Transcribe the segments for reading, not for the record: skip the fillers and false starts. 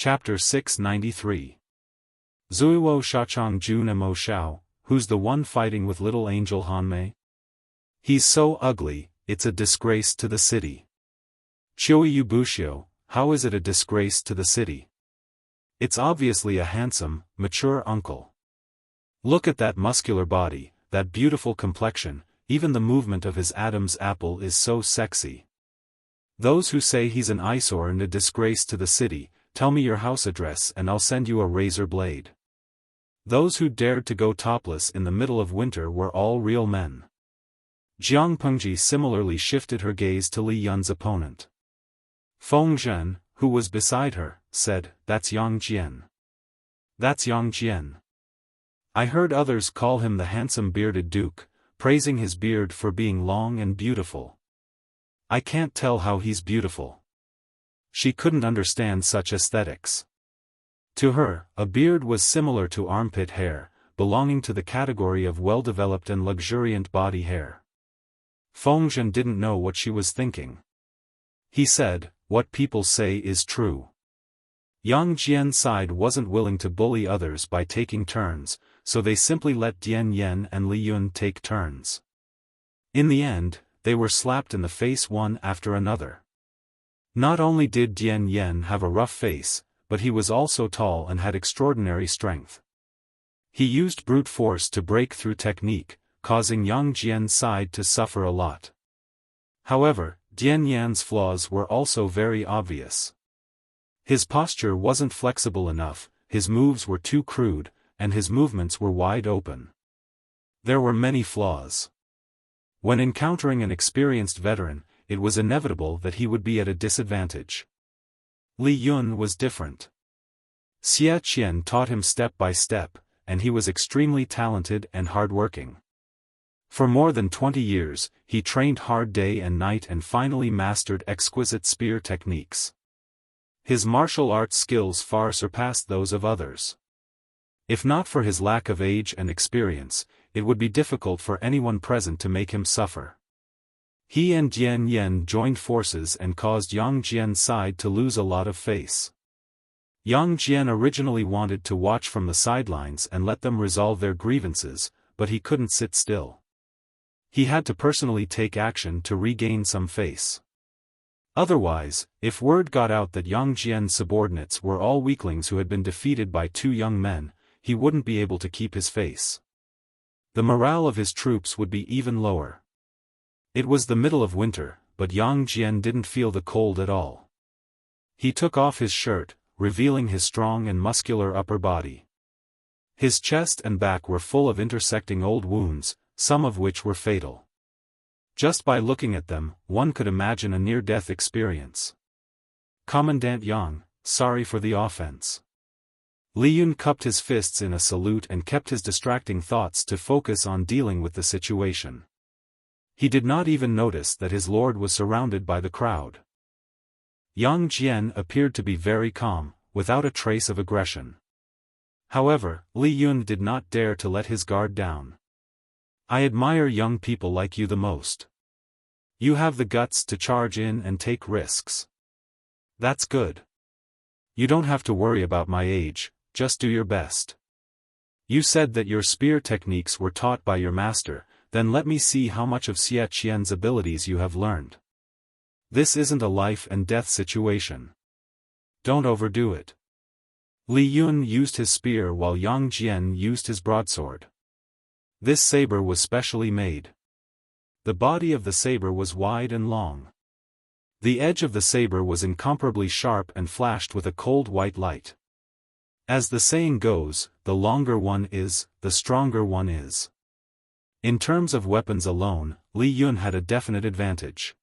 Chapter 693. Zuiwo Shachang Jun Mo Shao, who's the one fighting with little angel Hanmei? He's so ugly, it's a disgrace to the city. Qiuyu Bushio, how is it a disgrace to the city? It's obviously a handsome, mature uncle. Look at that muscular body, that beautiful complexion, even the movement of his Adam's apple is so sexy. Those who say he's an eyesore and a disgrace to the city, tell me your house address and I'll send you a razor blade. Those who dared to go topless in the middle of winter were all real men. Jiang Pengji similarly shifted her gaze to Li Yun's opponent. Feng Zhen, who was beside her, said, "That's Yang Jian. That's Yang Jian. I heard others call him the handsome bearded duke, praising his beard for being long and beautiful. I can't tell how he's beautiful." She couldn't understand such aesthetics. To her, a beard was similar to armpit hair, belonging to the category of well-developed and luxuriant body hair. Feng Zhen didn't know what she was thinking. He said, "What people say is true." Yang Jian's side wasn't willing to bully others by taking turns, so they simply let Dian Yen and Li Yun take turns. In the end, they were slapped in the face one after another. Not only did Dian Yen have a rough face, but he was also tall and had extraordinary strength. He used brute force to break through technique, causing Yang Jian's side to suffer a lot. However, Dian Yan's flaws were also very obvious. His posture wasn't flexible enough, his moves were too crude, and his movements were wide open. There were many flaws. When encountering an experienced veteran, it was inevitable that he would be at a disadvantage. Li Yun was different. Xie Qian taught him step by step, and he was extremely talented and hardworking. For more than 20 years, he trained hard day and night and finally mastered exquisite spear techniques. His martial arts skills far surpassed those of others. If not for his lack of age and experience, it would be difficult for anyone present to make him suffer. He and Dian Yen joined forces and caused Yang Jian's side to lose a lot of face. Yang Jian originally wanted to watch from the sidelines and let them resolve their grievances, but he couldn't sit still. He had to personally take action to regain some face. Otherwise, if word got out that Yang Jian's subordinates were all weaklings who had been defeated by two young men, he wouldn't be able to keep his face. The morale of his troops would be even lower. It was the middle of winter, but Yang Jian didn't feel the cold at all. He took off his shirt, revealing his strong and muscular upper body. His chest and back were full of intersecting old wounds, some of which were fatal. Just by looking at them, one could imagine a near-death experience. "Commandant Yang, sorry for the offense." Li Yun cupped his fists in a salute and kept his distracting thoughts to focus on dealing with the situation. He did not even notice that his lord was surrounded by the crowd. Yang Jian appeared to be very calm, without a trace of aggression. However, Li Yun did not dare to let his guard down. "I admire young people like you the most. You have the guts to charge in and take risks. That's good. You don't have to worry about my age, just do your best. You said that your spear techniques were taught by your master, then let me see how much of Xie Qian's abilities you have learned. This isn't a life and death situation. Don't overdo it." Li Yun used his spear while Yang Jian used his broadsword. This saber was specially made. The body of the saber was wide and long. The edge of the saber was incomparably sharp and flashed with a cold white light. As the saying goes, the longer one is, the stronger one is. In terms of weapons alone, Li Yun had a definite advantage.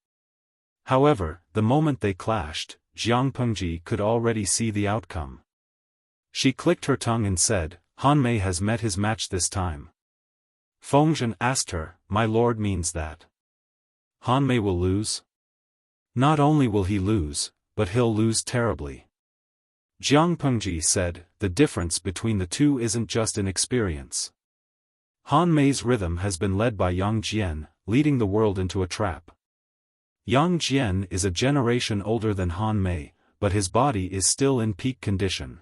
However, the moment they clashed, Jiang Pengji could already see the outcome. She clicked her tongue and said, "Hanmei has met his match this time." Feng Zhen asked her, "My lord means that Hanmei will lose?" "Not only will he lose, but he'll lose terribly." Jiang Pengji said, "The difference between the two isn't just in experience. Hanmei's rhythm has been led by Yang Jian, leading the world into a trap. Yang Jian is a generation older than Hanmei, but his body is still in peak condition.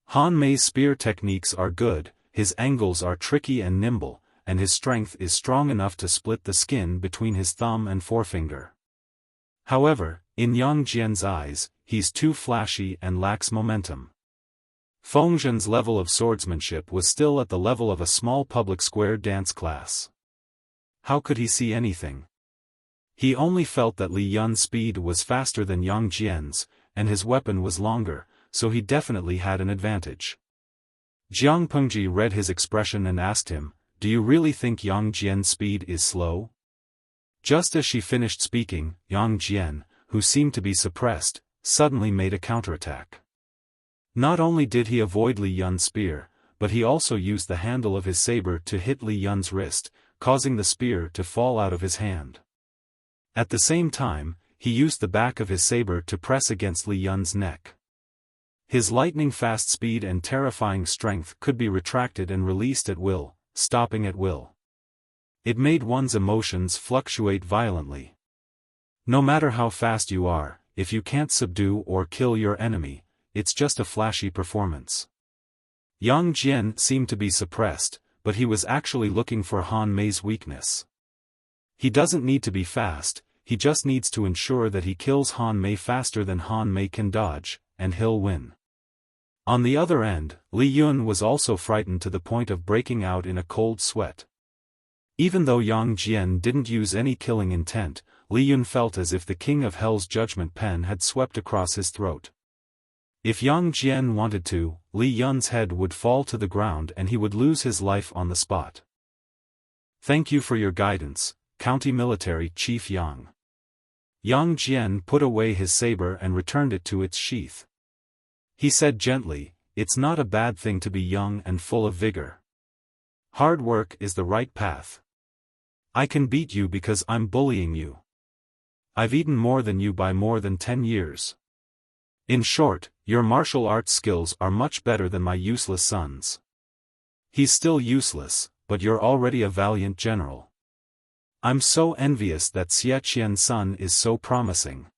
Han Mei's spear techniques are good, his angles are tricky and nimble, and his strength is strong enough to split the skin between his thumb and forefinger. However, in Yang Jian's eyes, he's too flashy and lacks momentum. Feng Zhen's level of swordsmanship was still at the level of a small public square dance class. How could he see anything? He only felt that Li Yun's speed was faster than Yang Jian's, and his weapon was longer, so he definitely had an advantage. Jiang Pengji read his expression and asked him, "Do you really think Yang Jian's speed is slow?" Just as she finished speaking, Yang Jian, who seemed to be suppressed, suddenly made a counterattack. Not only did he avoid Li Yun's spear, but he also used the handle of his saber to hit Li Yun's wrist, causing the spear to fall out of his hand. At the same time, he used the back of his saber to press against Li Yun's neck. His lightning-fast speed and terrifying strength could be retracted and released at will, stopping at will. It made one's emotions fluctuate violently. No matter how fast you are, if you can't subdue or kill your enemy, it's just a flashy performance. Yang Jian seemed to be suppressed, but he was actually looking for Han Mei's weakness. He doesn't need to be fast, he just needs to ensure that he kills Han Mei faster than Han Mei can dodge, and he'll win. On the other end, Li Yun was also frightened to the point of breaking out in a cold sweat. Even though Yang Jian didn't use any killing intent, Li Yun felt as if the King of Hell's judgment pen had swept across his throat. If Yang Jian wanted to, Li Yun's head would fall to the ground and he would lose his life on the spot. "Thank you for your guidance, County Military Chief Yang." Yang Jian put away his saber and returned it to its sheath. He said gently, "It's not a bad thing to be young and full of vigor. Hard work is the right path. I can beat you because I'm bullying you. I've eaten more than you by more than 10 years. In short, your martial arts skills are much better than my useless son's." "He's still useless, but you're already a valiant general. I'm so envious that Xie Qian's son is so promising.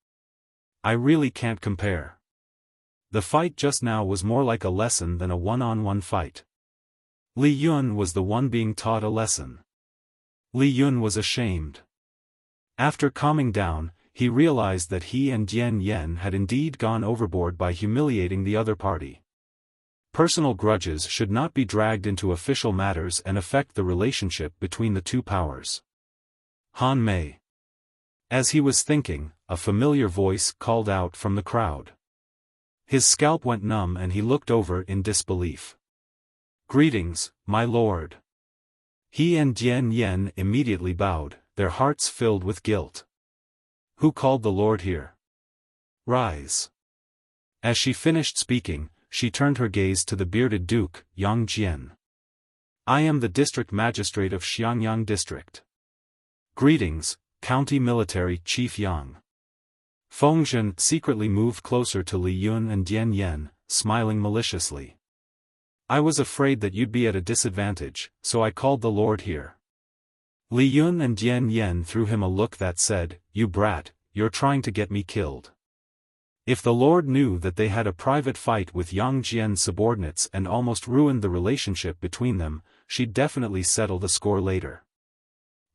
I really can't compare." The fight just now was more like a lesson than a one-on-one fight. Li Yun was the one being taught a lesson. Li Yun was ashamed. After calming down, he realized that he and Dian Yen had indeed gone overboard by humiliating the other party. Personal grudges should not be dragged into official matters and affect the relationship between the two powers. Han Mei. As he was thinking, a familiar voice called out from the crowd. His scalp went numb and he looked over in disbelief. "Greetings, my lord." He and Dian Yen immediately bowed, their hearts filled with guilt. "Who called the lord here? Rise." As she finished speaking, she turned her gaze to the bearded duke, Yang Jian. "I am the district magistrate of Xiangyang district." "Greetings, County Military Chief Yang." Feng Zhen secretly moved closer to Li Yun and Dian Yen, smiling maliciously. "I was afraid that you'd be at a disadvantage, so I called the lord here." Li Yun and Dian Yen threw him a look that said, "You brat, you're trying to get me killed." If the lord knew that they had a private fight with Yang Jian's subordinates and almost ruined the relationship between them, she'd definitely settle the score later.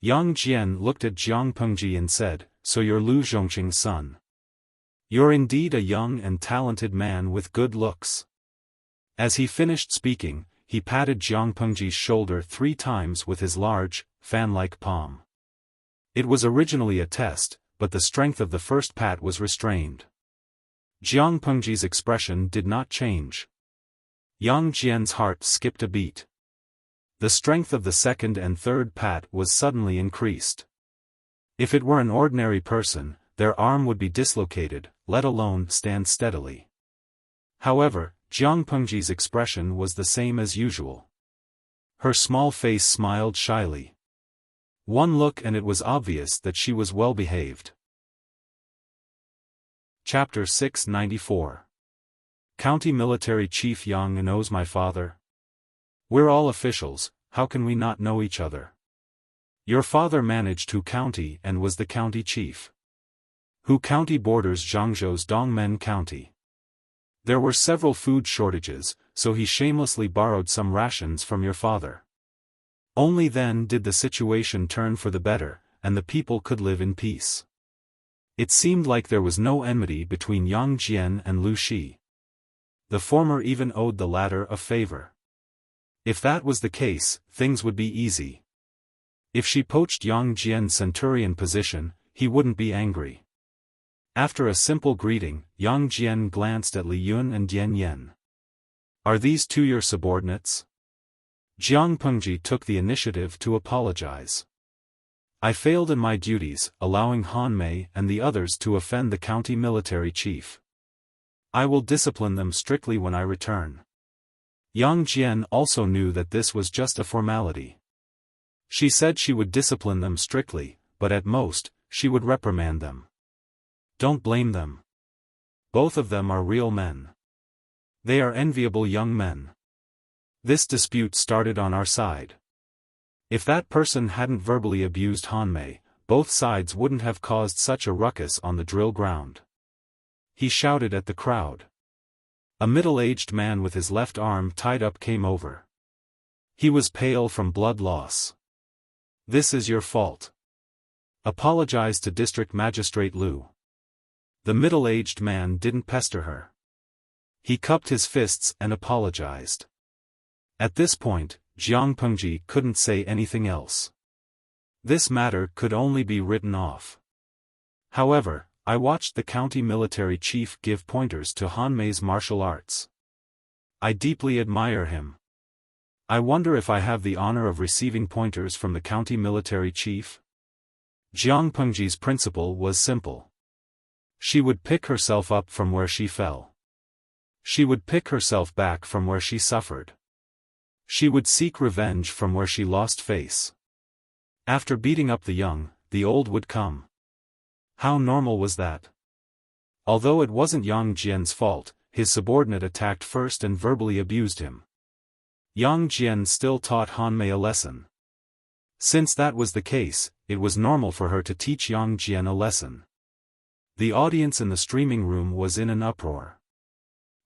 Yang Jian looked at Jiang Pengji and said, "So you're Lu Zhongqing's son. You're indeed a young and talented man with good looks." As he finished speaking, he patted Jiang Pengji's shoulder 3 times with his large, fan-like palm. It was originally a test, but the strength of the first pat was restrained. Jiang Pengji's expression did not change. Yang Jian's heart skipped a beat. The strength of the second and third pat was suddenly increased. If it were an ordinary person, their arm would be dislocated, let alone stand steadily. However, Jiang Pengji's expression was the same as usual. Her small face smiled shyly. One look and it was obvious that she was well behaved. Chapter 694. County Military Chief Yang knows my father? We're all officials, how can we not know each other? Your father managed Hu County and was the county chief. Hu County borders Zhangzhou's Dongmen County. There were several food shortages, so he shamelessly borrowed some rations from your father. Only then did the situation turn for the better, and the people could live in peace. It seemed like there was no enmity between Yang Jian and Lu Shi. The former even owed the latter a favor. If that was the case, things would be easy. If she poached Yang Jian's centurion position, he wouldn't be angry. After a simple greeting, Yang Jian glanced at Li Yun and Dian Yen. Are these two your subordinates? Jiang Pengji took the initiative to apologize. I failed in my duties, allowing Han Mei and the others to offend the county military chief. I will discipline them strictly when I return. Yang Jian also knew that this was just a formality. She said she would discipline them strictly, but at most, she would reprimand them. Don't blame them. Both of them are real men. They are enviable young men. This dispute started on our side. If that person hadn't verbally abused Han Mei, both sides wouldn't have caused such a ruckus on the drill ground. He shouted at the crowd. A middle-aged man with his left arm tied up came over. He was pale from blood loss. This is your fault. Apologize to District Magistrate Lu. The middle-aged man didn't pester her. He cupped his fists and apologized. At this point, Jiang Pengji couldn't say anything else. This matter could only be written off. However, I watched the county military chief give pointers to Han Mei's martial arts. I deeply admire him. I wonder if I have the honor of receiving pointers from the county military chief? Jiang Pengji's principle was simple. She would pick herself up from where she fell. She would pick herself back from where she suffered. She would seek revenge from where she lost face. After beating up the young, the old would come. How normal was that? Although it wasn't Yang Jian's fault, his subordinate attacked first and verbally abused him. Yang Jian still taught Han Mei a lesson. Since that was the case, it was normal for her to teach Yang Jian a lesson. The audience in the streaming room was in an uproar.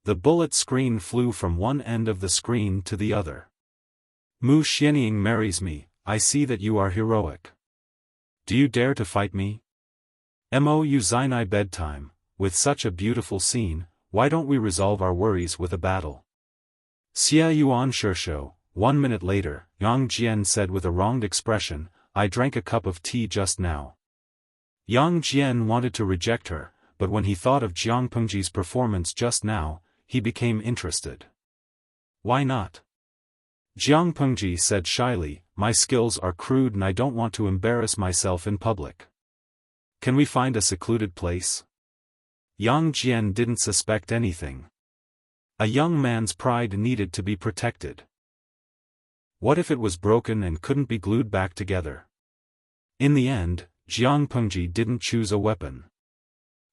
The bullet screen flew from one end of the screen to the other. Mu Xianying marries me, I see that you are heroic. Do you dare to fight me? Mou Zainai bedtime, with such a beautiful scene, why don't we resolve our worries with a battle? Xia Yuan Shisho. 1 minute later, Yang Jian said with a wronged expression, I drank a cup of tea just now. Yang Jian wanted to reject her, but when he thought of Jiang Pengji's performance just now, he became interested. Why not? Jiang Pengji said shyly, my skills are crude and I don't want to embarrass myself in public. Can we find a secluded place? Yang Jian didn't suspect anything. A young man's pride needed to be protected. What if it was broken and couldn't be glued back together? In the end, Jiang Pengji didn't choose a weapon.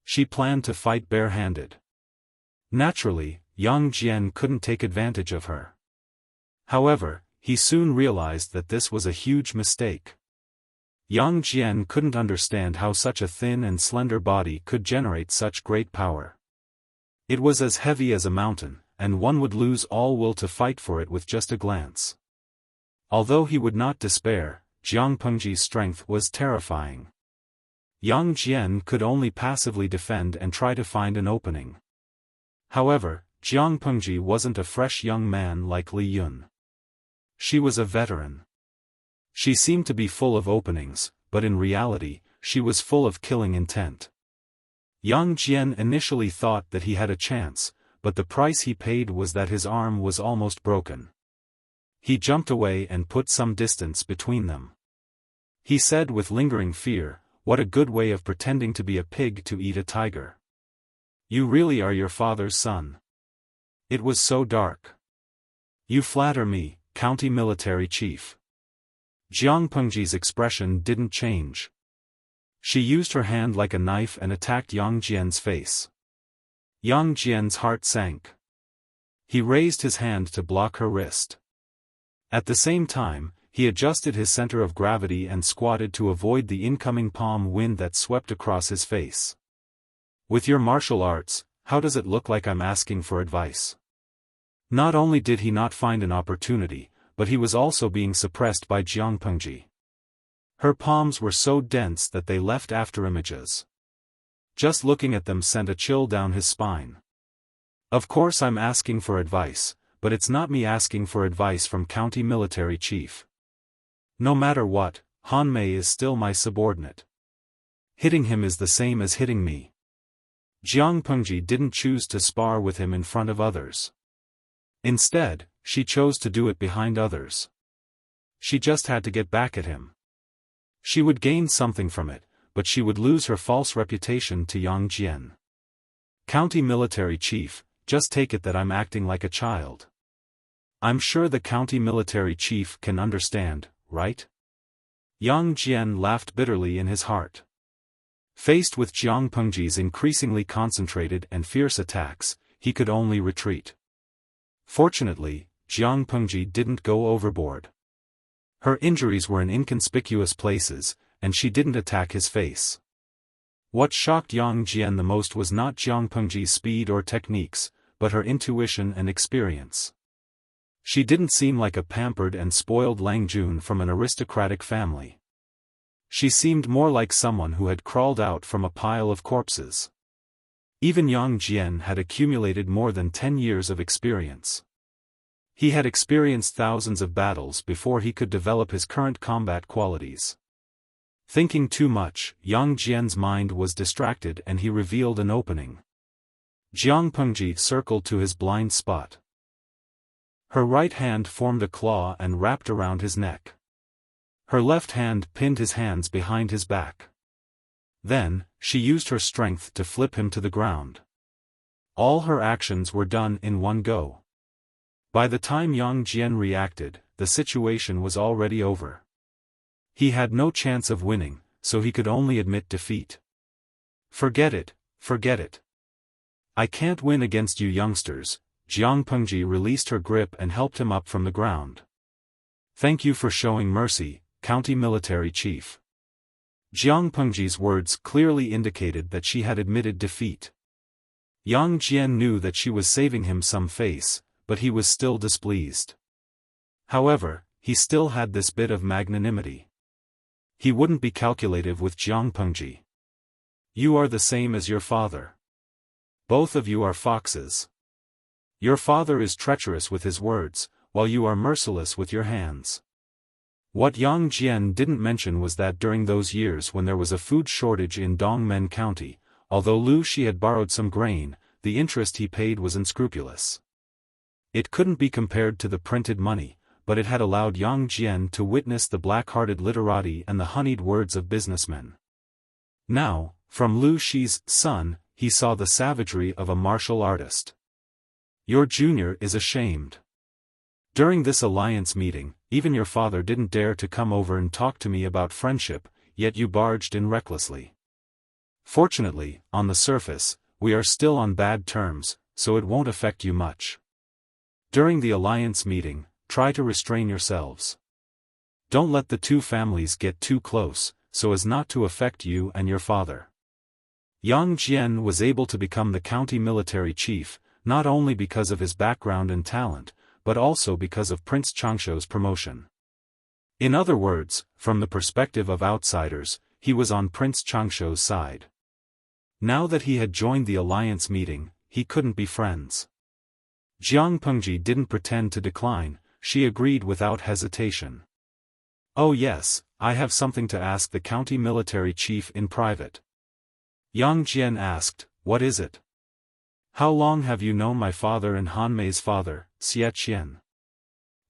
She planned to fight barehanded. Naturally, Yang Jian couldn't take advantage of her. However, he soon realized that this was a huge mistake. Yang Jian couldn't understand how such a thin and slender body could generate such great power. It was as heavy as a mountain, and one would lose all will to fight for it with just a glance. Although he would not despair, Jiang Pengji's strength was terrifying. Yang Jian could only passively defend and try to find an opening. However, Jiang Pengji wasn't a fresh young man like Li Yun. She was a veteran. She seemed to be full of openings, but in reality, she was full of killing intent. Yang Jian initially thought that he had a chance, but the price he paid was that his arm was almost broken. He jumped away and put some distance between them. He said with lingering fear, what a good way of pretending to be a pig to eat a tiger. You really are your father's son. It was so dark. You flatter me, county military chief. Jiang Pengji's expression didn't change. She used her hand like a knife and attacked Yang Jian's face. Yang Jian's heart sank. He raised his hand to block her wrist. At the same time, he adjusted his center of gravity and squatted to avoid the incoming palm wind that swept across his face. With your martial arts, how does it look like I'm asking for advice? Not only did he not find an opportunity, but he was also being suppressed by Jiang Pengji. Her palms were so dense that they left afterimages. Just looking at them sent a chill down his spine. Of course I'm asking for advice, but it's not me asking for advice from county military chief. No matter what, Han Mei is still my subordinate. Hitting him is the same as hitting me. Jiang Pengji didn't choose to spar with him in front of others. Instead, she chose to do it behind others. She just had to get back at him. She would gain something from it, but she would lose her false reputation to Yang Jian. County military chief, just take it that I'm acting like a child. I'm sure the county military chief can understand, right? Yang Jian laughed bitterly in his heart. Faced with Jiang Pengji's increasingly concentrated and fierce attacks, he could only retreat. Fortunately, Jiang Pengji didn't go overboard. Her injuries were in inconspicuous places, and she didn't attack his face. What shocked Yang Jian the most was not Jiang Pengji's speed or techniques, but her intuition and experience. She didn't seem like a pampered and spoiled Lang Jun from an aristocratic family. She seemed more like someone who had crawled out from a pile of corpses. Even Yang Jian had accumulated more than 10 years of experience. He had experienced thousands of battles before he could develop his current combat qualities. Thinking too much, Yang Jian's mind was distracted and he revealed an opening. Jiang Pengji circled to his blind spot. Her right hand formed a claw and wrapped around his neck. Her left hand pinned his hands behind his back. Then, she used her strength to flip him to the ground. All her actions were done in one go. By the time Yang Jian reacted, the situation was already over. He had no chance of winning, so he could only admit defeat. Forget it, forget it. I can't win against you youngsters. Jiang Pengji released her grip and helped him up from the ground. Thank you for showing mercy, county military chief. Jiang Pengji's words clearly indicated that she had admitted defeat. Yang Jian knew that she was saving him some face, but he was still displeased. However, he still had this bit of magnanimity. He wouldn't be calculative with Jiang Pengji. You are the same as your father. Both of you are foxes. Your father is treacherous with his words, while you are merciless with your hands. What Yang Jian didn't mention was that during those years when there was a food shortage in Dongmen County, although Lu Shi had borrowed some grain, the interest he paid was unscrupulous. It couldn't be compared to the printed money, but it had allowed Yang Jian to witness the black-hearted literati and the honeyed words of businessmen. Now, from Lu Shi's son, he saw the savagery of a martial artist. Your junior is ashamed. During this alliance meeting, even your father didn't dare to come over and talk to me about friendship, yet you barged in recklessly. Fortunately, on the surface, we are still on bad terms, so it won't affect you much. During the alliance meeting, try to restrain yourselves. Don't let the two families get too close, so as not to affect you and your father. Yang Jian was able to become the county military chief, not only because of his background and talent, but also because of Prince Changshuo's promotion. In other words, from the perspective of outsiders, he was on Prince Changshuo's side. Now that he had joined the alliance meeting, he couldn't be friends. Jiang Pengji didn't pretend to decline, she agreed without hesitation. Oh yes, I have something to ask the county military chief in private. Yang Jian asked, what is it? How long have you known my father and Han Mei's father, Xie Qian?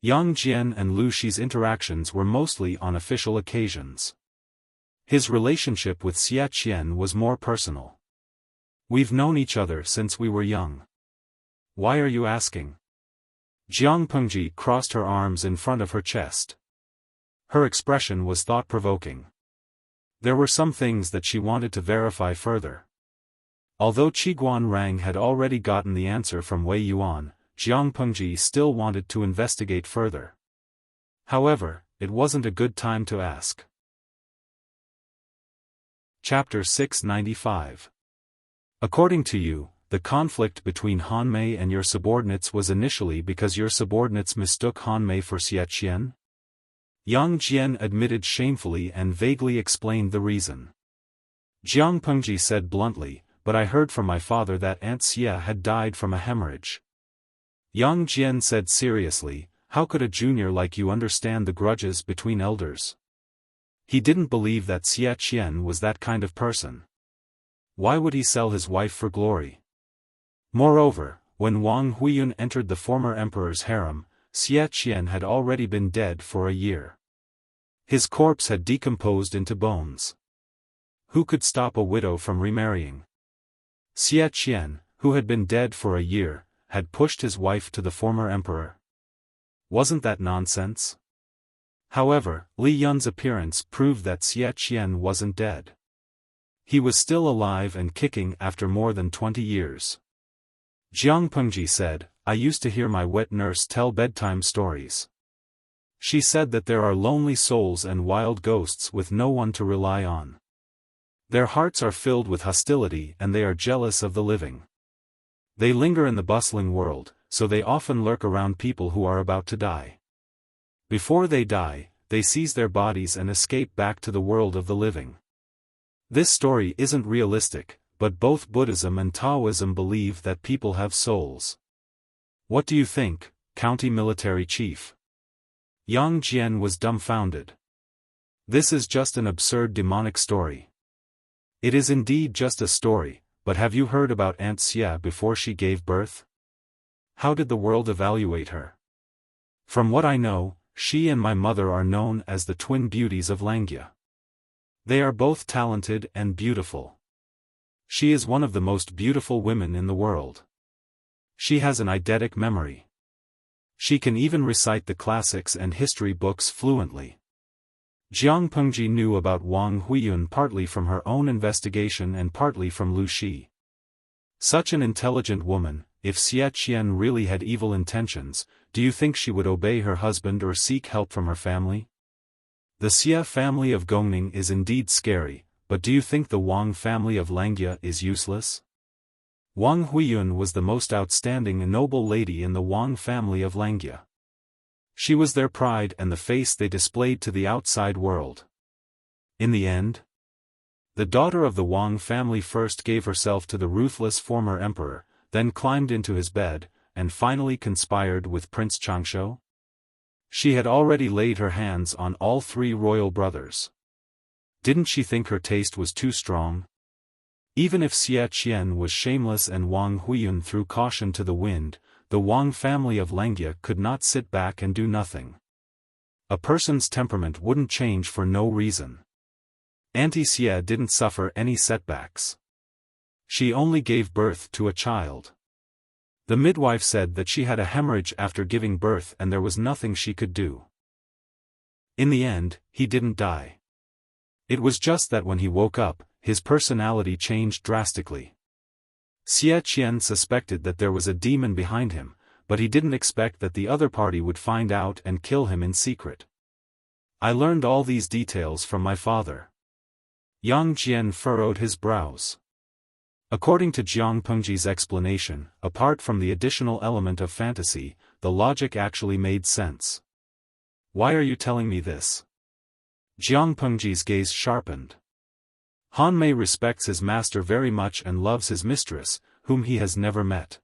Yang Jian and Lu Shi's interactions were mostly on official occasions. His relationship with Xie Qian was more personal. We've known each other since we were young. Why are you asking? Jiang Pengji crossed her arms in front of her chest. Her expression was thought-provoking. There were some things that she wanted to verify further. Although Qiguan Rang had already gotten the answer from Wei Yuan, Jiang Pengji still wanted to investigate further. However, it wasn't a good time to ask. Chapter 695. According to you, the conflict between Han Mei and your subordinates was initially because your subordinates mistook Han Mei for Xia Qian? Yang Jian admitted shamefully and vaguely explained the reason. Jiang Pengji said bluntly, but I heard from my father that Aunt Xia had died from a hemorrhage. Yang Jian said seriously, how could a junior like you understand the grudges between elders? He didn't believe that Xia Qian was that kind of person. Why would he sell his wife for glory? Moreover, when Wang Huiyun entered the former emperor's harem, Xia Qian had already been dead for a year. His corpse had decomposed into bones. Who could stop a widow from remarrying? Xia Qian, who had been dead for a year, had pushed his wife to the former emperor. Wasn't that nonsense? However, Li Yun's appearance proved that Xia Qian wasn't dead. He was still alive and kicking after more than 20 years. Jiang Pengji said, I used to hear my wet nurse tell bedtime stories. She said that there are lonely souls and wild ghosts with no one to rely on. Their hearts are filled with hostility and they are jealous of the living. They linger in the bustling world, so they often lurk around people who are about to die. Before they die, they seize their bodies and escape back to the world of the living. This story isn't realistic, but both Buddhism and Taoism believe that people have souls. What do you think, county military chief? Yang Jian was dumbfounded. This is just an absurd demonic story. It is indeed just a story, but have you heard about Aunt Xia before she gave birth? How did the world evaluate her? From what I know, she and my mother are known as the twin beauties of Langya. They are both talented and beautiful. She is one of the most beautiful women in the world. She has an eidetic memory. She can even recite the classics and history books fluently. Jiang Pengji knew about Wang Huiyun partly from her own investigation and partly from Lu Shi. Such an intelligent woman, if Xia Qian really had evil intentions, do you think she would obey her husband or seek help from her family? The Xia family of Gongning is indeed scary, but do you think the Wang family of Langya is useless? Wang Huiyun was the most outstanding and noble lady in the Wang family of Langya. She was their pride and the face they displayed to the outside world. In the end, the daughter of the Wang family first gave herself to the ruthless former emperor, then climbed into his bed, and finally conspired with Prince Changshou. She had already laid her hands on all three royal brothers. Didn't she think her taste was too strong? Even if Xia Qian was shameless and Wang Huiyun threw caution to the wind, the Wang family of Langya could not sit back and do nothing. A person's temperament wouldn't change for no reason. Auntie Xia didn't suffer any setbacks. She only gave birth to a child. The midwife said that she had a hemorrhage after giving birth and there was nothing she could do. In the end, he didn't die. It was just that when he woke up, his personality changed drastically. Xia Qian suspected that there was a demon behind him, but he didn't expect that the other party would find out and kill him in secret. I learned all these details from my father. Yang Jian furrowed his brows. According to Jiang Pengji's explanation, apart from the additional element of fantasy, the logic actually made sense. Why are you telling me this? Jiang Pengji's gaze sharpened. Han Mei respects his master very much and loves his mistress, whom he has never met.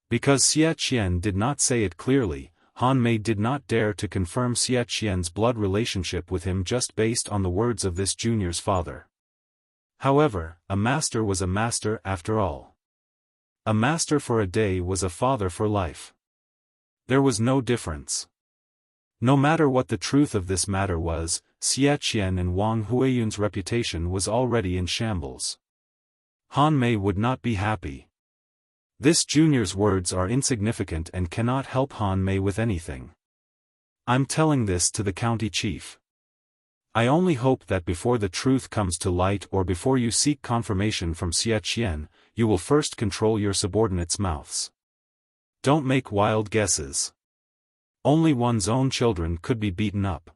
Because Xia Qian did not say it clearly, Han Mei did not dare to confirm Xia Qian's blood relationship with him just based on the words of this junior's father. However, a master was a master after all. A master for a day was a father for life. There was no difference. No matter what the truth of this matter was, Xia Qian and Wang Huiyun's reputation was already in shambles. Han Mei would not be happy. This junior's words are insignificant and cannot help Han Mei with anything. I'm telling this to the county chief. I only hope that before the truth comes to light or before you seek confirmation from Xia Qian, you will first control your subordinates' mouths. Don't make wild guesses. Only one's own children could be beaten up.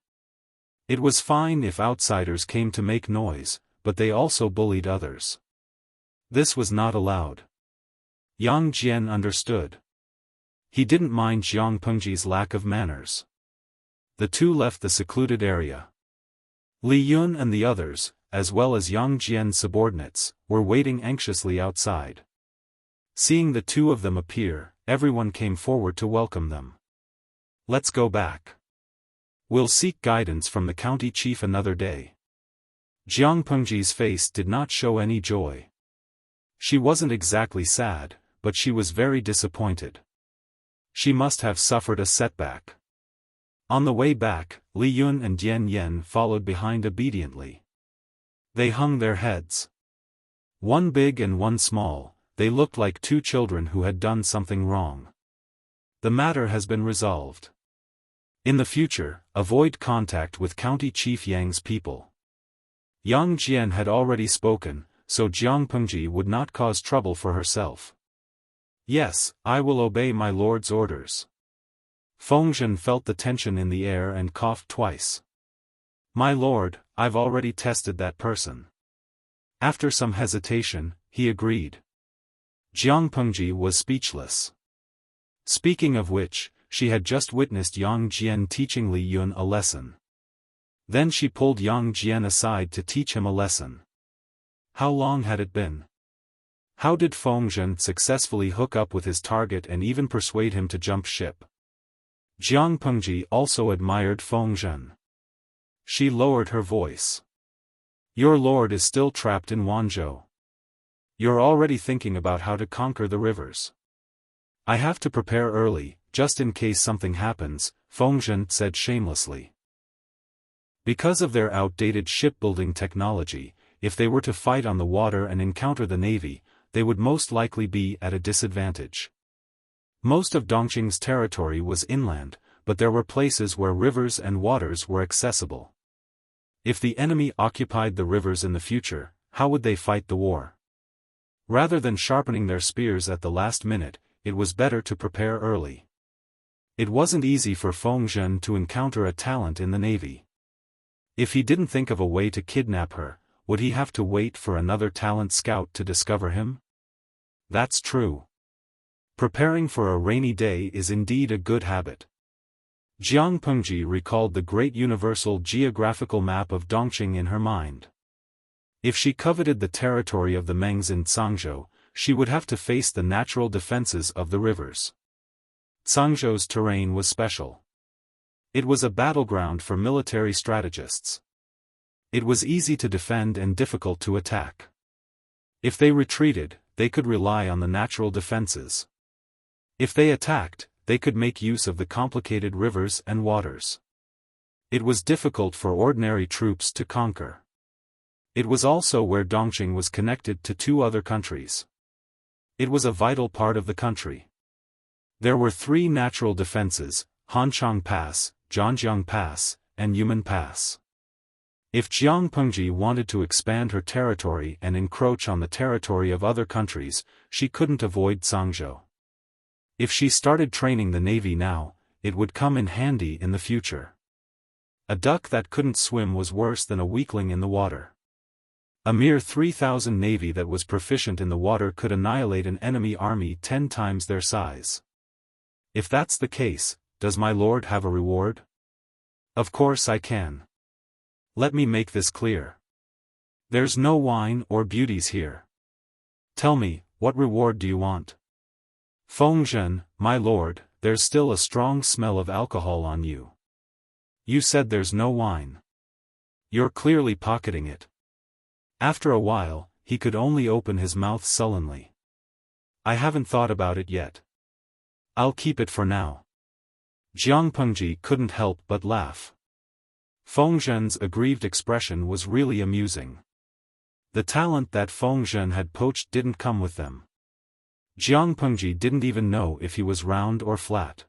It was fine if outsiders came to make noise, but they also bullied others. This was not allowed. Yang Jian understood. He didn't mind Jiang Pengji's lack of manners. The two left the secluded area. Li Yun and the others, as well as Yang Jian's subordinates, were waiting anxiously outside. Seeing the two of them appear, everyone came forward to welcome them. Let's go back. We'll seek guidance from the county chief another day. Jiang Pengji's face did not show any joy. She wasn't exactly sad, but she was very disappointed. She must have suffered a setback. On the way back, Li Yun and Dian Yen followed behind obediently. They hung their heads. One big and one small, they looked like two children who had done something wrong. The matter has been resolved. In the future, avoid contact with County Chief Yang's people. Yang Jian had already spoken, so Jiang Pengji would not cause trouble for herself. Yes, I will obey my lord's orders. Fengzhen felt the tension in the air and coughed twice. My lord, I've already tested that person. After some hesitation, he agreed. Jiang Pengji was speechless. Speaking of which, she had just witnessed Yang Jian teaching Li Yun a lesson. Then she pulled Yang Jian aside to teach him a lesson. How long had it been? How did Fengzhen successfully hook up with his target and even persuade him to jump ship? Jiang Pengji also admired Fengzhen. She lowered her voice. Your lord is still trapped in Wanzhou. You're already thinking about how to conquer the rivers. I have to prepare early, just in case something happens, Fengzhen said shamelessly. Because of their outdated shipbuilding technology, if they were to fight on the water and encounter the navy, they would most likely be at a disadvantage. Most of Dongqing's territory was inland, but there were places where rivers and waters were accessible. If the enemy occupied the rivers in the future, how would they fight the war? Rather than sharpening their spears at the last minute, it was better to prepare early. It wasn't easy for Fengzhen to encounter a talent in the navy. If he didn't think of a way to kidnap her, would he have to wait for another talent scout to discover him? That's true. Preparing for a rainy day is indeed a good habit. Jiang Pengji recalled the great universal geographical map of Dongqing in her mind. If she coveted the territory of the Mengs in Cangzhou, she would have to face the natural defenses of the rivers. Cangzhou's terrain was special. It was a battleground for military strategists. It was easy to defend and difficult to attack. If they retreated, they could rely on the natural defenses. If they attacked, they could make use of the complicated rivers and waters. It was difficult for ordinary troops to conquer. It was also where Dongqing was connected to two other countries. It was a vital part of the country. There were three natural defenses, Hanchang Pass, Zhanjiang Pass, and Yumen Pass. If Jiang Pengji wanted to expand her territory and encroach on the territory of other countries, she couldn't avoid Cangzhou. If she started training the navy now, it would come in handy in the future. A duck that couldn't swim was worse than a weakling in the water. A mere 3,000 navy that was proficient in the water could annihilate an enemy army 10 times their size. If that's the case, does my lord have a reward? Of course I can. Let me make this clear. There's no wine or beauties here. Tell me, what reward do you want? Fengzhen, my lord, there's still a strong smell of alcohol on you. You said there's no wine. You're clearly pocketing it. After a while, he could only open his mouth sullenly. I haven't thought about it yet. I'll keep it for now. Jiang Pengji couldn't help but laugh. Fengzhen's aggrieved expression was really amusing. The talent that Fengzhen had poached didn't come with them. Jiang Pengji didn't even know if he was round or flat.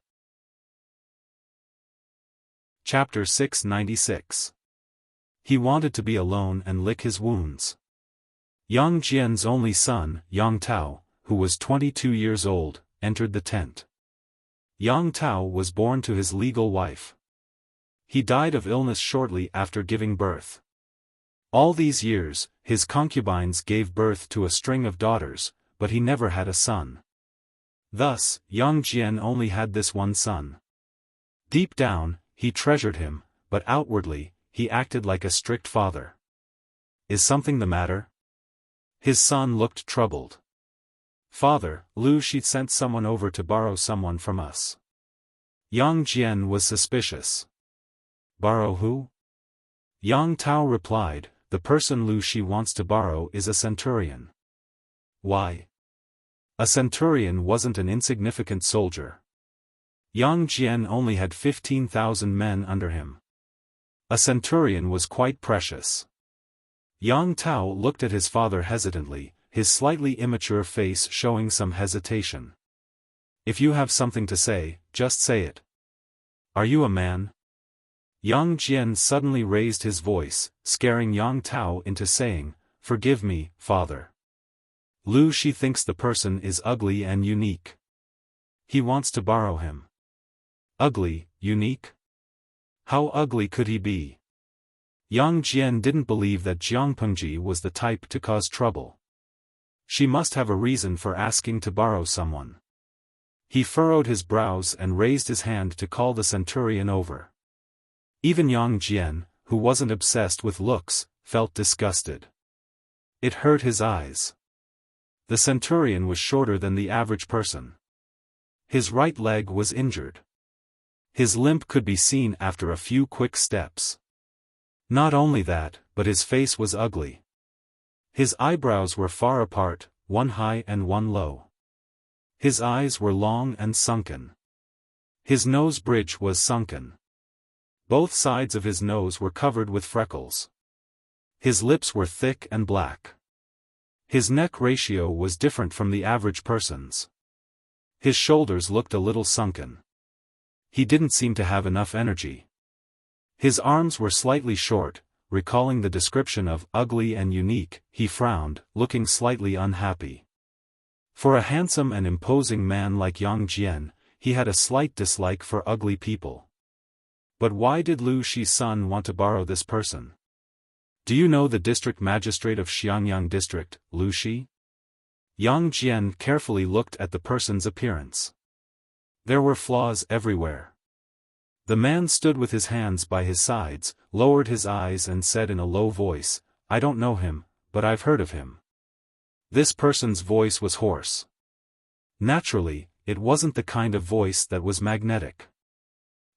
Chapter 696. He wanted to be alone and lick his wounds. Yang Jian's only son, Yang Tao, who was 22 years old, entered the tent. Yang Tao was born to his legal wife. He died of illness shortly after giving birth. All these years, his concubines gave birth to a string of daughters, but he never had a son. Thus, young Jian only had this one son. Deep down, he treasured him, but outwardly, he acted like a strict father. Is something the matter? His son looked troubled. Father, Lu Shi sent someone over to borrow someone from us. Yang Jian was suspicious. Borrow who? Yang Tao replied, the person Lu Shi wants to borrow is a centurion. Why? A centurion wasn't an insignificant soldier. Yang Jian only had 15,000 men under him. A centurion was quite precious. Yang Tao looked at his father hesitantly, his slightly immature face showing some hesitation. If you have something to say, just say it. Are you a man? Yang Jian suddenly raised his voice, scaring Yang Tao into saying, forgive me, father. Lu Shi thinks the person is ugly and unique. He wants to borrow him. Ugly, unique? How ugly could he be? Yang Jian didn't believe that Jiang Pengji was the type to cause trouble. She must have a reason for asking to borrow someone. He furrowed his brows and raised his hand to call the centurion over. Even Yang Jian, who wasn't obsessed with looks, felt disgusted. It hurt his eyes. The centurion was shorter than the average person. His right leg was injured. His limp could be seen after a few quick steps. Not only that, but his face was ugly. His eyebrows were far apart, one high and one low. His eyes were long and sunken. His nose bridge was sunken. Both sides of his nose were covered with freckles. His lips were thick and black. His neck ratio was different from the average person's. His shoulders looked a little sunken. He didn't seem to have enough energy. His arms were slightly short, recalling the description of ugly and unique. He frowned, looking slightly unhappy. For a handsome and imposing man like Yang Jian, he had a slight dislike for ugly people. But why did Lu Shi's son want to borrow this person? Do you know the district magistrate of Xiangyang district, Lu Shi? Yang Jian carefully looked at the person's appearance. There were flaws everywhere. The man stood with his hands by his sides, lowered his eyes and said in a low voice, I don't know him, but I've heard of him. This person's voice was hoarse. Naturally, it wasn't the kind of voice that was magnetic.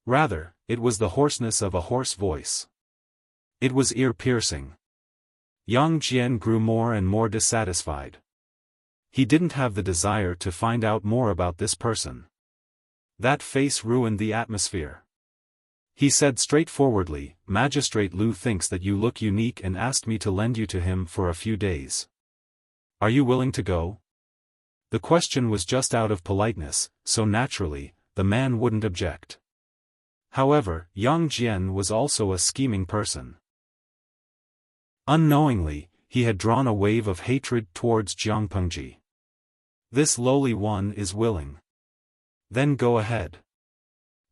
Rather, it was the hoarseness of a hoarse voice. It was ear-piercing. Yang Jian grew more and more dissatisfied. He didn't have the desire to find out more about this person. That face ruined the atmosphere. He said straightforwardly, Magistrate Lu thinks that you look unique and asked me to lend you to him for a few days. Are you willing to go? The question was just out of politeness, so naturally, the man wouldn't object. However, Yang Jian was also a scheming person. Unknowingly, he had drawn a wave of hatred towards Jiang Pengji. This lowly one is willing. Then go ahead.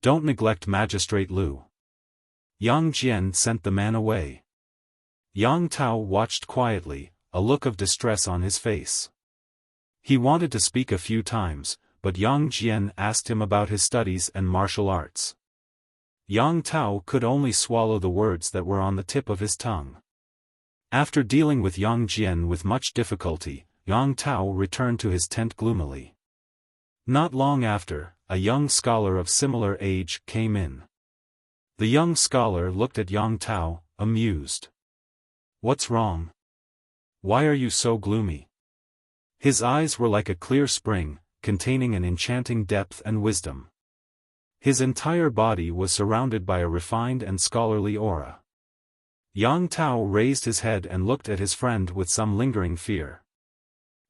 Don't neglect Magistrate Lu. Yang Jian sent the man away. Yang Tao watched quietly, a look of distress on his face. He wanted to speak a few times, but Yang Jian asked him about his studies and martial arts. Yang Tao could only swallow the words that were on the tip of his tongue. After dealing with Yang Jian with much difficulty, Yang Tao returned to his tent gloomily. Not long after, a young scholar of similar age came in. The young scholar looked at Yang Tao, amused. What's wrong? Why are you so gloomy? His eyes were like a clear spring, containing an enchanting depth and wisdom. His entire body was surrounded by a refined and scholarly aura. Yang Tao raised his head and looked at his friend with some lingering fear.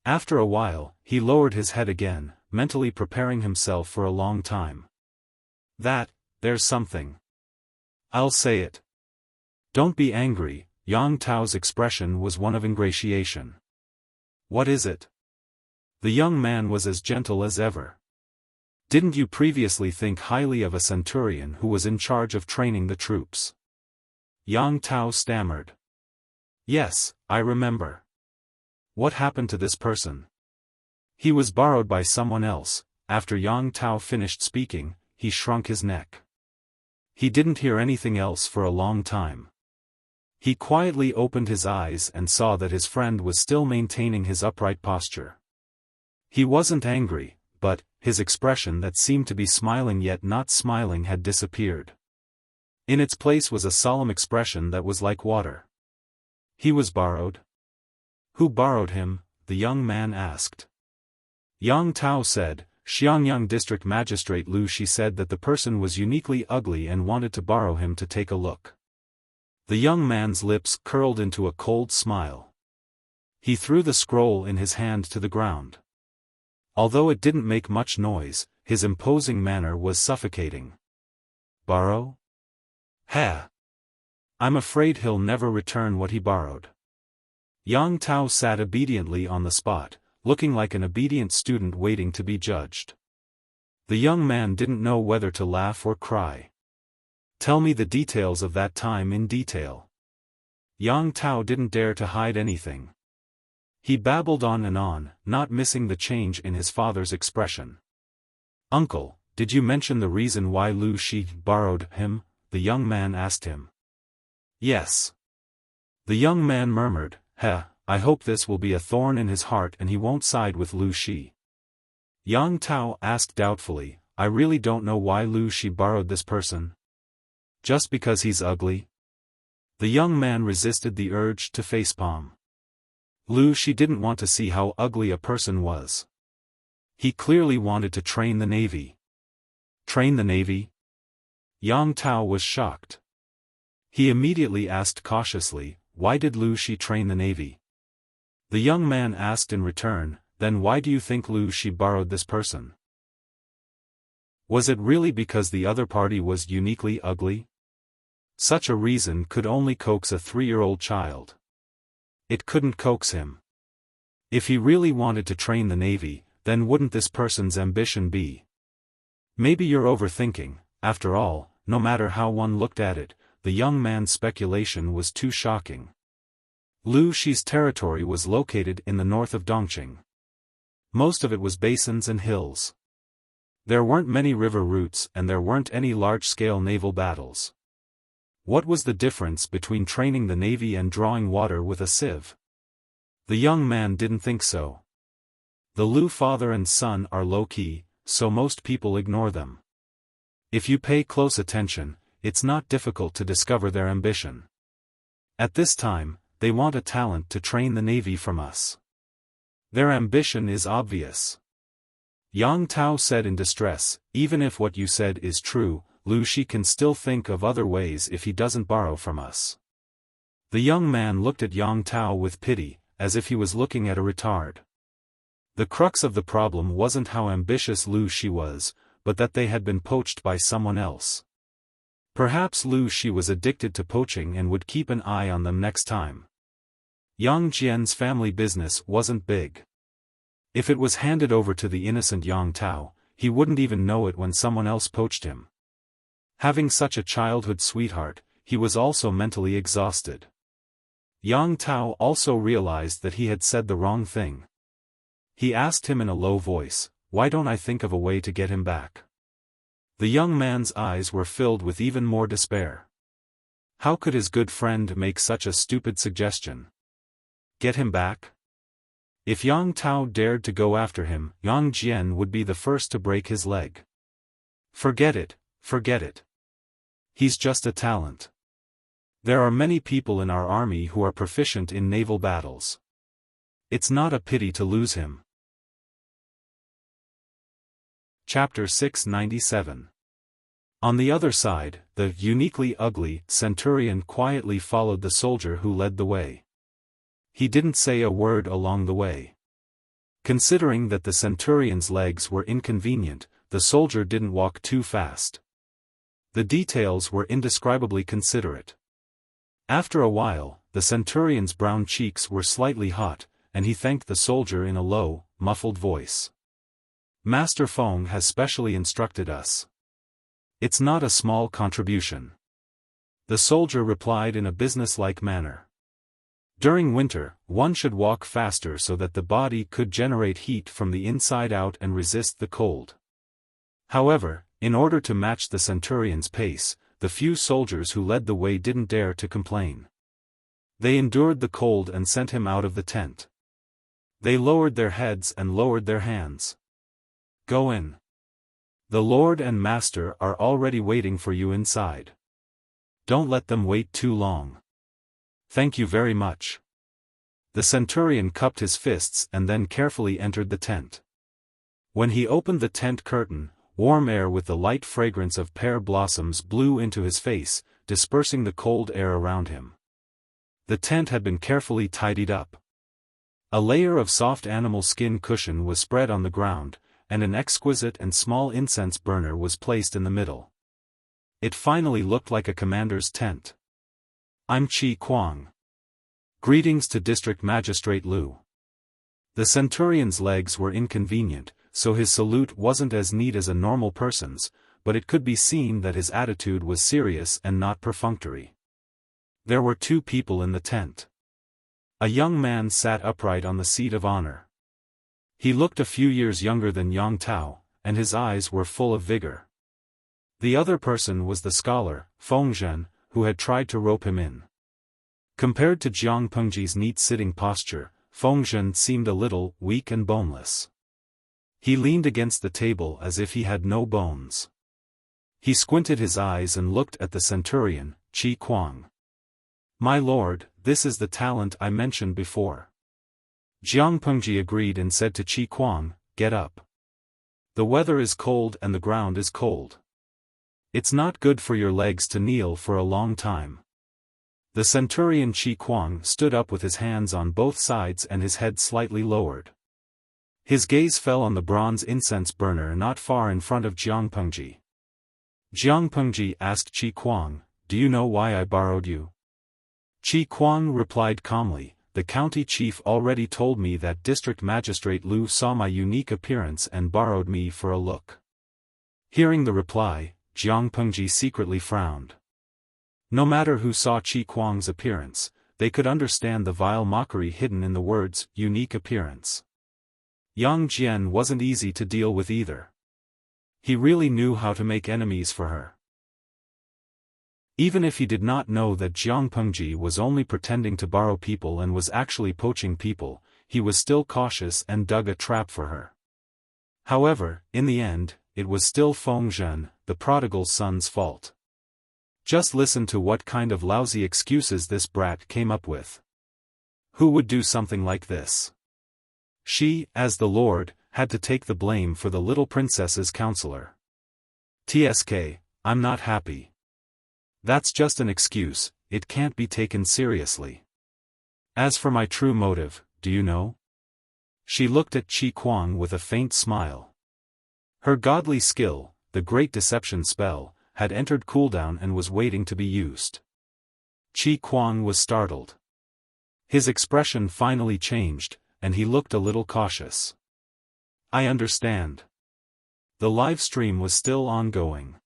After a while, he lowered his head again, mentally preparing himself for a long time. There's something. I'll say it. Don't be angry. Yang Tao's expression was one of ingratiation. What is it? The young man was as gentle as ever. Didn't you previously think highly of a centurion who was in charge of training the troops? Yang Tao stammered. Yes, I remember. What happened to this person? He was borrowed by someone else. After Yang Tao finished speaking, he shrunk his neck. He didn't hear anything else for a long time. He quietly opened his eyes and saw that his friend was still maintaining his upright posture. He wasn't angry, but his expression that seemed to be smiling yet not smiling had disappeared. In its place was a solemn expression that was like water. He was borrowed? Who borrowed him? The young man asked. Yang Tao said, Xiangyang District Magistrate Lu Shi said that the person was uniquely ugly and wanted to borrow him to take a look. The young man's lips curled into a cold smile. He threw the scroll in his hand to the ground. Although it didn't make much noise, his imposing manner was suffocating. Borrow? Ha! I'm afraid he'll never return what he borrowed. Yang Tao sat obediently on the spot, looking like an obedient student waiting to be judged. The young man didn't know whether to laugh or cry. Tell me the details of that time in detail. Yang Tao didn't dare to hide anything. He babbled on and on, not missing the change in his father's expression. Uncle, did you mention the reason why Lu Shi borrowed him? The young man asked him. Yes. The young man murmured, I hope this will be a thorn in his heart and he won't side with Lu Shi. Yang Tao asked doubtfully, I really don't know why Lu Shi borrowed this person. Just because he's ugly? The young man resisted the urge to facepalm. Lu Shi didn't want to see how ugly a person was. He clearly wanted to train the navy. Train the navy? Yang Tao was shocked. He immediately asked cautiously, why did Lu Shi train the navy? The young man asked in return, then why do you think Lu Shi borrowed this person? Was it really because the other party was uniquely ugly? Such a reason could only coax a 3-year-old child. It couldn't coax him. If he really wanted to train the navy, then wouldn't this person's ambition be? Maybe you're overthinking. After all, no matter how one looked at it, the young man's speculation was too shocking. Lu Shi's territory was located in the north of Dongqing. Most of it was basins and hills. There weren't many river routes and there weren't any large-scale naval battles. What was the difference between training the navy and drawing water with a sieve? The young man didn't think so. The Lu father and son are low-key, so most people ignore them. If you pay close attention, it's not difficult to discover their ambition. At this time, they want a talent to train the navy from us. Their ambition is obvious. Yang Tao said in distress, even if what you said is true, Lu Shi can still think of other ways if he doesn't borrow from us. The young man looked at Yang Tao with pity, as if he was looking at a retard. The crux of the problem wasn't how ambitious Lu Shi was, but that they had been poached by someone else. Perhaps Lu Shi was addicted to poaching and would keep an eye on them next time. Yang Jian's family business wasn't big. If it was handed over to the innocent Yang Tao, he wouldn't even know it when someone else poached him. Having such a childhood sweetheart, he was also mentally exhausted. Yang Tao also realized that he had said the wrong thing. He asked him in a low voice, why don't I think of a way to get him back? The young man's eyes were filled with even more despair. How could his good friend make such a stupid suggestion? Get him back? If Yang Tao dared to go after him, Yang Jian would be the first to break his leg. Forget it, forget it. He's just a talent. There are many people in our army who are proficient in naval battles. It's not a pity to lose him. Chapter 697. On the other side, the uniquely ugly centurion quietly followed the soldier who led the way. He didn't say a word along the way. Considering that the centurion's legs were inconvenient, the soldier didn't walk too fast. The details were indescribably considerate. After a while, the centurion's brown cheeks were slightly hot, and he thanked the soldier in a low, muffled voice. Master Feng has specially instructed us. It's not a small contribution. The soldier replied in a businesslike manner. During winter, one should walk faster so that the body could generate heat from the inside out and resist the cold. However, in order to match the centurion's pace, the few soldiers who led the way didn't dare to complain. They endured the cold and sent him out of the tent. They lowered their heads and lowered their hands. Go in. The Lord and Master are already waiting for you inside. Don't let them wait too long. Thank you very much. The centurion cupped his fists and then carefully entered the tent. When he opened the tent curtain, warm air with the light fragrance of pear blossoms blew into his face, dispersing the cold air around him. The tent had been carefully tidied up. A layer of soft animal skin cushion was spread on the ground, and an exquisite and small incense burner was placed in the middle. It finally looked like a commander's tent. I'm Qi Kuang. Greetings to District Magistrate Liu. The centurion's legs were inconvenient, so his salute wasn't as neat as a normal person's, but it could be seen that his attitude was serious and not perfunctory. There were 2 people in the tent. A young man sat upright on the seat of honor. He looked a few years younger than Yang Tao, and his eyes were full of vigor. The other person was the scholar, Feng Zhen, who had tried to rope him in. Compared to Jiang Pengji's neat sitting posture, Feng Zhen seemed a little weak and boneless. He leaned against the table as if he had no bones. He squinted his eyes and looked at the centurion, Qi Kuang. My lord, this is the talent I mentioned before. Jiang Pengji agreed and said to Qi Kuang, get up. The weather is cold and the ground is cold. It's not good for your legs to kneel for a long time. The centurion Qi Kuang stood up with his hands on both sides and his head slightly lowered. His gaze fell on the bronze incense burner not far in front of Jiang Pengji. Jiang Pengji asked Qi Kuang, do you know why I borrowed you? Qi Kuang replied calmly, the county chief already told me that District Magistrate Liu saw my unique appearance and borrowed me for a look. Hearing the reply, Jiang Pengji secretly frowned. No matter who saw Qi Kuang's appearance, they could understand the vile mockery hidden in the words, unique appearance. Yang Jian wasn't easy to deal with either. He really knew how to make enemies for her. Even if he did not know that Jiang Pengji was only pretending to borrow people and was actually poaching people, he was still cautious and dug a trap for her. However, in the end, it was still Feng Zhen, the prodigal son's fault. Just listen to what kind of lousy excuses this brat came up with. Who would do something like this? She, as the lord, had to take the blame for the little princess's counselor. TSK, I'm not happy. That's just an excuse, it can't be taken seriously. As for my true motive, do you know? She looked at Qi Kuang with a faint smile. Her godly skill, the great deception spell, had entered cooldown and was waiting to be used. Qi Kuang was startled. His expression finally changed, and he looked a little cautious. I understand. The live stream was still ongoing.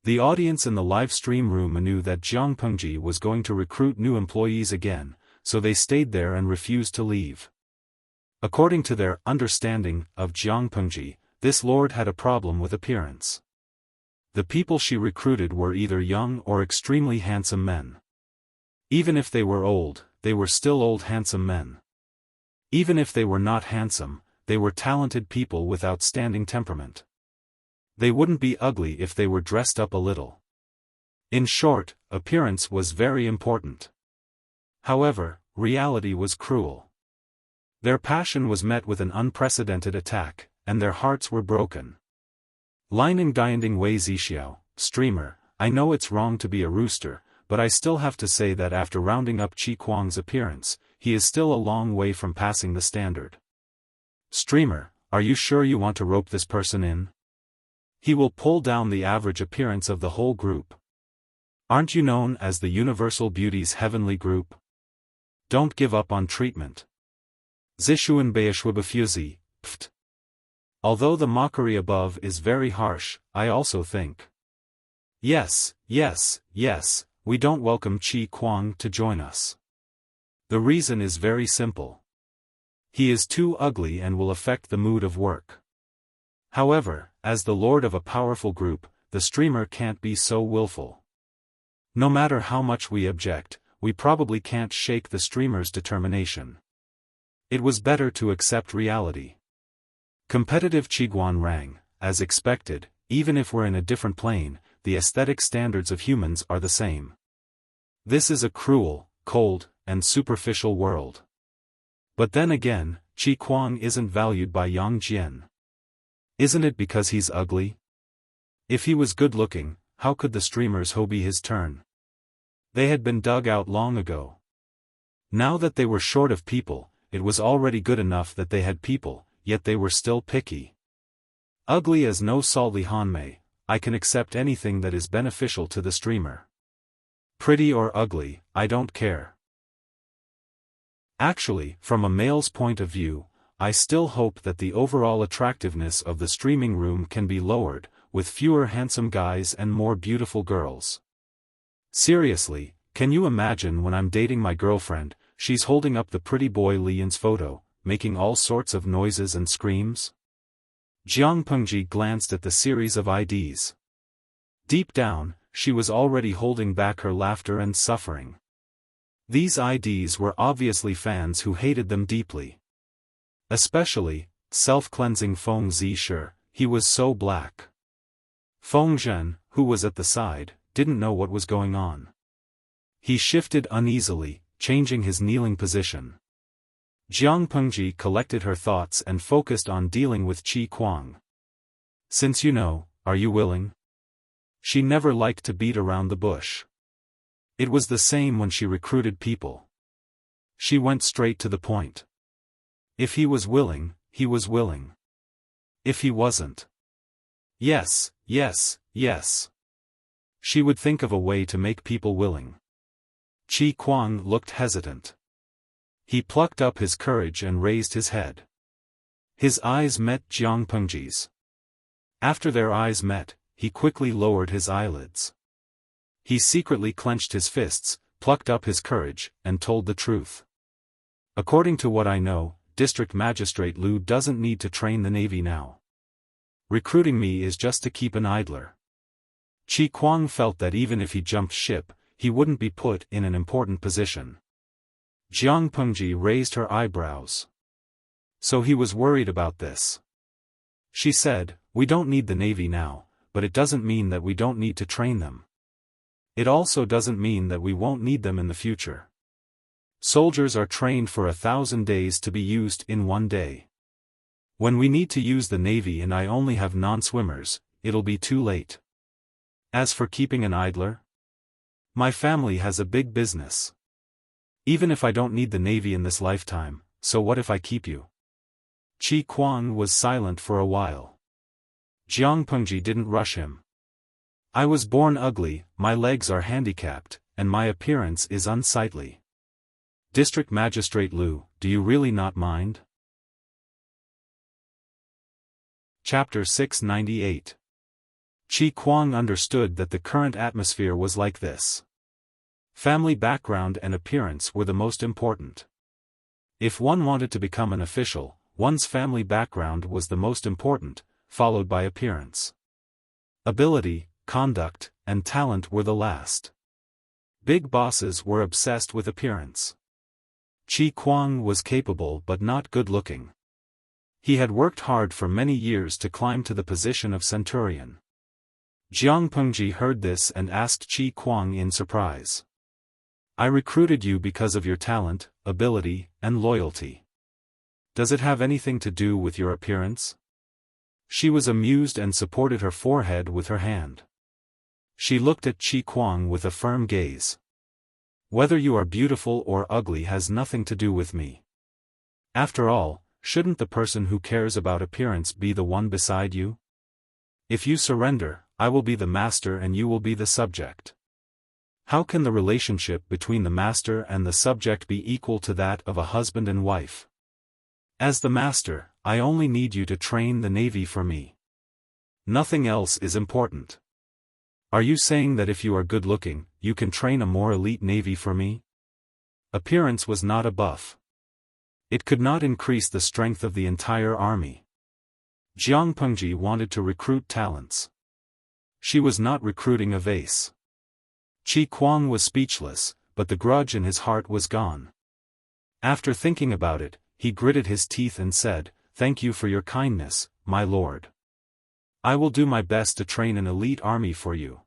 The audience in the live stream room knew that Jiang Pengji was going to recruit new employees again, so they stayed there and refused to leave. According to their understanding of Jiang Pengji, this lord had a problem with appearance. The people she recruited were either young or extremely handsome men. Even if they were old, they were still old handsome men. Even if they were not handsome, they were talented people with outstanding temperament. They wouldn't be ugly if they were dressed up a little. In short, appearance was very important. However, reality was cruel. Their passion was met with an unprecedented attack, and their hearts were broken. Lining Dianding Wei Zixiao, streamer, I know it's wrong to be a rooster, but I still have to say that after rounding up Qi Kuang's appearance, he is still a long way from passing the standard. Streamer, are you sure you want to rope this person in? He will pull down the average appearance of the whole group. Aren't you known as the Universal Beauty's heavenly group? Don't give up on treatment. Zishuan Beishwabafuzi, pft. Although the mockery above is very harsh, I also think. Yes, we don't welcome Qi Kuang to join us. The reason is very simple. He is too ugly and will affect the mood of work. However, as the lord of a powerful group, the streamer can't be so willful. No matter how much we object, we probably can't shake the streamer's determination. It was better to accept reality. Competitive Qiguan rang, as expected, even if we're in a different plane, the aesthetic standards of humans are the same. This is a cruel, cold, and superficial world. But then again, Qi Kuang isn't valued by Yang Jian. Isn't it because he's ugly? If he was good-looking, how could the streamers hope be his turn? They had been dug out long ago. Now that they were short of people, it was already good enough that they had people, yet they were still picky. Ugly as no salty Hanmei, I can accept anything that is beneficial to the streamer. Pretty or ugly, I don't care. Actually, from a male's point of view, I still hope that the overall attractiveness of the streaming room can be lowered, with fewer handsome guys and more beautiful girls. Seriously, can you imagine when I'm dating my girlfriend, she's holding up the pretty boy Lian's photo, making all sorts of noises and screams? Jiang Pengji glanced at the series of IDs. Deep down, she was already holding back her laughter and suffering. These IDs were obviously fans who hated them deeply. Especially, self-cleansing Feng Zhishi, he was so black. Feng Zhen, who was at the side, didn't know what was going on. He shifted uneasily, changing his kneeling position. Jiang Pengji collected her thoughts and focused on dealing with Qi Kuang. Since you know, are you willing? She never liked to beat around the bush. It was the same when she recruited people. She went straight to the point. If he was willing, he was willing. If he wasn't. Yes, yes, yes. She would think of a way to make people willing. Qi Kuang looked hesitant. He plucked up his courage and raised his head. His eyes met Jiang Pengji's. After their eyes met, he quickly lowered his eyelids. He secretly clenched his fists, plucked up his courage, and told the truth. According to what I know, District Magistrate Liu doesn't need to train the Navy now. Recruiting me is just to keep an idler. Qi Kuang felt that even if he jumped ship, he wouldn't be put in an important position. Jiang Pengji raised her eyebrows. So he was worried about this. She said, "We don't need the Navy now, but it doesn't mean that we don't need to train them. It also doesn't mean that we won't need them in the future. Soldiers are trained for 1,000 days to be used in one day. When we need to use the Navy and I only have non-swimmers, it'll be too late. As for keeping an idler, my family has a big business. Even if I don't need the Navy in this lifetime, so what if I keep you?" Qi Kuang was silent for a while. Jiang Pengji didn't rush him. "I was born ugly, my legs are handicapped, and my appearance is unsightly. District Magistrate Liu, do you really not mind?" Chapter 698. Qi Kuang understood that the current atmosphere was like this. Family background and appearance were the most important. If one wanted to become an official, one's family background was the most important, followed by appearance. Ability, conduct, and talent were the last. Big bosses were obsessed with appearance. Qi Kuang was capable but not good-looking. He had worked hard for many years to climb to the position of centurion. Jiang Pengji heard this and asked Qi Kuang in surprise. "I recruited you because of your talent, ability, and loyalty. Does it have anything to do with your appearance?" She was amused and supported her forehead with her hand. She looked at Qi Kuang with a firm gaze. "Whether you are beautiful or ugly has nothing to do with me. After all, shouldn't the person who cares about appearance be the one beside you? If you surrender, I will be the master and you will be the subject. How can the relationship between the master and the subject be equal to that of a husband and wife? As the master, I only need you to train the Navy for me. Nothing else is important. Are you saying that if you are good-looking, you can train a more elite Navy for me?" Appearance was not a buff. It could not increase the strength of the entire army. Jiang Pengji wanted to recruit talents. She was not recruiting a vase. Qi Kuang was speechless, but the grudge in his heart was gone. After thinking about it, he gritted his teeth and said, "Thank you for your kindness, my lord. I will do my best to train an elite army for you."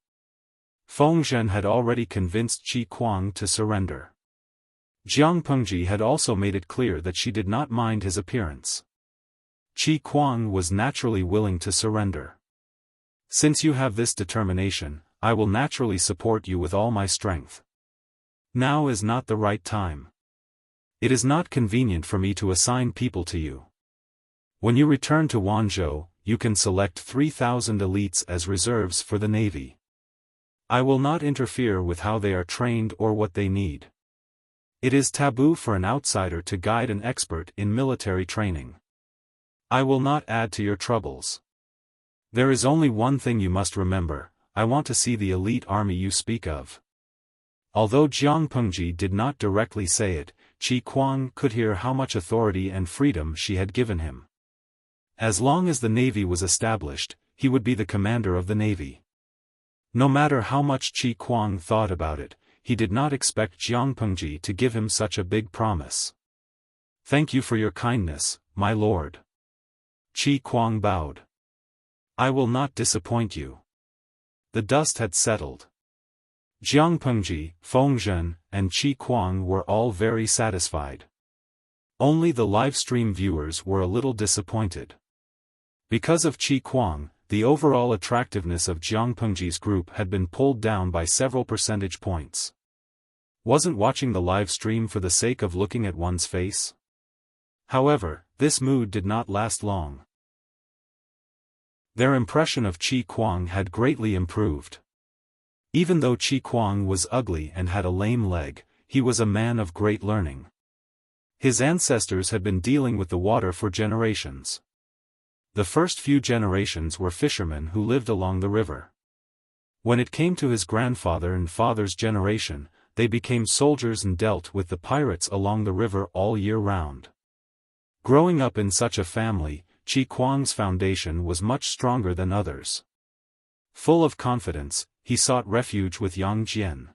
Feng Zhen had already convinced Qi Kuang to surrender. Jiang Pengji had also made it clear that she did not mind his appearance. Qi Kuang was naturally willing to surrender. "Since you have this determination, I will naturally support you with all my strength. Now is not the right time. It is not convenient for me to assign people to you. When you return to Wanzhou, you can select 3,000 elites as reserves for the navy. I will not interfere with how they are trained or what they need. It is taboo for an outsider to guide an expert in military training. I will not add to your troubles. There is only one thing you must remember: I want to see the elite army you speak of." Although Jiang Pengji did not directly say it, Qi Kuang could hear how much authority and freedom she had given him. As long as the navy was established, he would be the commander of the navy. No matter how much Qi Kuang thought about it, he did not expect Jiang Pengji to give him such a big promise. "Thank you for your kindness, my lord." Qi Kuang bowed. "I will not disappoint you." The dust had settled. Jiang Pengji, Feng Zhen, and Qi Kuang were all very satisfied. Only the livestream viewers were a little disappointed. Because of Qi Kuang, the overall attractiveness of Jiang Pengji's group had been pulled down by several percentage points. Wasn't watching the live stream for the sake of looking at one's face? However, this mood did not last long. Their impression of Qi Kuang had greatly improved. Even though Qi Kuang was ugly and had a lame leg, he was a man of great learning. His ancestors had been dealing with the water for generations. The first few generations were fishermen who lived along the river. When it came to his grandfather and father's generation, they became soldiers and dealt with the pirates along the river all year round. Growing up in such a family, Qi Kuang's foundation was much stronger than others. Full of confidence, he sought refuge with Yang Jian.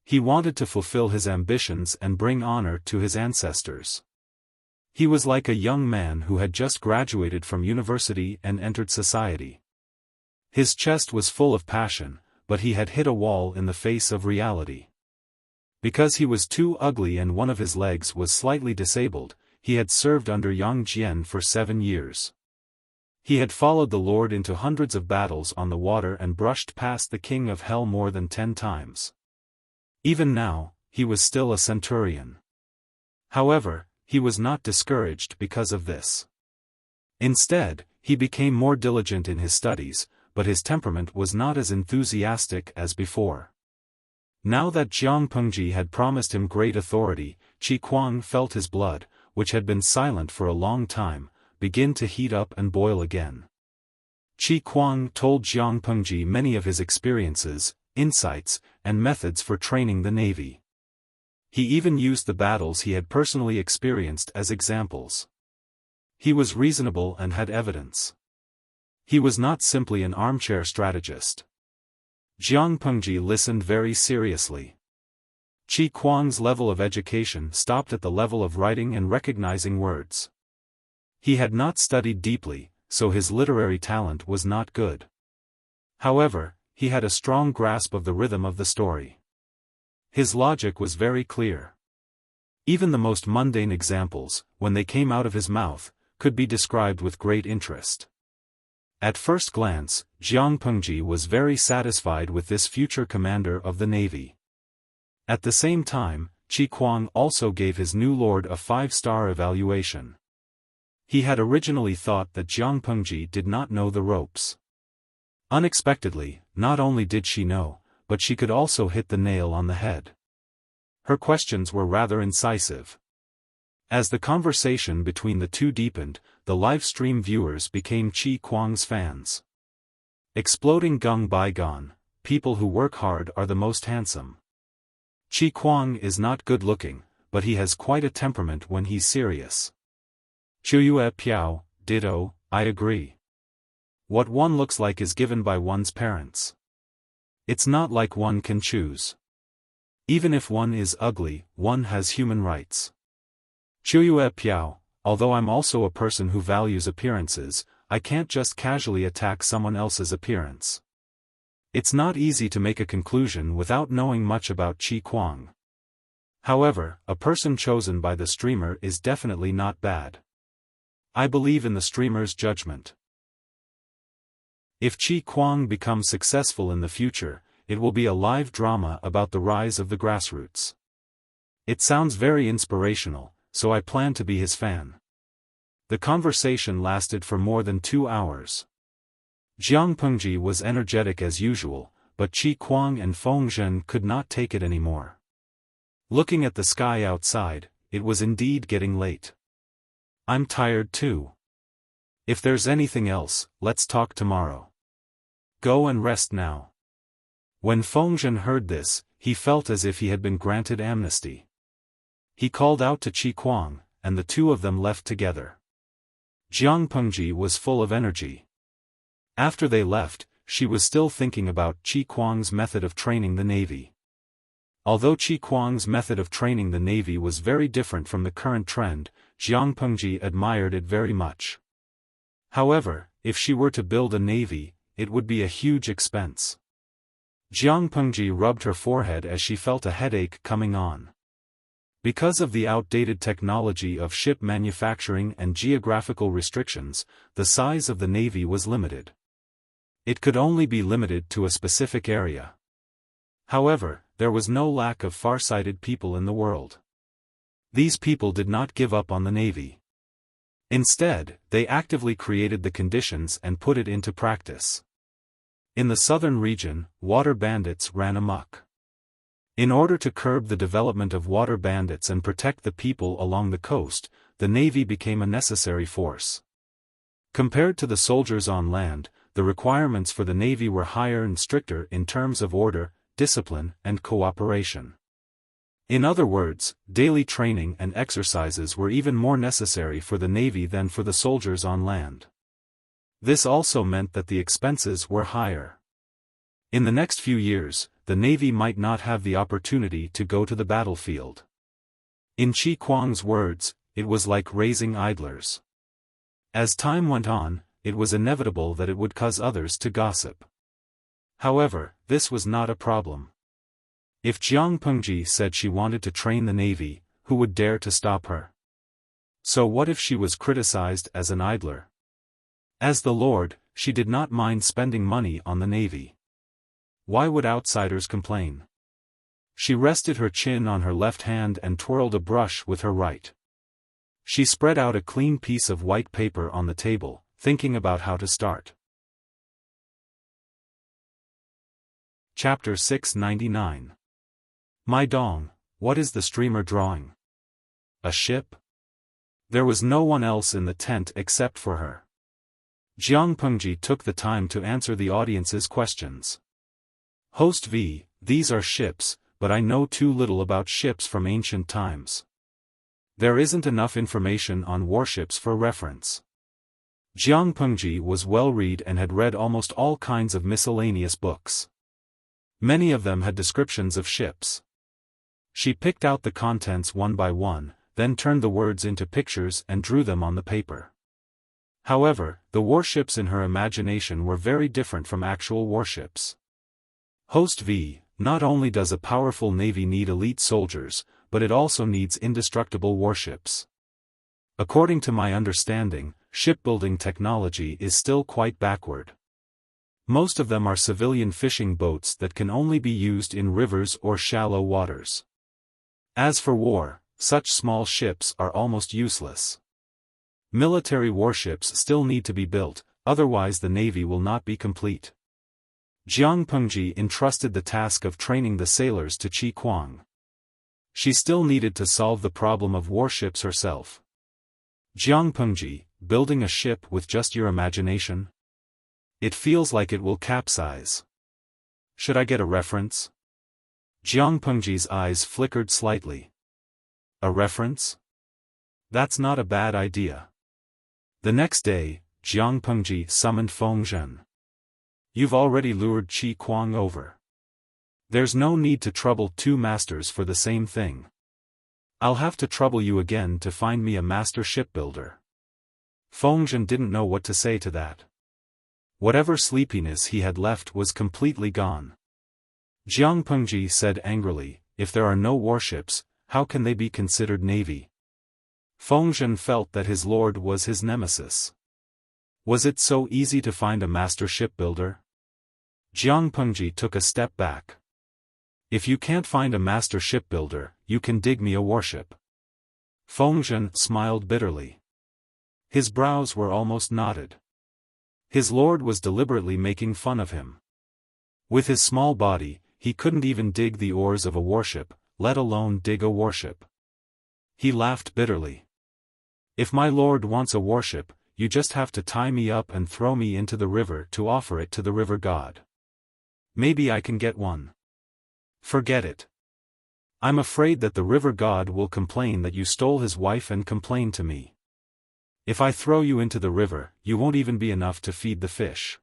He wanted to fulfill his ambitions and bring honor to his ancestors. He was like a young man who had just graduated from university and entered society. His chest was full of passion, but he had hit a wall in the face of reality. Because he was too ugly and one of his legs was slightly disabled, he had served under Yang Jian for 7 years. He had followed the Lord into hundreds of battles on the water and brushed past the King of Hell more than 10 times. Even now, he was still a centurion. However, he was not discouraged because of this. Instead, he became more diligent in his studies, but his temperament was not as enthusiastic as before. Now that Jiang Pengji had promised him great authority, Qi Kuang felt his blood, which had been silent for a long time, begin to heat up and boil again. Qi Kuang told Jiang Pengji many of his experiences, insights, and methods for training the navy. He even used the battles he had personally experienced as examples. He was reasonable and had evidence. He was not simply an armchair strategist. Jiang Pengji listened very seriously. Qi Kuang's level of education stopped at the level of writing and recognizing words. He had not studied deeply, so his literary talent was not good. However, he had a strong grasp of the rhythm of the story. His logic was very clear. Even the most mundane examples, when they came out of his mouth, could be described with great interest. At first glance, Jiang Pengji was very satisfied with this future commander of the navy. At the same time, Qi Kuang also gave his new lord a 5-star evaluation. He had originally thought that Jiang Pengji did not know the ropes. Unexpectedly, not only did she know, but she could also hit the nail on the head. Her questions were rather incisive. As the conversation between the two deepened, the live stream viewers became Qi Kuang's fans. Exploding Gung Baigon, people who work hard are the most handsome. Qi Kuang is not good-looking, but he has quite a temperament when he's serious. Chuyue Piao, ditto, I agree. What one looks like is given by one's parents. It's not like one can choose. Even if one is ugly, one has human rights. Chuyue Piao, although I'm also a person who values appearances, I can't just casually attack someone else's appearance. It's not easy to make a conclusion without knowing much about Qi Kuang. However, a person chosen by the streamer is definitely not bad. I believe in the streamer's judgment. If Qi Kuang becomes successful in the future, it will be a live drama about the rise of the grassroots. It sounds very inspirational, so I plan to be his fan. The conversation lasted for more than 2 hours. Jiang Pengji was energetic as usual, but Qi Kuang and Feng Zhen could not take it anymore. Looking at the sky outside, it was indeed getting late. I'm tired too. If there's anything else, let's talk tomorrow. Go and rest now. When Feng Zhen heard this, he felt as if he had been granted amnesty. He called out to Qi Kuang, and the two of them left together. Jiang Pengji was full of energy. After they left, she was still thinking about Qi Kuang's method of training the Navy. Although Qi Kuang's method of training the Navy was very different from the current trend, Jiang Pengji admired it very much. However, if she were to build a navy, it would be a huge expense. Jiang Pengji rubbed her forehead as she felt a headache coming on. Because of the outdated technology of ship manufacturing and geographical restrictions, the size of the navy was limited. It could only be limited to a specific area. However, there was no lack of far-sighted people in the world. These people did not give up on the navy. Instead, they actively created the conditions and put it into practice. In the southern region, water bandits ran amok. In order to curb the development of water bandits and protect the people along the coast, the navy became a necessary force. Compared to the soldiers on land, the requirements for the navy were higher and stricter in terms of order, discipline, and cooperation. In other words, daily training and exercises were even more necessary for the navy than for the soldiers on land. This also meant that the expenses were higher. In the next few years, the navy might not have the opportunity to go to the battlefield. In Qi Kuang's words, it was like raising idlers. As time went on, it was inevitable that it would cause others to gossip. However, this was not a problem. If Jiang Pengji said she wanted to train the navy, who would dare to stop her? So what if she was criticized as an idler? As the Lord, she did not mind spending money on the navy. Why would outsiders complain? She rested her chin on her left hand and twirled a brush with her right. She spread out a clean piece of white paper on the table, thinking about how to start. Chapter 699. My Dong, what is the streamer drawing? A ship? There was no one else in the tent except for her. Jiang Pengji took the time to answer the audience's questions. Host V, these are ships, but I know too little about ships from ancient times. There isn't enough information on warships for reference. Jiang Pengji was well-read and had read almost all kinds of miscellaneous books. Many of them had descriptions of ships. She picked out the contents one by one, then turned the words into pictures and drew them on the paper. However, the warships in her imagination were very different from actual warships. Host V, not only does a powerful navy need elite soldiers, but it also needs indestructible warships. According to my understanding, shipbuilding technology is still quite backward. Most of them are civilian fishing boats that can only be used in rivers or shallow waters. As for war, such small ships are almost useless. Military warships still need to be built, otherwise the navy will not be complete. Jiang Pengji entrusted the task of training the sailors to Qi Kuang. She still needed to solve the problem of warships herself. Jiang Pengji, building a ship with just your imagination? It feels like it will capsize. Should I get a reference? Jiang Pengji's eyes flickered slightly. A reference? That's not a bad idea. The next day, Jiang Pengji summoned Feng Zhen. You've already lured Qi Kuang over. There's no need to trouble two masters for the same thing. I'll have to trouble you again to find me a master shipbuilder. Feng Zhen didn't know what to say to that. Whatever sleepiness he had left was completely gone. Jiang Pengji said angrily, if there are no warships, how can they be considered navy? Feng Zhen felt that his lord was his nemesis. Was it so easy to find a master shipbuilder? Jiang Pengji took a step back. If you can't find a master shipbuilder, you can dig me a warship. Feng Zhen smiled bitterly. His brows were almost knotted. His lord was deliberately making fun of him. With his small body, he couldn't even dig the oars of a warship, let alone dig a warship. He laughed bitterly. If my lord wants a warship, you just have to tie me up and throw me into the river to offer it to the river god. Maybe I can get one. Forget it. I'm afraid that the river god will complain that you stole his wife and complain to me. If I throw you into the river, you won't even be enough to feed the fish.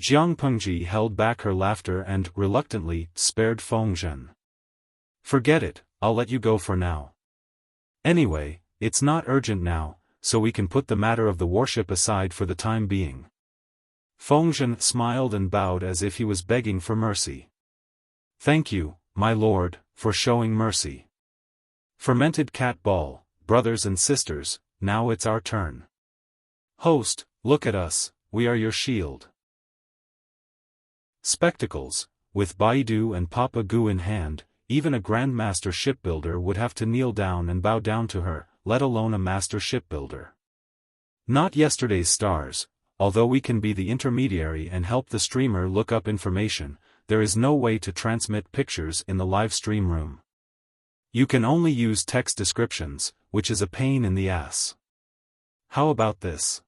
Jiang Pengji held back her laughter and, reluctantly, spared Feng Zhen. Forget it, I'll let you go for now. Anyway, it's not urgent now, so we can put the matter of the warship aside for the time being. Feng Zhen smiled and bowed as if he was begging for mercy. Thank you, my lord, for showing mercy. Fermented cat ball, brothers and sisters, now it's our turn. Host, look at us, we are your shield. Spectacles, with Baidu and Papa Gu in hand, even a grandmaster shipbuilder would have to kneel down and bow down to her, let alone a master shipbuilder. Not yesterday's stars, although we can be the intermediary and help the streamer look up information, there is no way to transmit pictures in the live stream room. You can only use text descriptions, which is a pain in the ass. How about this?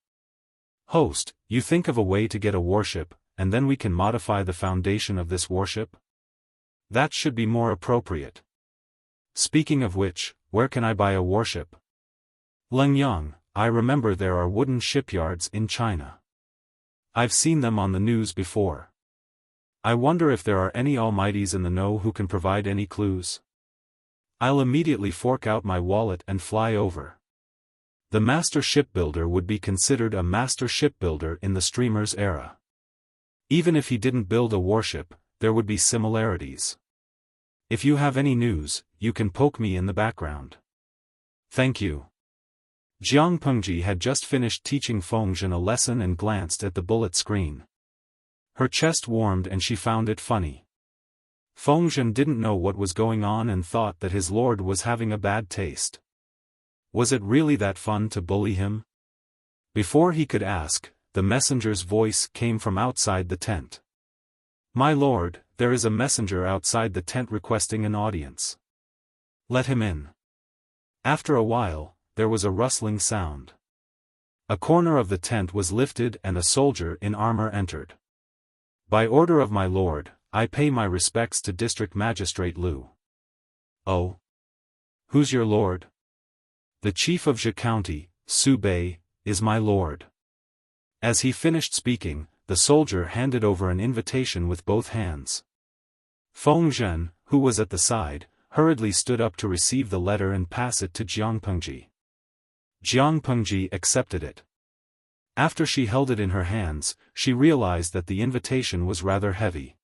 Host, you think of a way to get a warship, and then we can modify the foundation of this warship? That should be more appropriate. Speaking of which, where can I buy a warship? Lengyang, I remember there are wooden shipyards in China. I've seen them on the news before. I wonder if there are any almighties in the know who can provide any clues. I'll immediately fork out my wallet and fly over. The master shipbuilder would be considered a master shipbuilder in the streamer's era. Even if he didn't build a warship, there would be similarities. If you have any news, you can poke me in the background. Thank you. Jiang Pengji had just finished teaching Feng Zhen a lesson and glanced at the bullet screen. Her chest warmed and she found it funny. Feng Zhen didn't know what was going on and thought that his lord was having a bad taste. Was it really that fun to bully him? Before he could ask, the messenger's voice came from outside the tent. My lord, there is a messenger outside the tent requesting an audience. Let him in. After a while, there was a rustling sound. A corner of the tent was lifted and a soldier in armor entered. By order of my lord, I pay my respects to District Magistrate Liu. Oh? Who's your lord? The chief of Zhe County, Su Bei, is my lord. As he finished speaking, the soldier handed over an invitation with both hands. Feng Zhen, who was at the side, hurriedly stood up to receive the letter and pass it to Jiang Pengji. Jiang Pengji accepted it. After she held it in her hands, she realized that the invitation was rather heavy.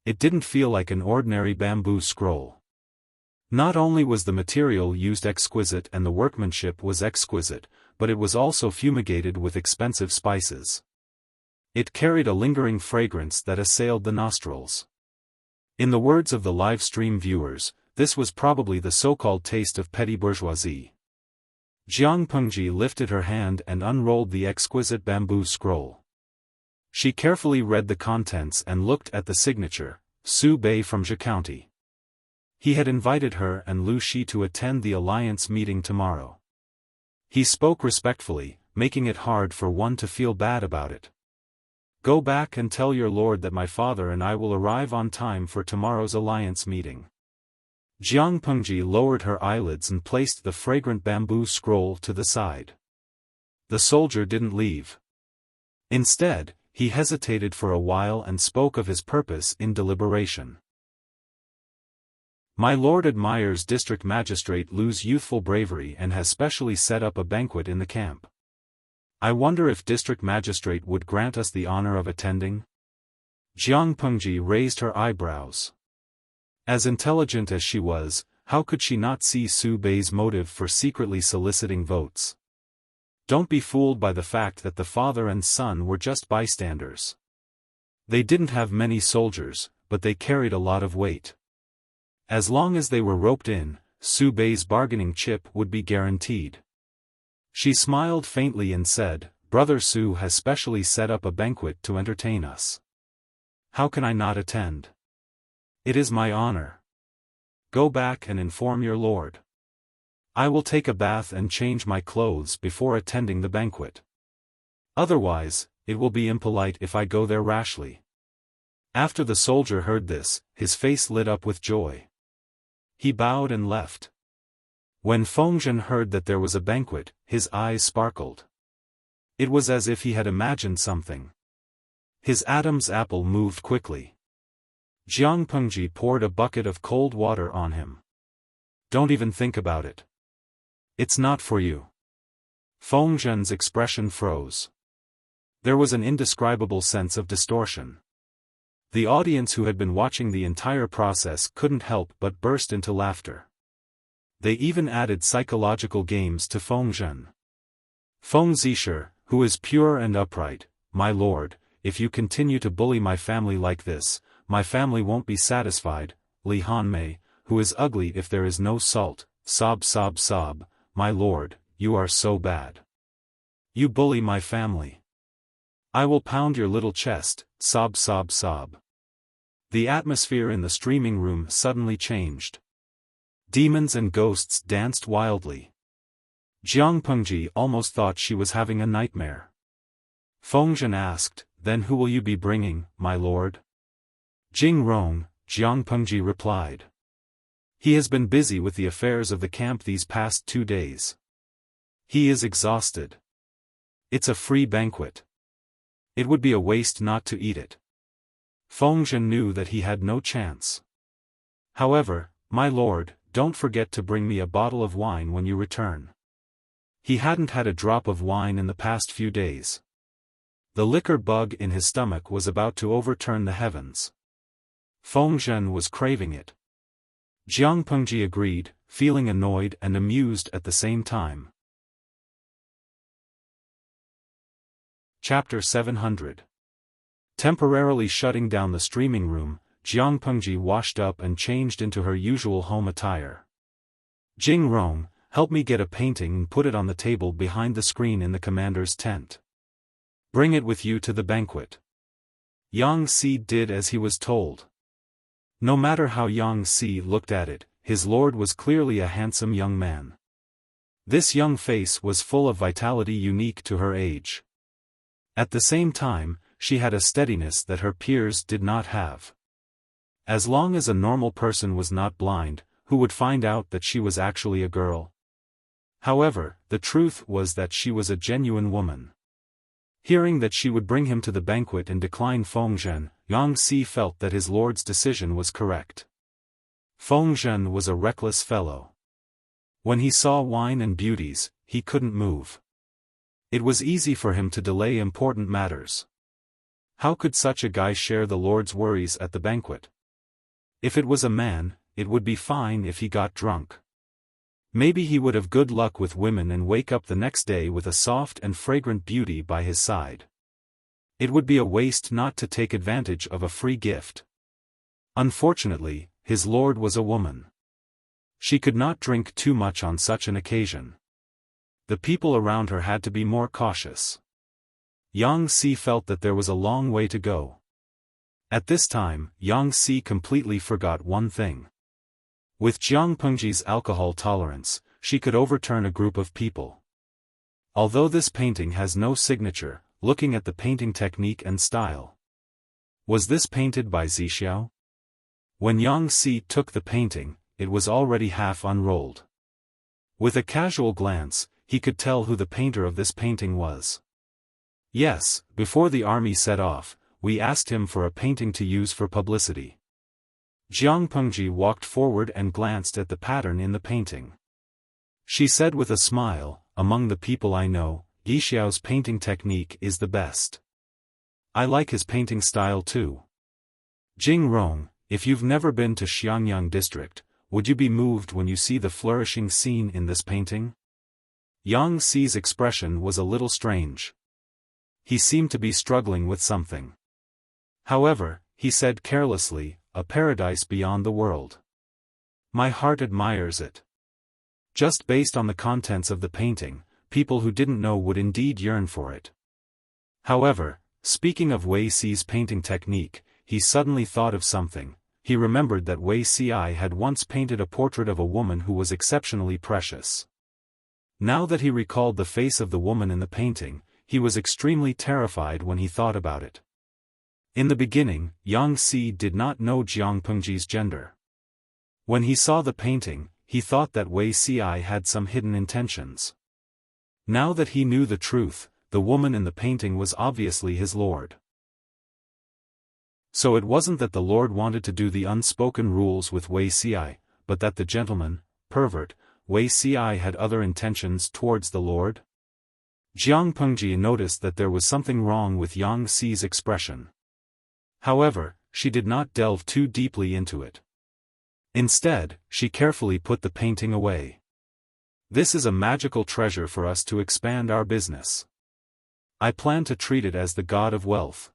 It didn't feel like an ordinary bamboo scroll. Not only was the material used exquisite and the workmanship was exquisite, but it was also fumigated with expensive spices. It carried a lingering fragrance that assailed the nostrils. In the words of the live stream viewers, this was probably the so-called taste of petty bourgeoisie. Jiang Pengji lifted her hand and unrolled the exquisite bamboo scroll. She carefully read the contents and looked at the signature, Su Bei from Zhe County. He had invited her and Lu Shi to attend the alliance meeting tomorrow. He spoke respectfully, making it hard for one to feel bad about it. Go back and tell your lord that my father and I will arrive on time for tomorrow's alliance meeting. Jiang Pengji lowered her eyelids and placed the fragrant bamboo scroll to the side. The soldier didn't leave. Instead, he hesitated for a while and spoke of his purpose in deliberation. My lord admires District Magistrate Lu's youthful bravery and has specially set up a banquet in the camp. I wonder if District Magistrate would grant us the honor of attending? Jiang Pengji raised her eyebrows. As intelligent as she was, how could she not see Su Bei's motive for secretly soliciting votes? Don't be fooled by the fact that the father and son were just bystanders. They didn't have many soldiers, but they carried a lot of weight. As long as they were roped in, Su Bei's bargaining chip would be guaranteed. She smiled faintly and said, Brother Su has specially set up a banquet to entertain us. How can I not attend? It is my honor. Go back and inform your lord. I will take a bath and change my clothes before attending the banquet. Otherwise, it will be impolite if I go there rashly. After the soldier heard this, his face lit up with joy. He bowed and left. When Fengzhen heard that there was a banquet, his eyes sparkled. It was as if he had imagined something. His Adam's apple moved quickly. Jiang Pengji poured a bucket of cold water on him. Don't even think about it. It's not for you. Fengzhen's expression froze. There was an indescribable sense of distortion. The audience who had been watching the entire process couldn't help but burst into laughter. They even added psychological games to Fengzhen. Feng Zisher, who is pure and upright, my lord, if you continue to bully my family like this, my family won't be satisfied. Li Hanmei, who is ugly if there is no salt, sob, my lord, you are so bad. You bully my family. I will pound your little chest, sob. The atmosphere in the streaming room suddenly changed. Demons and ghosts danced wildly. Jiang Pengji almost thought she was having a nightmare. Fengzhen asked, Then who will you be bringing, my lord? Jing Rong, Jiang Pengji replied. He has been busy with the affairs of the camp these past 2 days. He is exhausted. It's a free banquet. It would be a waste not to eat it. Fengzhen knew that he had no chance. However, my lord, don't forget to bring me a bottle of wine when you return. He hadn't had a drop of wine in the past few days. The liquor bug in his stomach was about to overturn the heavens. Fengzhen was craving it. Jiang Pengji agreed, feeling annoyed and amused at the same time. Chapter 700. Temporarily shutting down the streaming room, Jiang Pengji washed up and changed into her usual home attire. Jing Rong, help me get a painting and put it on the table behind the screen in the commander's tent. Bring it with you to the banquet. Yang Si did as he was told. No matter how Yang Si looked at it, his lord was clearly a handsome young man. This young face was full of vitality unique to her age. At the same time, she had a steadiness that her peers did not have. As long as a normal person was not blind, who would find out that she was actually a girl? However, the truth was that she was a genuine woman. Hearing that she would bring him to the banquet and decline Fengzhen, Yang Si felt that his lord's decision was correct. Fengzhen was a reckless fellow. When he saw wine and beauties, he couldn't move. It was easy for him to delay important matters. How could such a guy share the lord's worries at the banquet? If it was a man, it would be fine if he got drunk. Maybe he would have good luck with women and wake up the next day with a soft and fragrant beauty by his side. It would be a waste not to take advantage of a free gift. Unfortunately, his lord was a woman. She could not drink too much on such an occasion. The people around her had to be more cautious. Yang Si felt that there was a long way to go. At this time, Yang Si completely forgot one thing. With Jiang Pengji's alcohol tolerance, she could overturn a group of people. Although this painting has no signature, looking at the painting technique and style. Was this painted by Zixiao? When Yang Si took the painting, it was already half unrolled. With a casual glance, he could tell who the painter of this painting was. Yes, before the army set off, we asked him for a painting to use for publicity. Jiang Pengji walked forward and glanced at the pattern in the painting. She said with a smile, "Among the people I know, Yixiao's painting technique is the best. I like his painting style too." Jing Rong, if you've never been to Xiangyang district, would you be moved when you see the flourishing scene in this painting? Yang Si's expression was a little strange. He seemed to be struggling with something. However, he said carelessly, "A paradise beyond the world. My heart admires it." Just based on the contents of the painting, people who didn't know would indeed yearn for it. However, speaking of Wei Si's painting technique, he suddenly thought of something. He remembered that Wei Si had once painted a portrait of a woman who was exceptionally precious. Now that he recalled the face of the woman in the painting, he was extremely terrified when he thought about it. In the beginning, Yang Si did not know Jiang Pengji's gender. When he saw the painting, he thought that Wei Si had some hidden intentions. Now that he knew the truth, the woman in the painting was obviously his lord. So it wasn't that the lord wanted to do the unspoken rules with Wei Si, but that the gentleman, pervert, Wei Si had other intentions towards the lord? Jiang Pengji noticed that there was something wrong with Yang Si's expression. However, she did not delve too deeply into it. Instead, she carefully put the painting away. This is a magical treasure for us to expand our business. I plan to treat it as the god of wealth.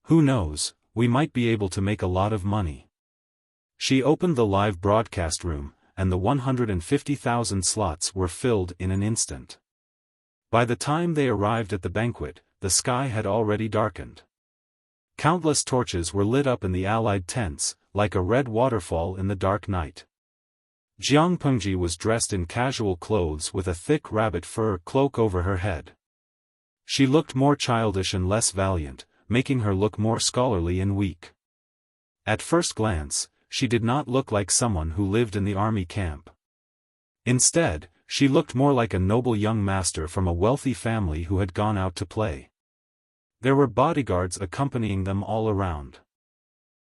Who knows, we might be able to make a lot of money. She opened the live broadcast room, and the 150,000 slots were filled in an instant. By the time they arrived at the banquet, the sky had already darkened. Countless torches were lit up in the allied tents, like a red waterfall in the dark night. Jiang Pengji was dressed in casual clothes with a thick rabbit fur cloak over her head. She looked more childish and less valiant, making her look more scholarly and weak. At first glance, she did not look like someone who lived in the army camp. Instead, she looked more like a noble young master from a wealthy family who had gone out to play. There were bodyguards accompanying them all around.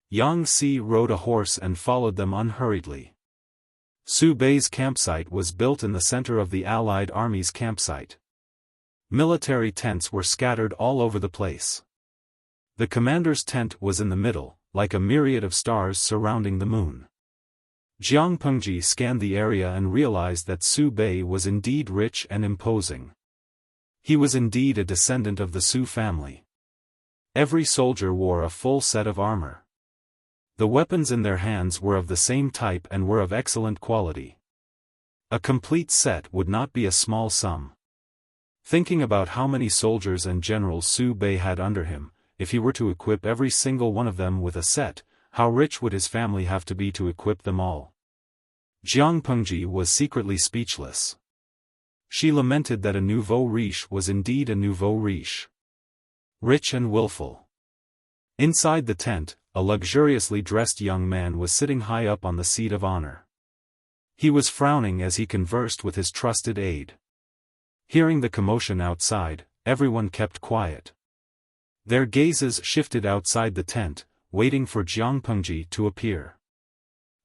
Yang Si rode a horse and followed them unhurriedly. Su Bei's campsite was built in the center of the Allied army's campsite. Military tents were scattered all over the place. The commander's tent was in the middle, like a myriad of stars surrounding the moon. Jiang Pengji scanned the area and realized that Su Bei was indeed rich and imposing. He was indeed a descendant of the Su family. Every soldier wore a full set of armor. The weapons in their hands were of the same type and were of excellent quality. A complete set would not be a small sum. Thinking about how many soldiers and generals Su Bei had under him, if he were to equip every single one of them with a set, how rich would his family have to be to equip them all? Jiang Pengji was secretly speechless. She lamented that a nouveau riche was indeed a nouveau riche. Rich and willful. Inside the tent, a luxuriously dressed young man was sitting high up on the seat of honor. He was frowning as he conversed with his trusted aide. Hearing the commotion outside, everyone kept quiet. Their gazes shifted outside the tent, waiting for Jiang Pengji to appear.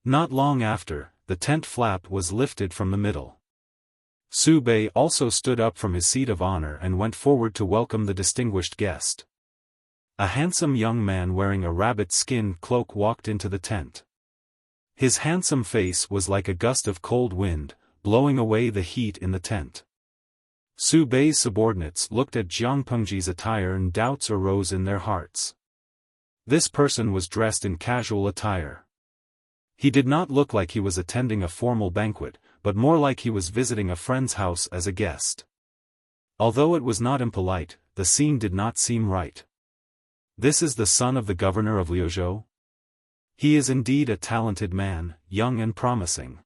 Not long after, the tent flap was lifted from the middle. Su Bei also stood up from his seat of honor and went forward to welcome the distinguished guest. A handsome young man wearing a rabbit-skin cloak walked into the tent. His handsome face was like a gust of cold wind, blowing away the heat in the tent. Su Bei's subordinates looked at Jiang Pengji's attire and doubts arose in their hearts. This person was dressed in casual attire. He did not look like he was attending a formal banquet, but more like he was visiting a friend's house as a guest. Although it was not impolite, the scene did not seem right. This is the son of the governor of Liuzhou? He is indeed a talented man, young and promising.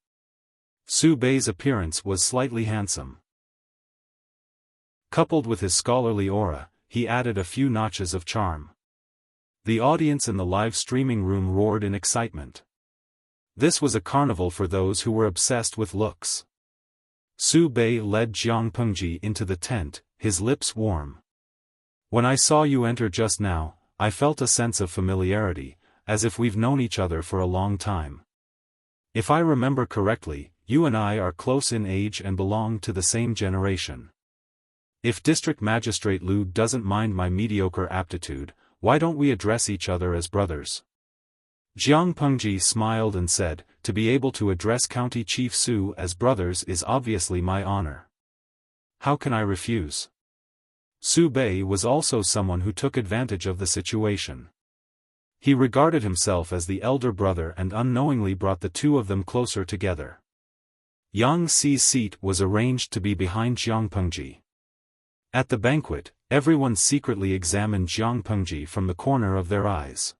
Su Bei's appearance was slightly handsome. Coupled with his scholarly aura, he added a few notches of charm. The audience in the live streaming room roared in excitement. This was a carnival for those who were obsessed with looks. Su Bei led Jiang Pengji into the tent, his lips warm. When I saw you enter just now, I felt a sense of familiarity, as if we've known each other for a long time. If I remember correctly, you and I are close in age and belong to the same generation. If District Magistrate Liu doesn't mind my mediocre aptitude, why don't we address each other as brothers? Jiang Pengji smiled and said, to be able to address County Chief Su as brothers is obviously my honor. How can I refuse? Su Bei was also someone who took advantage of the situation. He regarded himself as the elder brother and unknowingly brought the two of them closer together. Yang Xi's seat was arranged to be behind Jiang Pengji. At the banquet, everyone secretly examined Jiang Pengji from the corner of their eyes.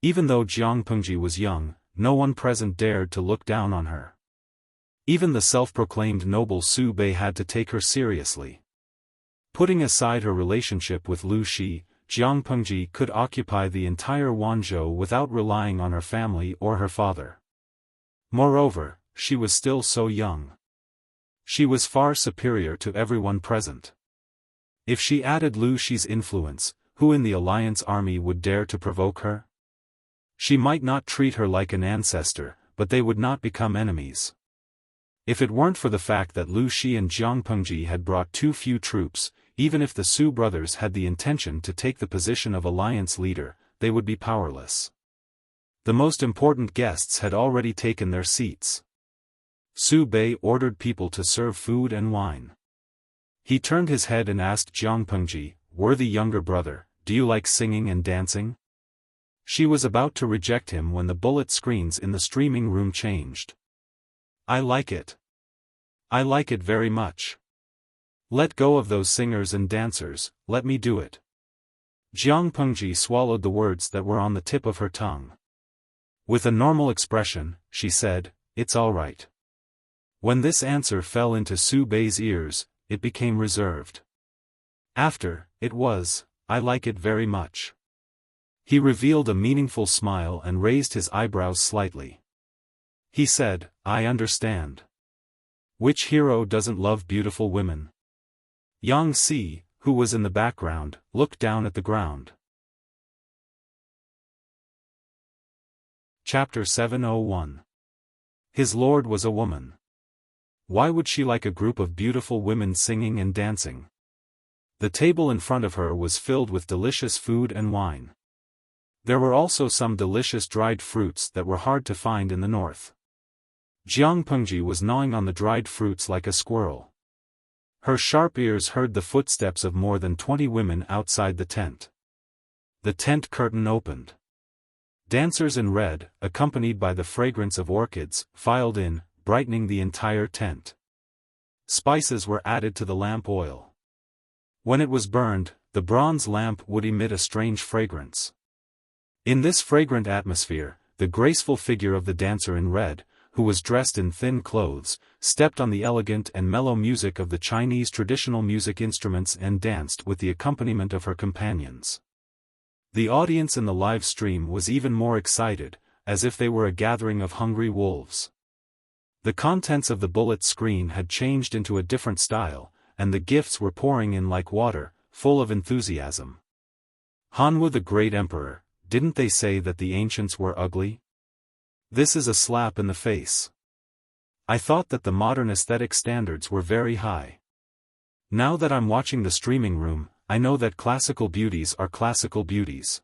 Even though Jiang Pengji was young, no one present dared to look down on her. Even the self-proclaimed noble Su Bei had to take her seriously. Putting aside her relationship with Liu Shi, Jiang Pengji could occupy the entire Wanzhou without relying on her family or her father. Moreover, she was still so young. She was far superior to everyone present. If she added Liu Shi's influence, who in the Alliance army would dare to provoke her? She might not treat her like an ancestor, but they would not become enemies. If it weren't for the fact that Liu Shi and Jiang Pengji had brought too few troops, even if the Su brothers had the intention to take the position of alliance leader, they would be powerless. The most important guests had already taken their seats. Su Bei ordered people to serve food and wine. He turned his head and asked Jiang Pengji, worthy younger brother, do you like singing and dancing? She was about to reject him when the bullet screens in the streaming room changed. I like it. I like it very much. Let go of those singers and dancers, let me do it. Jiang Pengji swallowed the words that were on the tip of her tongue. With a normal expression, she said, it's all right. When this answer fell into Su Bei's ears, it became reserved. After, it was, I like it very much. He revealed a meaningful smile and raised his eyebrows slightly. He said, I understand. Which hero doesn't love beautiful women? Yang Xi, who was in the background, looked down at the ground. Chapter 701. His lord was a woman. Why would she like a group of beautiful women singing and dancing? The table in front of her was filled with delicious food and wine. There were also some delicious dried fruits that were hard to find in the north. Jiang Pengji was gnawing on the dried fruits like a squirrel. Her sharp ears heard the footsteps of more than 20 women outside the tent. The tent curtain opened. Dancers in red, accompanied by the fragrance of orchids, filed in, brightening the entire tent. Spices were added to the lamp oil. When it was burned, the bronze lamp would emit a strange fragrance. In this fragrant atmosphere, the graceful figure of the dancer in red, who was dressed in thin clothes, stepped on the elegant and mellow music of the Chinese traditional music instruments and danced with the accompaniment of her companions. The audience in the live stream was even more excited, as if they were a gathering of hungry wolves. The contents of the bullet screen had changed into a different style, and the gifts were pouring in like water, full of enthusiasm. Hanwu the great emperor, didn't they say that the ancients were ugly? This is a slap in the face. I thought that the modern aesthetic standards were very high. Now that I'm watching the streaming room, I know that classical beauties are classical beauties.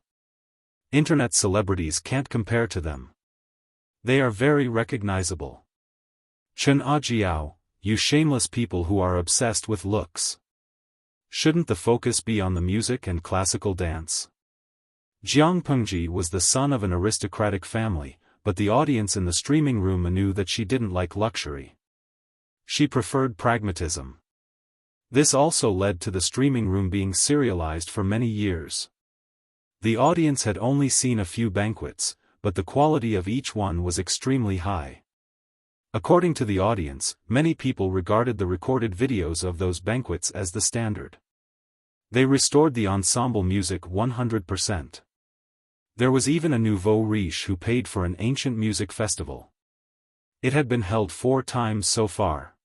Internet celebrities can't compare to them. They are very recognizable. Chen Ajiao, you shameless people who are obsessed with looks. Shouldn't the focus be on the music and classical dance? Jiang Pengji was the son of an aristocratic family, but the audience in the streaming room knew that she didn't like luxury. She preferred pragmatism. This also led to the streaming room being serialized for many years. The audience had only seen a few banquets, but the quality of each one was extremely high. According to the audience, many people regarded the recorded videos of those banquets as the standard. They restored the ensemble music 100%. There was even a nouveau riche who paid for an ancient music festival. It had been held 4 times so far.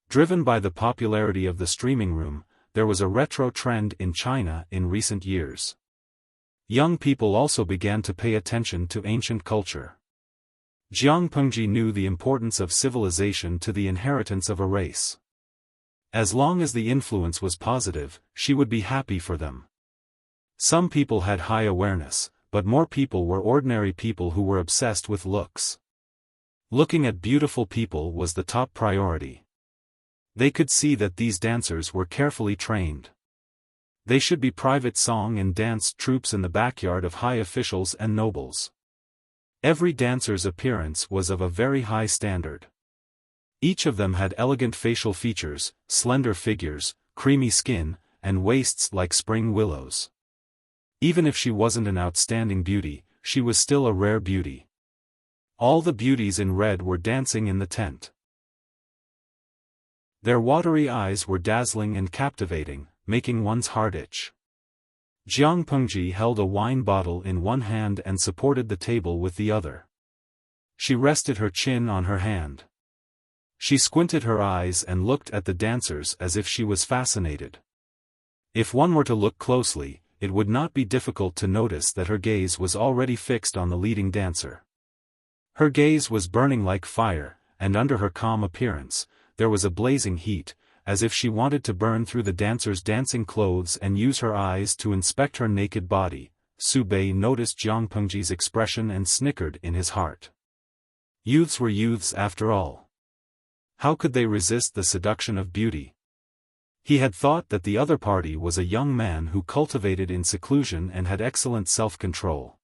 Driven by the popularity of the streaming room, there was a retro trend in China in recent years. Young people also began to pay attention to ancient culture. Jiang Pengji knew the importance of civilization to the inheritance of a race. As long as the influence was positive, she would be happy for them. Some people had high awareness, but more people were ordinary people who were obsessed with looks. Looking at beautiful people was the top priority. They could see that these dancers were carefully trained. They should be private song and dance troupes in the backyard of high officials and nobles. Every dancer's appearance was of a very high standard. Each of them had elegant facial features, slender figures, creamy skin, and waists like spring willows. Even if she wasn't an outstanding beauty, she was still a rare beauty. All the beauties in red were dancing in the tent. Their watery eyes were dazzling and captivating, making one's heart itch. Jiang Pengji held a wine bottle in one hand and supported the table with the other. She rested her chin on her hand. She squinted her eyes and looked at the dancers as if she was fascinated. If one were to look closely, it would not be difficult to notice that her gaze was already fixed on the leading dancer. Her gaze was burning like fire, and under her calm appearance, there was a blazing heat, as if she wanted to burn through the dancer's dancing clothes and use her eyes to inspect her naked body. Su Bei noticed Jiang Pengji's expression and snickered in his heart. Youths were youths after all. How could they resist the seduction of beauty? He had thought that the other party was a young man who cultivated in seclusion and had excellent self-control.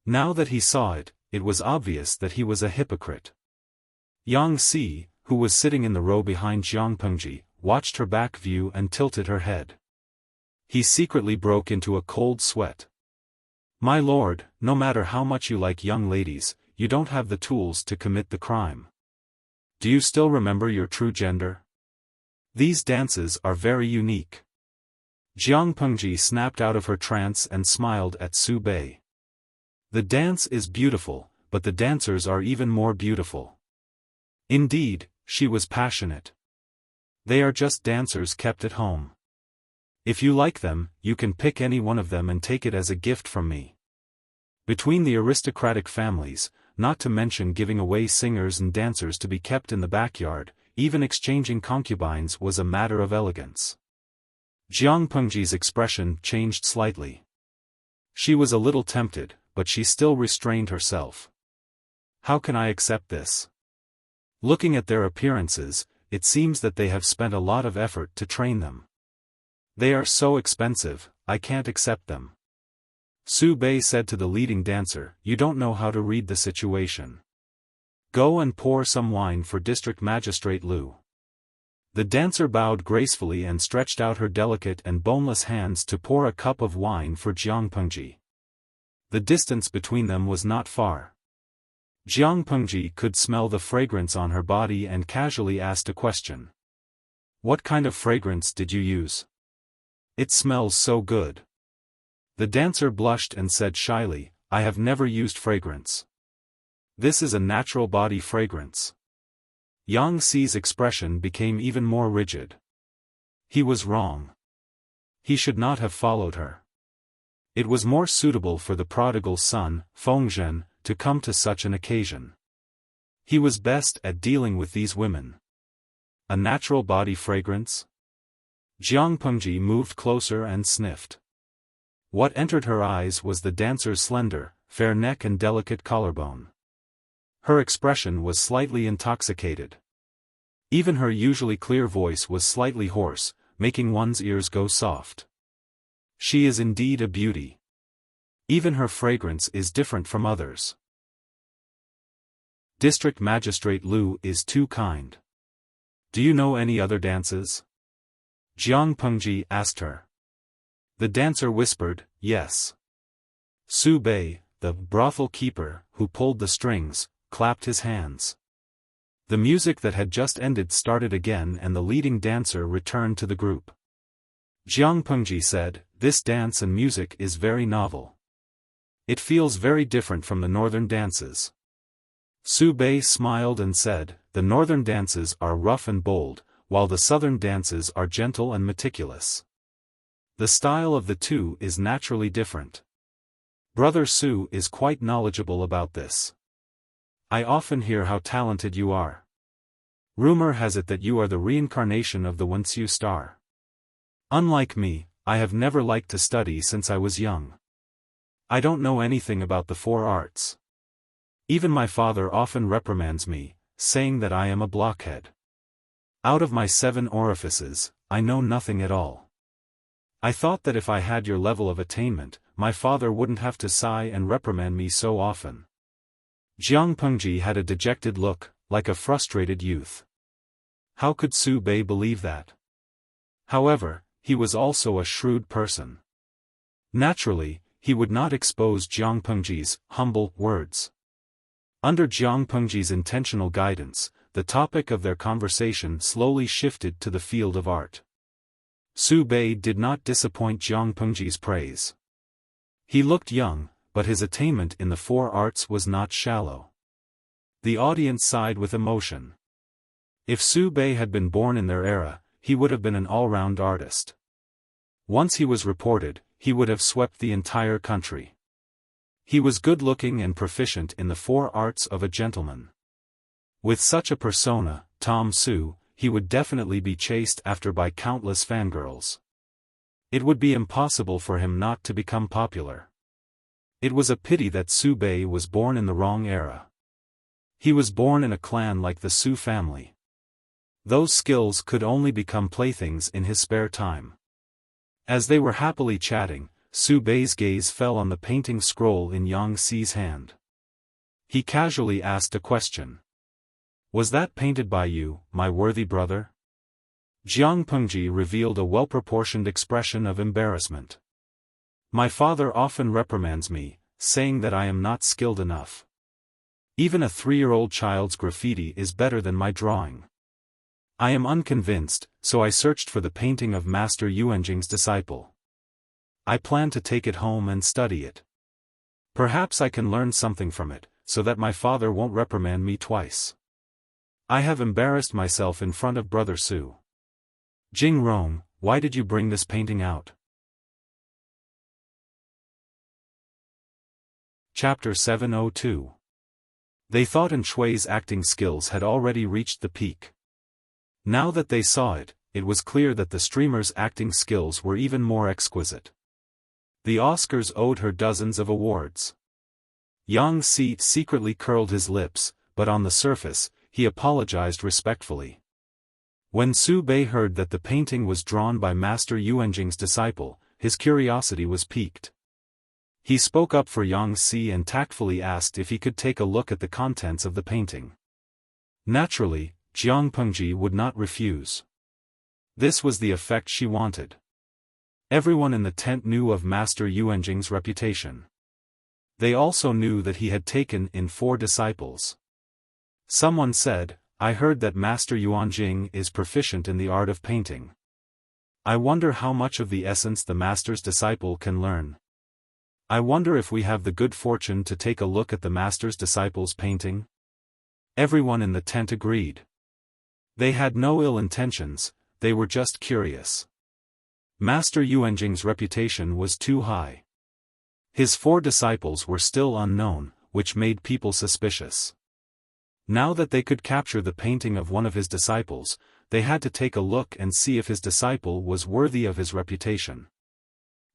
Now that he saw it, it was obvious that he was a hypocrite. Yang Si, who was sitting in the row behind Jiang Pengji, watched her back view and tilted her head. He secretly broke into a cold sweat. "My lord, no matter how much you like young ladies, you don't have the tools to commit the crime. Do you still remember your true gender? These dances are very unique." Jiang Pengji snapped out of her trance and smiled at Su Bei. "The dance is beautiful, but the dancers are even more beautiful." Indeed, she was passionate. "They are just dancers kept at home. If you like them, you can pick any one of them and take it as a gift from me." Between the aristocratic families, not to mention giving away singers and dancers to be kept in the backyard, even exchanging concubines was a matter of elegance. Jiang Pengji's expression changed slightly. She was a little tempted, but she still restrained herself. "How can I accept this? Looking at their appearances, it seems that they have spent a lot of effort to train them. They are so expensive, I can't accept them." Su Bei said to the leading dancer, "You don't know how to read the situation. Go and pour some wine for District Magistrate Liu." The dancer bowed gracefully and stretched out her delicate and boneless hands to pour a cup of wine for Jiang Pengji. The distance between them was not far. Jiang Pengji could smell the fragrance on her body and casually asked a question. "What kind of fragrance did you use? It smells so good." The dancer blushed and said shyly, "I have never used fragrance. This is a natural body fragrance." Yang Si's expression became even more rigid. He was wrong. He should not have followed her. It was more suitable for the prodigal son, Fengzhen, to come to such an occasion. He was best at dealing with these women. A natural body fragrance? Jiang Pengji moved closer and sniffed. What entered her eyes was the dancer's slender, fair neck and delicate collarbone. Her expression was slightly intoxicated. Even her usually clear voice was slightly hoarse, making one's ears go soft. She is indeed a beauty. Even her fragrance is different from others. District Magistrate Liu is too kind. Do you know any other dances? Jiang Pengji asked her. The dancer whispered, yes. Su Bei, the brothel keeper, who pulled the strings, clapped his hands. The music that had just ended started again and the leading dancer returned to the group. Jiang Pengji said, "This dance and music is very novel. It feels very different from the northern dances." Su Bei smiled and said, "The northern dances are rough and bold, while the southern dances are gentle and meticulous. The style of the two is naturally different. Brother Su is quite knowledgeable about this. I often hear how talented you are. Rumor has it that you are the reincarnation of the Wuxia star. Unlike me, I have never liked to study since I was young. I don't know anything about the four arts. Even my father often reprimands me, saying that I am a blockhead. Out of my 7 orifices, I know nothing at all. I thought that if I had your level of attainment, my father wouldn't have to sigh and reprimand me so often." Jiang Pengji had a dejected look, like a frustrated youth. How could Su Bei believe that? However, he was also a shrewd person. Naturally, he would not expose Jiang Pengji's humble words. Under Jiang Pengji's intentional guidance, the topic of their conversation slowly shifted to the field of art. Su Bei did not disappoint Jiang Pengji's praise. He looked young, but his attainment in the four arts was not shallow. The audience sighed with emotion. If Su Bei had been born in their era, he would have been an all-round artist. Once he was reported, he would have swept the entire country. He was good-looking and proficient in the four arts of a gentleman. With such a persona, Tom Su, he would definitely be chased after by countless fangirls. It would be impossible for him not to become popular. It was a pity that Su Bei was born in the wrong era. He was born in a clan like the Su family. Those skills could only become playthings in his spare time. As they were happily chatting, Su Bei's gaze fell on the painting scroll in Yang Xi's hand. He casually asked a question. "Was that painted by you, my worthy brother?" Jiang Pengji revealed a well-proportioned expression of embarrassment. "My father often reprimands me, saying that I am not skilled enough. Even a 3-year-old child's graffiti is better than my drawing. I am unconvinced, so I searched for the painting of Master Yuanjing's disciple. I plan to take it home and study it. Perhaps I can learn something from it, so that my father won't reprimand me twice. I have embarrassed myself in front of Brother Su. Jing Rong, why did you bring this painting out?" Chapter 702. They thought An Shui's acting skills had already reached the peak. Now that they saw it, it was clear that the streamer's acting skills were even more exquisite. The Oscars owed her dozens of awards. Yang Xi secretly curled his lips, but on the surface, he apologized respectfully. When Su Bei heard that the painting was drawn by Master Yuanjing's disciple, his curiosity was piqued. He spoke up for Yang Xi and tactfully asked if he could take a look at the contents of the painting. Naturally, Jiang Pengji would not refuse. This was the effect she wanted. Everyone in the tent knew of Master Yuanjing's reputation. They also knew that he had taken in 4 disciples. Someone said, "I heard that Master Yuanjing is proficient in the art of painting. I wonder how much of the essence the Master's disciple can learn. I wonder if we have the good fortune to take a look at the Master's disciple's painting?" Everyone in the tent agreed. They had no ill intentions, they were just curious. Master Yuanjing's reputation was too high. His 4 disciples were still unknown, which made people suspicious. Now that they could capture the painting of one of his disciples, they had to take a look and see if his disciple was worthy of his reputation.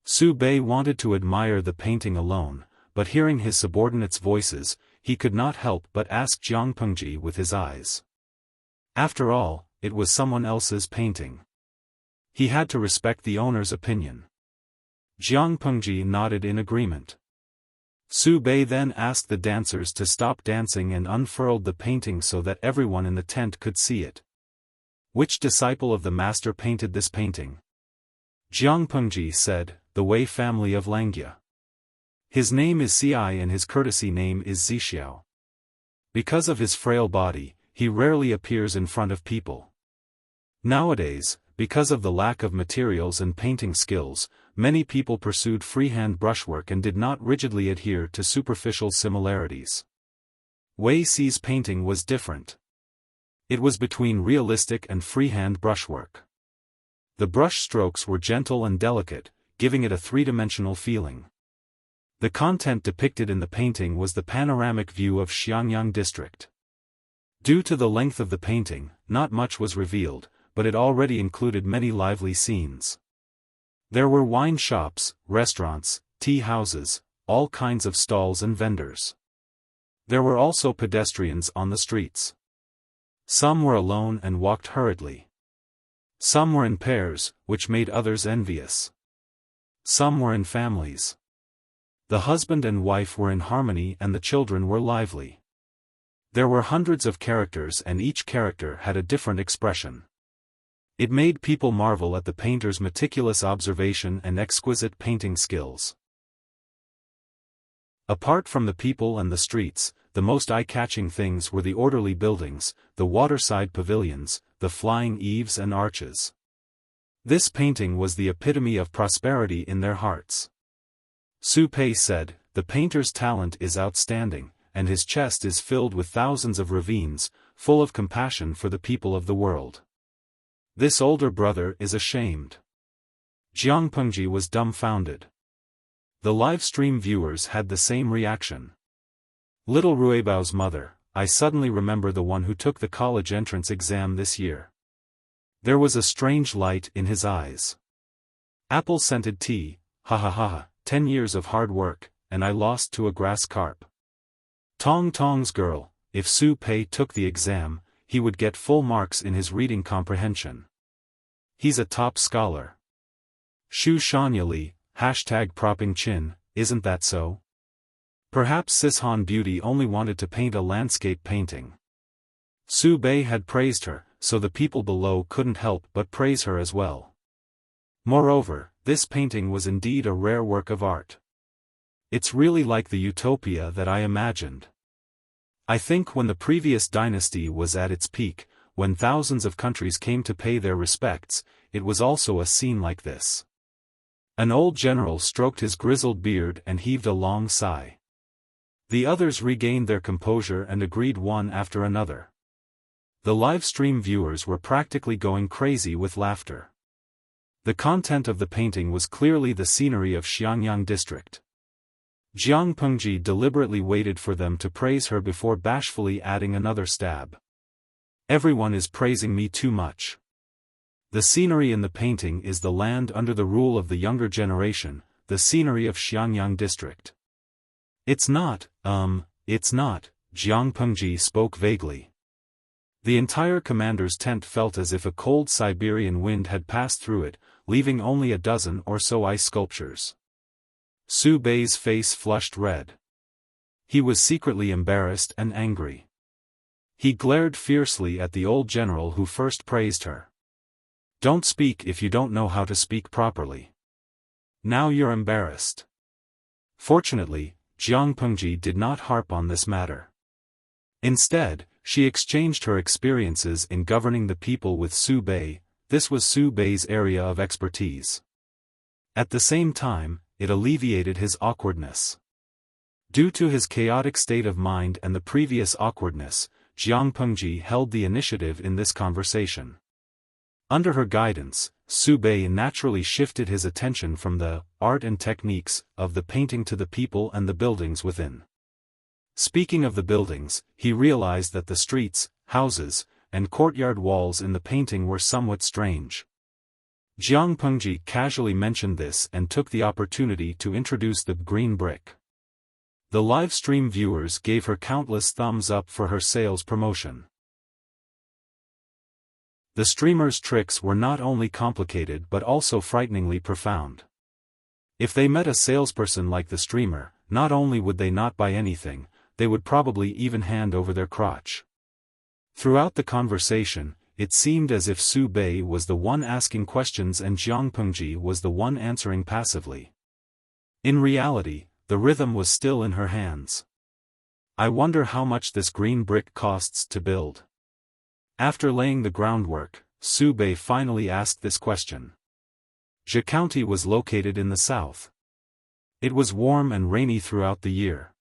Su Bei wanted to admire the painting alone, but hearing his subordinates' voices, he could not help but ask Jiang Pengji with his eyes. After all, it was someone else's painting. He had to respect the owner's opinion. Jiang Pengji nodded in agreement. Su Bei then asked the dancers to stop dancing and unfurled the painting so that everyone in the tent could see it. "Which disciple of the master painted this painting?" Jiang Pengji said, "The Wei family of Langjia. His name is Ci and his courtesy name is Zixiao. Because of his frail body, he rarely appears in front of people. Nowadays, because of the lack of materials and painting skills, many people pursued freehand brushwork and did not rigidly adhere to superficial similarities. Wei Xi's painting was different. It was between realistic and freehand brushwork. The brush strokes were gentle and delicate, giving it a three-dimensional feeling. The content depicted in the painting was the panoramic view of Xiangyang district. Due to the length of the painting, not much was revealed, but it already included many lively scenes. There were wine shops, restaurants, tea houses, all kinds of stalls and vendors. There were also pedestrians on the streets. Some were alone and walked hurriedly. Some were in pairs, which made others envious. Some were in families. The husband and wife were in harmony and the children were lively. There were hundreds of characters and each character had a different expression. It made people marvel at the painter's meticulous observation and exquisite painting skills. Apart from the people and the streets, the most eye-catching things were the orderly buildings, the waterside pavilions, the flying eaves and arches. This painting was the epitome of prosperity in their hearts. Su Pei said, "The painter's talent is outstanding, and his chest is filled with thousands of ravines, full of compassion for the people of the world. This older brother is ashamed." Jiang Pengji was dumbfounded. The live stream viewers had the same reaction. Little Ruibao's mother, "I suddenly remember the one who took the college entrance exam this year." There was a strange light in his eyes. "Apple-scented tea, ha ha ha, 10 years of hard work, and I lost to a grass carp." Tong Tong's girl, "If Su Pei took the exam, he would get full marks in his reading comprehension. He's a top scholar." Shu Shanyali, #propping chin, "Isn't that so?" Perhaps Sishan Beauty only wanted to paint a landscape painting. Su Bei had praised her, so the people below couldn't help but praise her as well. Moreover, this painting was indeed a rare work of art. It's really like the utopia that I imagined. I think when the previous dynasty was at its peak, when thousands of countries came to pay their respects, it was also a scene like this. An old general stroked his grizzled beard and heaved a long sigh. The others regained their composure and agreed one after another. The live stream viewers were practically going crazy with laughter. The content of the painting was clearly the scenery of Xiangyang district. Jiang Pengji deliberately waited for them to praise her before bashfully adding another stab. "Everyone is praising me too much. The scenery in the painting is the land under the rule of the younger generation, the scenery of Xiangyang district." It's not, Jiang Pengji spoke vaguely. The entire commander's tent felt as if a cold Siberian wind had passed through it, leaving only a dozen or so ice sculptures. Su Bei's face flushed red. He was secretly embarrassed and angry. He glared fiercely at the old general who first praised her. "Don't speak if you don't know how to speak properly. Now you're embarrassed." Fortunately, Jiang Pengji did not harp on this matter. Instead, she exchanged her experiences in governing the people with Su Bei. This was Su Bei's area of expertise. At the same time, it alleviated his awkwardness. Due to his chaotic state of mind and the previous awkwardness, Jiang Pengji held the initiative in this conversation. Under her guidance, Su Bei naturally shifted his attention from the art and techniques of the painting to the people and the buildings within. Speaking of the buildings, he realized that the streets, houses, and courtyard walls in the painting were somewhat strange. Jiang Pengji casually mentioned this and took the opportunity to introduce the green brick. The live stream viewers gave her countless thumbs up for her sales promotion. The streamer's tricks were not only complicated but also frighteningly profound. If they met a salesperson like the streamer, not only would they not buy anything, they would probably even hand over their crotch. Throughout the conversation, it seemed as if Su Bei was the one asking questions and Jiang Pengji was the one answering passively. In reality, the rhythm was still in her hands. "I wonder how much this green brick costs to build." After laying the groundwork, Su Bei finally asked this question. Zhe County was located in the south. It was warm and rainy throughout the year.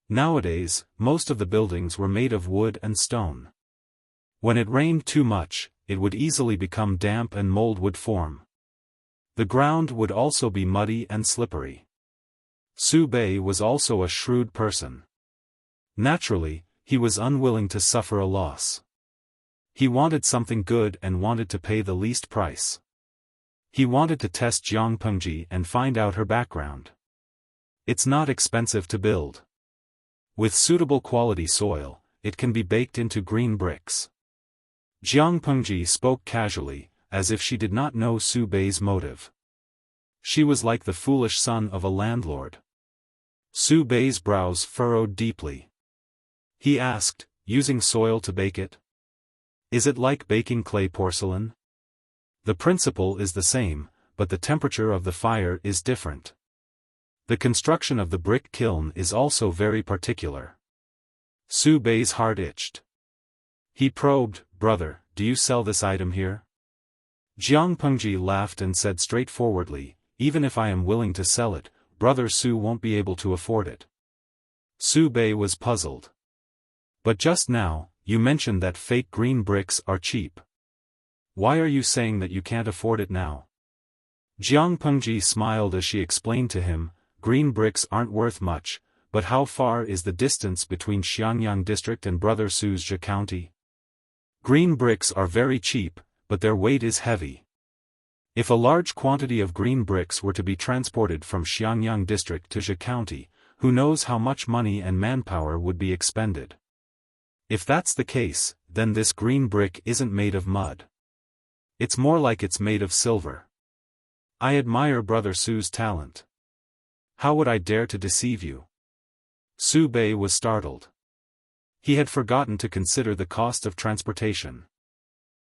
Nowadays, most of the buildings were made of wood and stone. When it rained too much, it would easily become damp and mold would form. The ground would also be muddy and slippery. Su Bei was also a shrewd person. Naturally, he was unwilling to suffer a loss. He wanted something good and wanted to pay the least price. He wanted to test Jiang Pengji and find out her background. It's not expensive to build. With suitable quality soil, it can be baked into green bricks. Jiang Pengji spoke casually, as if she did not know Su Bei's motive. She was like the foolish son of a landlord. Su Bei's brows furrowed deeply. He asked, using soil to bake it? Is it like baking clay porcelain? The principle is the same, but the temperature of the fire is different. The construction of the brick kiln is also very particular. Su Bei's heart itched. He probed, "Brother, do you sell this item here?" Jiang Pengji laughed and said straightforwardly, "Even if I am willing to sell it, Brother Su won't be able to afford it." Su Bei was puzzled. "But just now, you mentioned that fake green bricks are cheap. Why are you saying that you can't afford it now?" Jiang Pengji smiled as she explained to him, "Green bricks aren't worth much, but how far is the distance between Xiangyang District and Brother Su's Zhe County? Green bricks are very cheap, but their weight is heavy. If a large quantity of green bricks were to be transported from Xiangyang District to Zhe County, who knows how much money and manpower would be expended. If that's the case, then this green brick isn't made of mud. It's more like it's made of silver. I admire Brother Su's talent. How would I dare to deceive you?" Su Bei was startled. He had forgotten to consider the cost of transportation.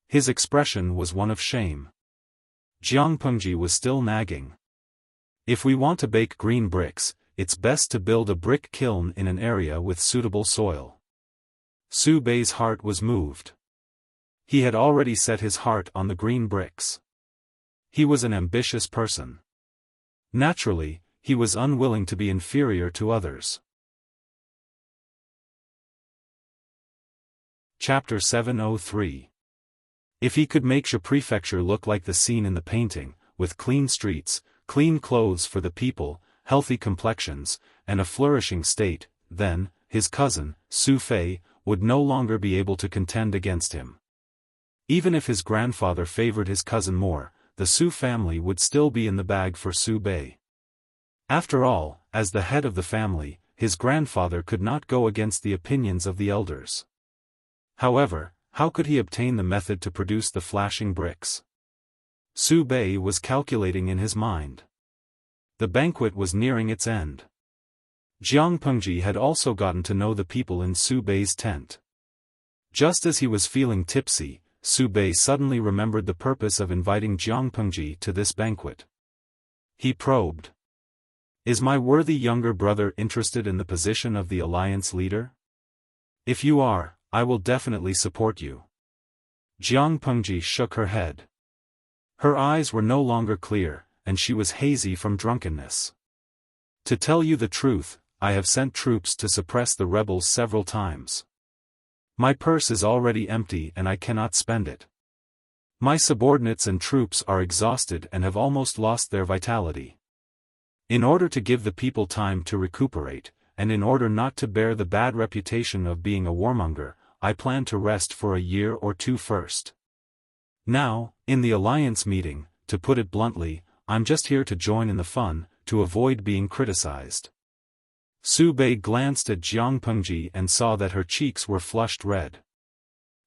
His expression was one of shame. Jiang Pengji was still nagging. "If we want to bake green bricks, it's best to build a brick kiln in an area with suitable soil." Su Bei's heart was moved. He had already set his heart on the green bricks. He was an ambitious person. Naturally, he was unwilling to be inferior to others. Chapter 703. If he could make Zhe Prefecture look like the scene in the painting, with clean streets, clean clothes for the people, healthy complexions, and a flourishing state, then, his cousin, Su Fei, would no longer be able to contend against him. Even if his grandfather favored his cousin more, the Su family would still be in the bag for Su Bei. After all, as the head of the family, his grandfather could not go against the opinions of the elders. However, how could he obtain the method to produce the flashing bricks? Su Bei was calculating in his mind. The banquet was nearing its end. Jiang Pengji had also gotten to know the people in Su Bei's tent. Just as he was feeling tipsy, Su Bei suddenly remembered the purpose of inviting Jiang Pengji to this banquet. He probed. "Is my worthy younger brother interested in the position of the alliance leader? If you are, I will definitely support you." Jiang Pengji shook her head. Her eyes were no longer clear, and she was hazy from drunkenness. "To tell you the truth, I have sent troops to suppress the rebels several times. My purse is already empty and I cannot spend it. My subordinates and troops are exhausted and have almost lost their vitality. In order to give the people time to recuperate, and in order not to bear the bad reputation of being a warmonger, I plan to rest for a year or two first. Now, in the alliance meeting, to put it bluntly, I'm just here to join in the fun, to avoid being criticized." Su Bei glanced at Jiang Pengji and saw that her cheeks were flushed red.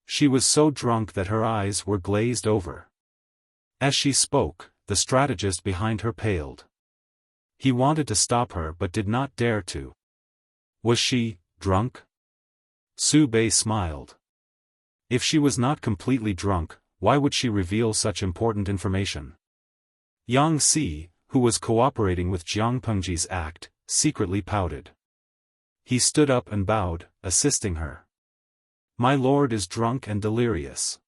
She was so drunk that her eyes were glazed over. As she spoke, the strategist behind her paled. He wanted to stop her but did not dare to. Was she drunk? Su Bei smiled. If she was not completely drunk, why would she reveal such important information? Yang Si, who was cooperating with Jiang Pengji's act, secretly pouted. He stood up and bowed, assisting her. "My lord is drunk and delirious.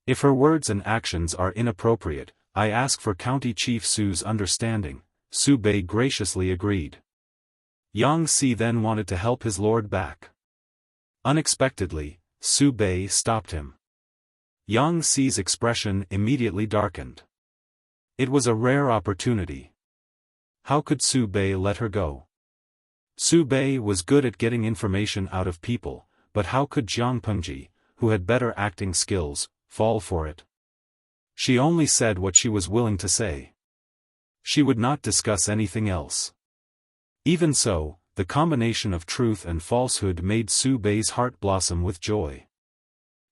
If her words and actions are inappropriate, I ask for County Chief Su's understanding. Su Bei graciously agreed. Yang Si then wanted to help his lord back. Unexpectedly, Su Bei stopped him. Yang Si's expression immediately darkened. It was a rare opportunity. How could Su Bei let her go? Su Bei was good at getting information out of people, but how could Jiang Pengji, who had better acting skills, fall for it? She only said what she was willing to say. She would not discuss anything else. Even so, the combination of truth and falsehood made Su Bei's heart blossom with joy.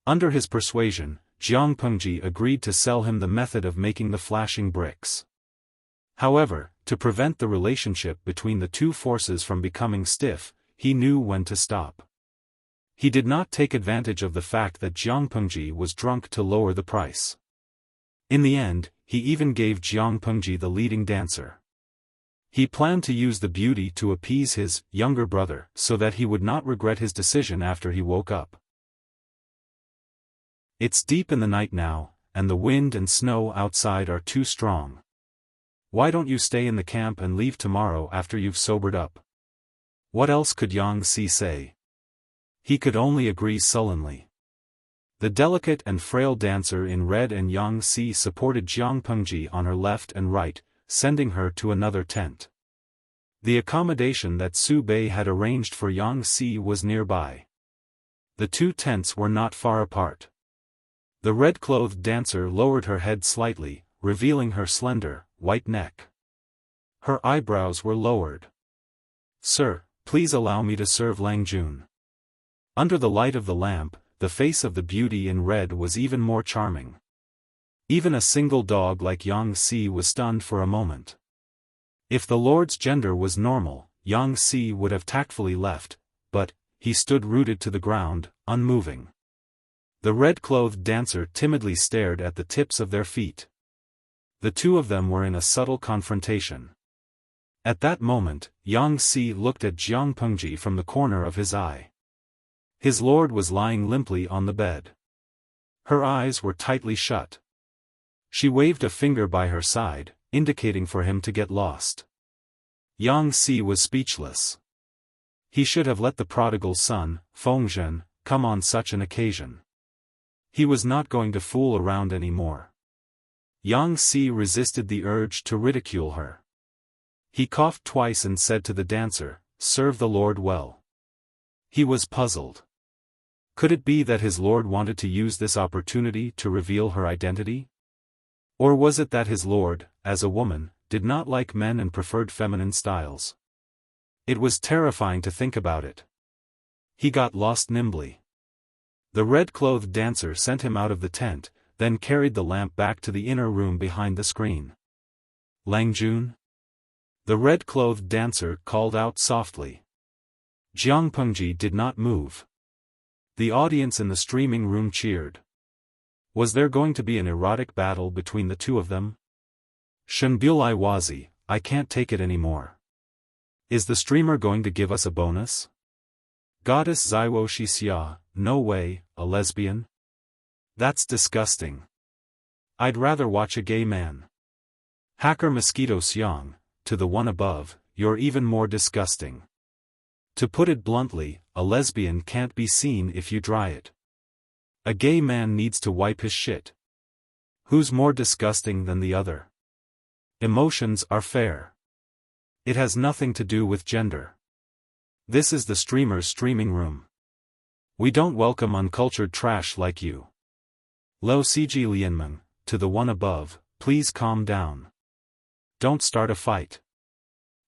Under his persuasion, Jiang Pengji agreed to sell him the method of making the flashing bricks. However, to prevent the relationship between the two forces from becoming stiff, he knew when to stop. He did not take advantage of the fact that Jiang Pengji was drunk to lower the price. In the end, he even gave Jiang Pengji the leading dancer. He planned to use the beauty to appease his younger brother so that he would not regret his decision after he woke up. It's deep in the night now, and the wind and snow outside are too strong. Why don't you stay in the camp and leave tomorrow after you've sobered up? What else could Yang Si say? He could only agree sullenly. The delicate and frail dancer in red and Yang Si supported Jiang Pengji on her left and right, sending her to another tent. The accommodation that Su Bei had arranged for Yang Si was nearby. The two tents were not far apart. The red-clothed dancer lowered her head slightly, revealing her slender, white neck. Her eyebrows were lowered. "Sir, please allow me to serve Lang Jun." Under the light of the lamp, the face of the beauty in red was even more charming. Even a single dog like Yang Si was stunned for a moment. If the lord's gender was normal, Yang Si would have tactfully left, but he stood rooted to the ground, unmoving. The red-clothed dancer timidly stared at the tips of their feet. The two of them were in a subtle confrontation. At that moment, Yang Si looked at Jiang Pengji from the corner of his eye. His lord was lying limply on the bed. Her eyes were tightly shut. She waved a finger by her side, indicating for him to get lost. Yang Si was speechless. He should have let the prodigal son, Fengzhen, come on such an occasion. He was not going to fool around anymore. Yang Si resisted the urge to ridicule her. He coughed twice and said to the dancer, "Serve the Lord well." He was puzzled. Could it be that his lord wanted to use this opportunity to reveal her identity? Or was it that his lord, as a woman, did not like men and preferred feminine styles? It was terrifying to think about it. He got lost nimbly. The red-clothed dancer sent him out of the tent, then carried the lamp back to the inner room behind the screen. "Lang Jun?" The red-clothed dancer called out softly. Jiang Pengji did not move. The audience in the streaming room cheered. Was there going to be an erotic battle between the two of them? Shenbulai Wazi, I can't take it anymore. Is the streamer going to give us a bonus? Goddess Zaiwo Xia, no way, a lesbian? That's disgusting. I'd rather watch a gay man. Hacker Mosquito Xiang, to the one above, you're even more disgusting. To put it bluntly, a lesbian can't be seen if you dry it. A gay man needs to wipe his shit. Who's more disgusting than the other? Emotions are fair. It has nothing to do with gender. This is the streamer's streaming room. We don't welcome uncultured trash like you. Lo Ciji Lianmeng, to the one above, please calm down. Don't start a fight.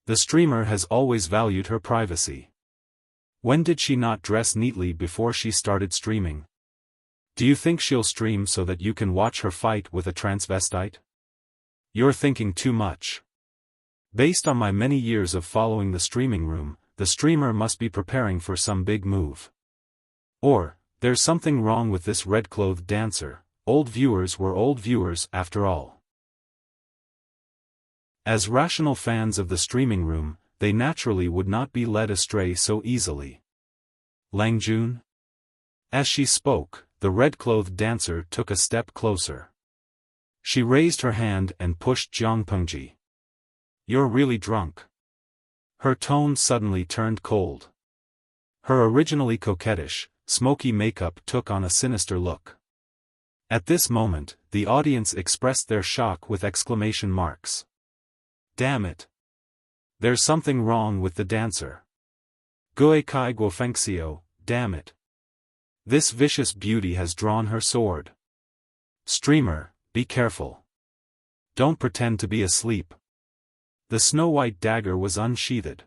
The streamer has always valued her privacy. When did she not dress neatly before she started streaming? Do you think she'll stream so that you can watch her fight with a transvestite? You're thinking too much. Based on my many years of following the streaming room, the streamer must be preparing for some big move. Or, there's something wrong with this red-clothed dancer. Old viewers were old viewers after all. As rational fans of the streaming room, they naturally would not be led astray so easily. Lang Jun? As she spoke, the red-clothed dancer took a step closer. She raised her hand and pushed Jiang Pengji. "You're really drunk." Her tone suddenly turned cold. Her originally coquettish, smoky makeup took on a sinister look. At this moment, the audience expressed their shock with exclamation marks. "Damn it! There's something wrong with the dancer. Gui kai guo fengxiu, damn it. This vicious beauty has drawn her sword. Streamer, be careful. Don't pretend to be asleep." The snow-white dagger was unsheathed.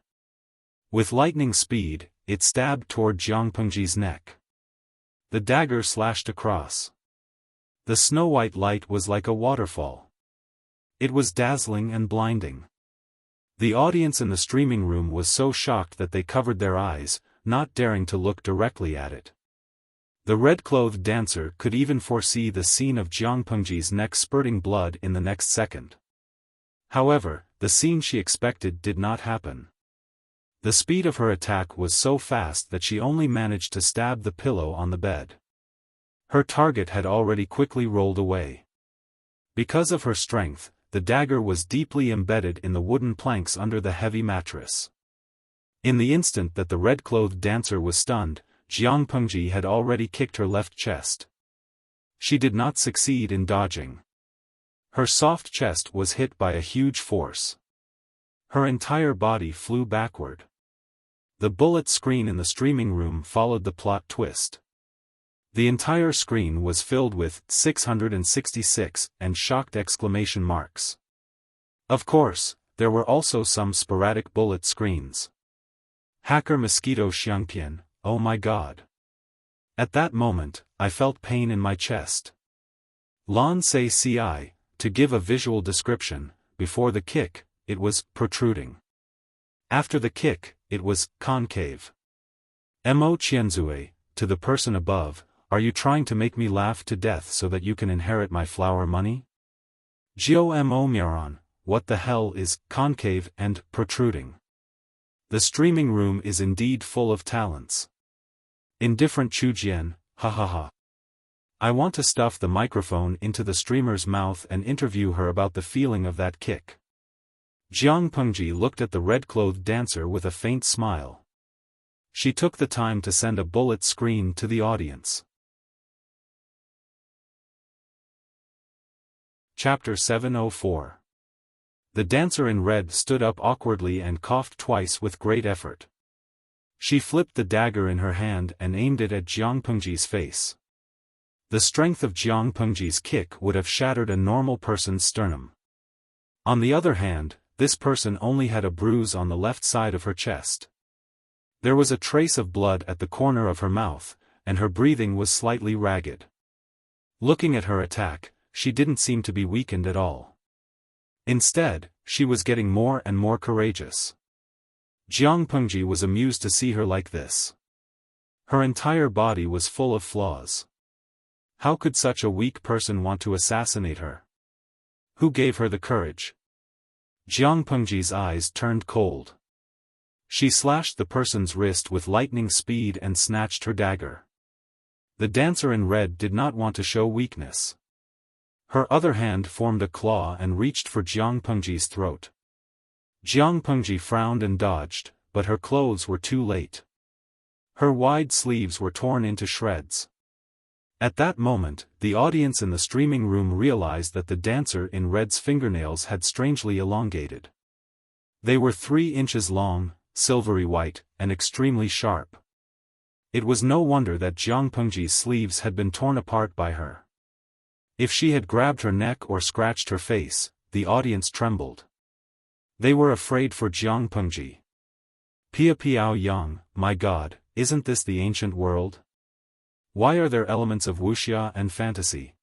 With lightning speed, it stabbed toward Jiang Pengji's neck. The dagger slashed across. The snow-white light was like a waterfall. It was dazzling and blinding. The audience in the streaming room was so shocked that they covered their eyes, not daring to look directly at it. The red-clothed dancer could even foresee the scene of Jiang Pengji's neck spurting blood in the next second. However, the scene she expected did not happen. The speed of her attack was so fast that she only managed to stab the pillow on the bed. Her target had already quickly rolled away. Because of her strength, the dagger was deeply embedded in the wooden planks under the heavy mattress. In the instant that the red-clothed dancer was stunned, Jiang Pengji had already kicked her left chest. She did not succeed in dodging. Her soft chest was hit by a huge force. Her entire body flew backward. The bullet screen in the streaming room followed the plot twist. The entire screen was filled with 666 and shocked exclamation marks. Of course, there were also some sporadic bullet screens. Hacker Mosquito Xiangpian, oh my god. At that moment, I felt pain in my chest. Lan Sei Ci, to give a visual description, before the kick, it was protruding. After the kick, it was concave. Mo Qianzue, to the person above, are you trying to make me laugh to death so that you can inherit my flower money? Jiao Mo Miran, what the hell is concave and protruding? The streaming room is indeed full of talents. Indifferent Chujian, ha ha ha. I want to stuff the microphone into the streamer's mouth and interview her about the feeling of that kick. Jiang Pengji looked at the red-clothed dancer with a faint smile. She took the time to send a bullet screen to the audience. Chapter 704. The dancer in red stood up awkwardly and coughed twice with great effort. She flipped the dagger in her hand and aimed it at Jiang Pengji's face. The strength of Jiang Pengji's kick would have shattered a normal person's sternum. On the other hand, this person only had a bruise on the left side of her chest. There was a trace of blood at the corner of her mouth, and her breathing was slightly ragged. Looking at her attack, she didn't seem to be weakened at all. Instead, she was getting more and more courageous. Jiang Pengji was amused to see her like this. Her entire body was full of flaws. How could such a weak person want to assassinate her? Who gave her the courage? Jiang Pengji's eyes turned cold. She slashed the person's wrist with lightning speed and snatched her dagger. The dancer in red did not want to show weakness. Her other hand formed a claw and reached for Jiang Pengji's throat. Jiang Pengji frowned and dodged, but her clothes were too late. Her wide sleeves were torn into shreds. At that moment, the audience in the streaming room realized that the dancer in red's fingernails had strangely elongated. They were 3 inches long, silvery white, and extremely sharp. It was no wonder that Jiang Pengji's sleeves had been torn apart by her. If she had grabbed her neck or scratched her face, the audience trembled. They were afraid for Jiang Pengji. Pia Piao Yang, my god, isn't this the ancient world? Why are there elements of wuxia and fantasy?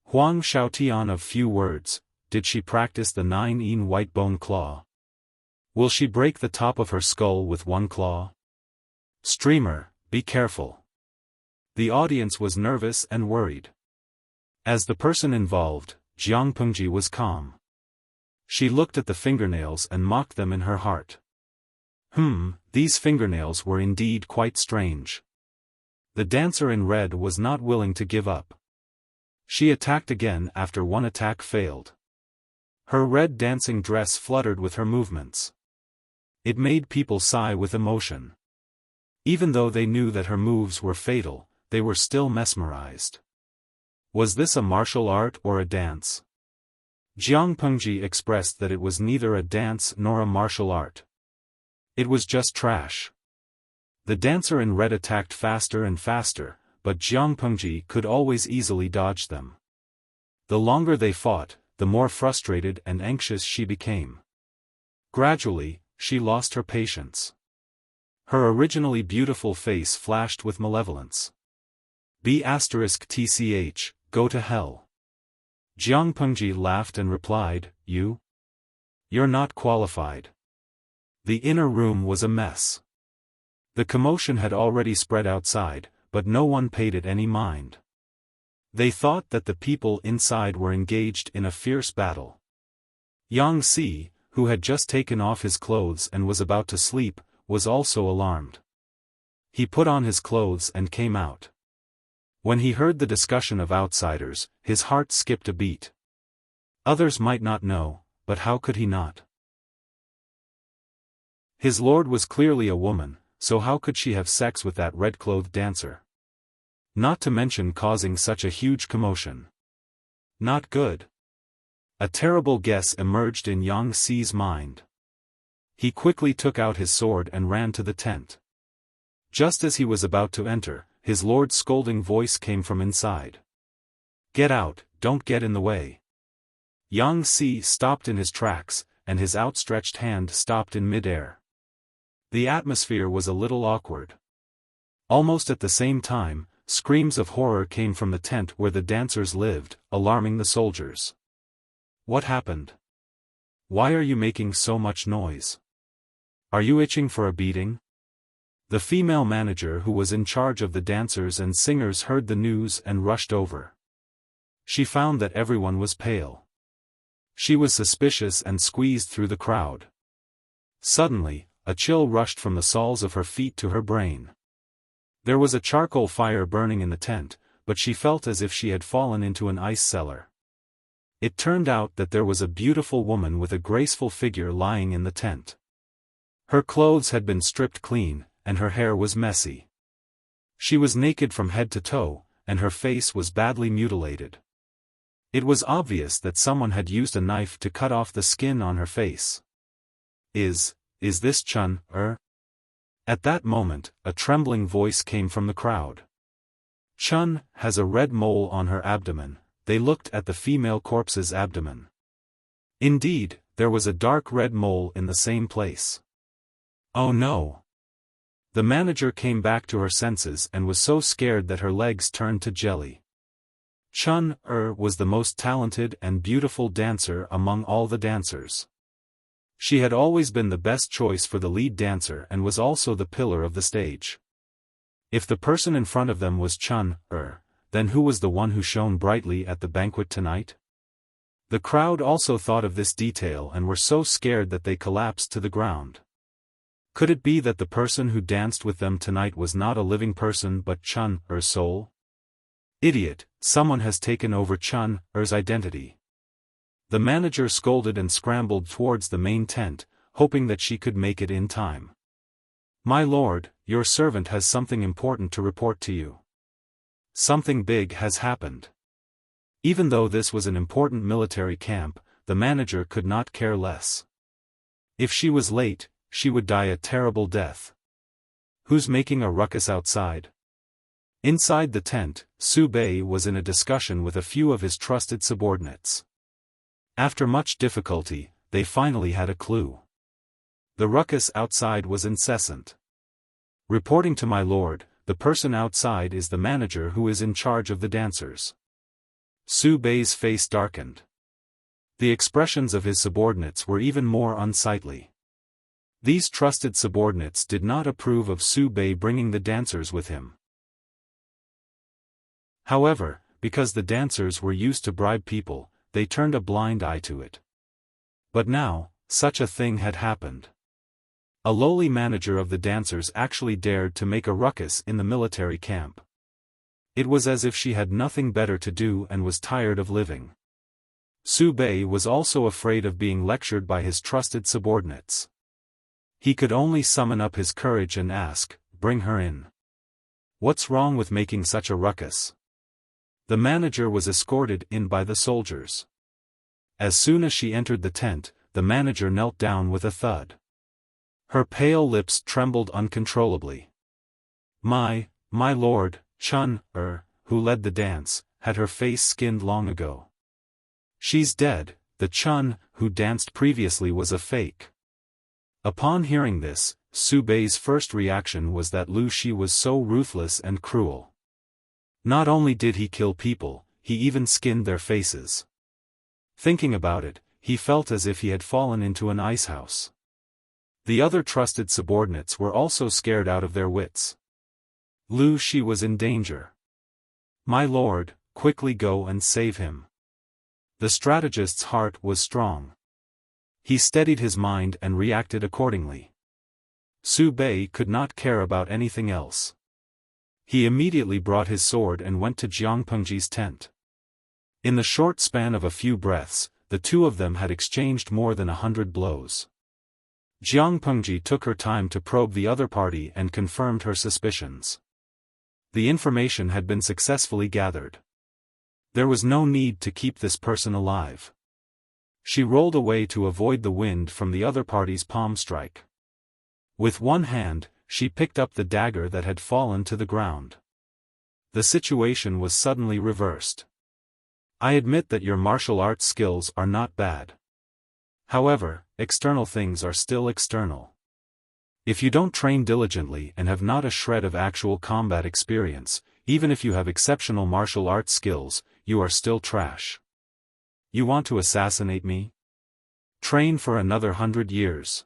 Huang Xiaotian of few words, did she practice the 9-yin white bone claw? Will she break the top of her skull with one claw? Streamer, be careful. The audience was nervous and worried. As the person involved, Jiang Pengji was calm. She looked at the fingernails and mocked them in her heart. These fingernails were indeed quite strange. The dancer in red was not willing to give up. She attacked again after one attack failed. Her red dancing dress fluttered with her movements. It made people sigh with emotion. Even though they knew that her moves were fatal, they were still mesmerized. Was this a martial art or a dance? Jiang Pengji expressed that it was neither a dance nor a martial art. It was just trash. The dancer in red attacked faster and faster, but Jiang Pengji could always easily dodge them. The longer they fought, the more frustrated and anxious she became. Gradually, she lost her patience. Her originally beautiful face flashed with malevolence. B***tch, go to hell. Jiang Pengji laughed and replied, You're not qualified. The inner room was a mess. The commotion had already spread outside, but no one paid it any mind. They thought that the people inside were engaged in a fierce battle. Yang Si, who had just taken off his clothes and was about to sleep, was also alarmed. He put on his clothes and came out. When he heard the discussion of outsiders, his heart skipped a beat. Others might not know, but how could he not? His lord was clearly a woman, so how could she have sex with that red-clothed dancer? Not to mention causing such a huge commotion. Not good. A terrible guess emerged in Yang Si's mind. He quickly took out his sword and ran to the tent. Just as he was about to enter, his lord's scolding voice came from inside. Get out, don't get in the way. Yang Si stopped in his tracks, and his outstretched hand stopped in mid-air. The atmosphere was a little awkward. Almost at the same time, screams of horror came from the tent where the dancers lived, alarming the soldiers. What happened? Why are you making so much noise? Are you itching for a beating? The female manager who was in charge of the dancers and singers heard the news and rushed over. She found that everyone was pale. She was suspicious and squeezed through the crowd. Suddenly, a chill rushed from the soles of her feet to her brain. There was a charcoal fire burning in the tent, but she felt as if she had fallen into an ice cellar. It turned out that there was a beautiful woman with a graceful figure lying in the tent. Her clothes had been stripped clean, and her hair was messy. She was naked from head to toe, and her face was badly mutilated. It was obvious that someone had used a knife to cut off the skin on her face. Is this Chun, At that moment, a trembling voice came from the crowd. Chun has a red mole on her abdomen. They looked at the female corpse's abdomen. Indeed, there was a dark red mole in the same place. Oh no! The manager came back to her senses and was so scared that her legs turned to jelly. Chun was the most talented and beautiful dancer among all the dancers. She had always been the best choice for the lead dancer and was also the pillar of the stage. If the person in front of them was Chun, then who was the one who shone brightly at the banquet tonight? The crowd also thought of this detail and were so scared that they collapsed to the ground. Could it be that the person who danced with them tonight was not a living person but Chun-er's soul? Idiot, someone has taken over Chun-er's identity. The manager scolded and scrambled towards the main tent, hoping that she could make it in time. My lord, your servant has something important to report to you. Something big has happened. Even though this was an important military camp, the manager could not care less. If she was late, she would die a terrible death. Who's making a ruckus outside? Inside the tent, Su Bei was in a discussion with a few of his trusted subordinates. After much difficulty, they finally had a clue. The ruckus outside was incessant. Reporting to my lord, the person outside is the manager who is in charge of the dancers. Su Bei's face darkened. The expressions of his subordinates were even more unsightly. These trusted subordinates did not approve of Su Bei bringing the dancers with him. However, because the dancers were used to bribe people, they turned a blind eye to it. But now, such a thing had happened. A lowly manager of the dancers actually dared to make a ruckus in the military camp. It was as if she had nothing better to do and was tired of living. Su Bei was also afraid of being lectured by his trusted subordinates. He could only summon up his courage and ask, "Bring her in. What's wrong with making such a ruckus?" The manager was escorted in by the soldiers. As soon as she entered the tent, the manager knelt down with a thud. Her pale lips trembled uncontrollably. My lord, Chun, who led the dance, had her face skinned long ago. She's dead. The Chun, who danced previously, was a fake. Upon hearing this, Su Bei's first reaction was that Lu Shi was so ruthless and cruel. Not only did he kill people, he even skinned their faces. Thinking about it, he felt as if he had fallen into an icehouse. The other trusted subordinates were also scared out of their wits. Lu Shi was in danger. My lord, quickly go and save him. The strategist's heart was strong. He steadied his mind and reacted accordingly. Su Bei could not care about anything else. He immediately brought his sword and went to Jiang Pengji's tent. In the short span of a few breaths, the two of them had exchanged more than 100 blows. Jiang Pengji took her time to probe the other party and confirmed her suspicions. The information had been successfully gathered. There was no need to keep this person alive. She rolled away to avoid the wind from the other party's palm strike. With one hand, she picked up the dagger that had fallen to the ground. The situation was suddenly reversed. I admit that your martial arts skills are not bad. However, external things are still external. If you don't train diligently and have not a shred of actual combat experience, even if you have exceptional martial arts skills, you are still trash. You want to assassinate me? Train for another 100 years.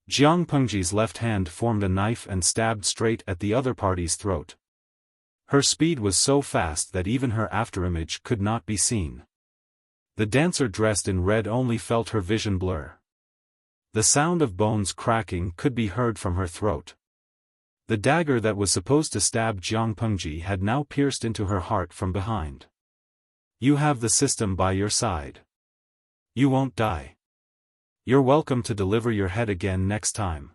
Jiang Pengji's left hand formed a knife and stabbed straight at the other party's throat. Her speed was so fast that even her afterimage could not be seen. The dancer dressed in red only felt her vision blur. The sound of bones cracking could be heard from her throat. The dagger that was supposed to stab Jiang Pengji had now pierced into her heart from behind. You have the system by your side. You won't die. You're welcome to deliver your head again next time.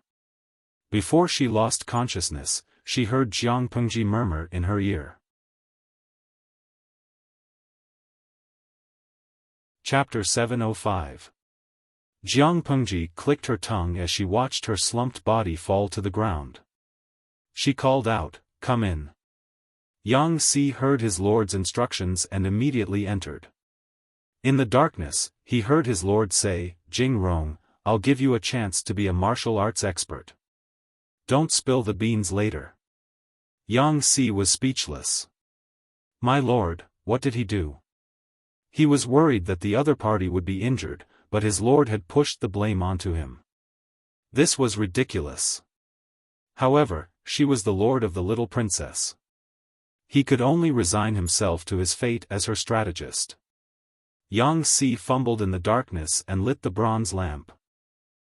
Before she lost consciousness, she heard Jiang Pengji murmur in her ear. Chapter 705. Jiang Pengji clicked her tongue as she watched her slumped body fall to the ground. She called out, "Come in." Yang Si heard his lord's instructions and immediately entered. In the darkness, he heard his lord say, "Jing Rong, I'll give you a chance to be a martial arts expert. Don't spill the beans later." Yang Si was speechless. My lord, what did he do? He was worried that the other party would be injured, but his lord had pushed the blame onto him. This was ridiculous. However, she was the lord of the little princess. He could only resign himself to his fate as her strategist. Yang Si fumbled in the darkness and lit the bronze lamp.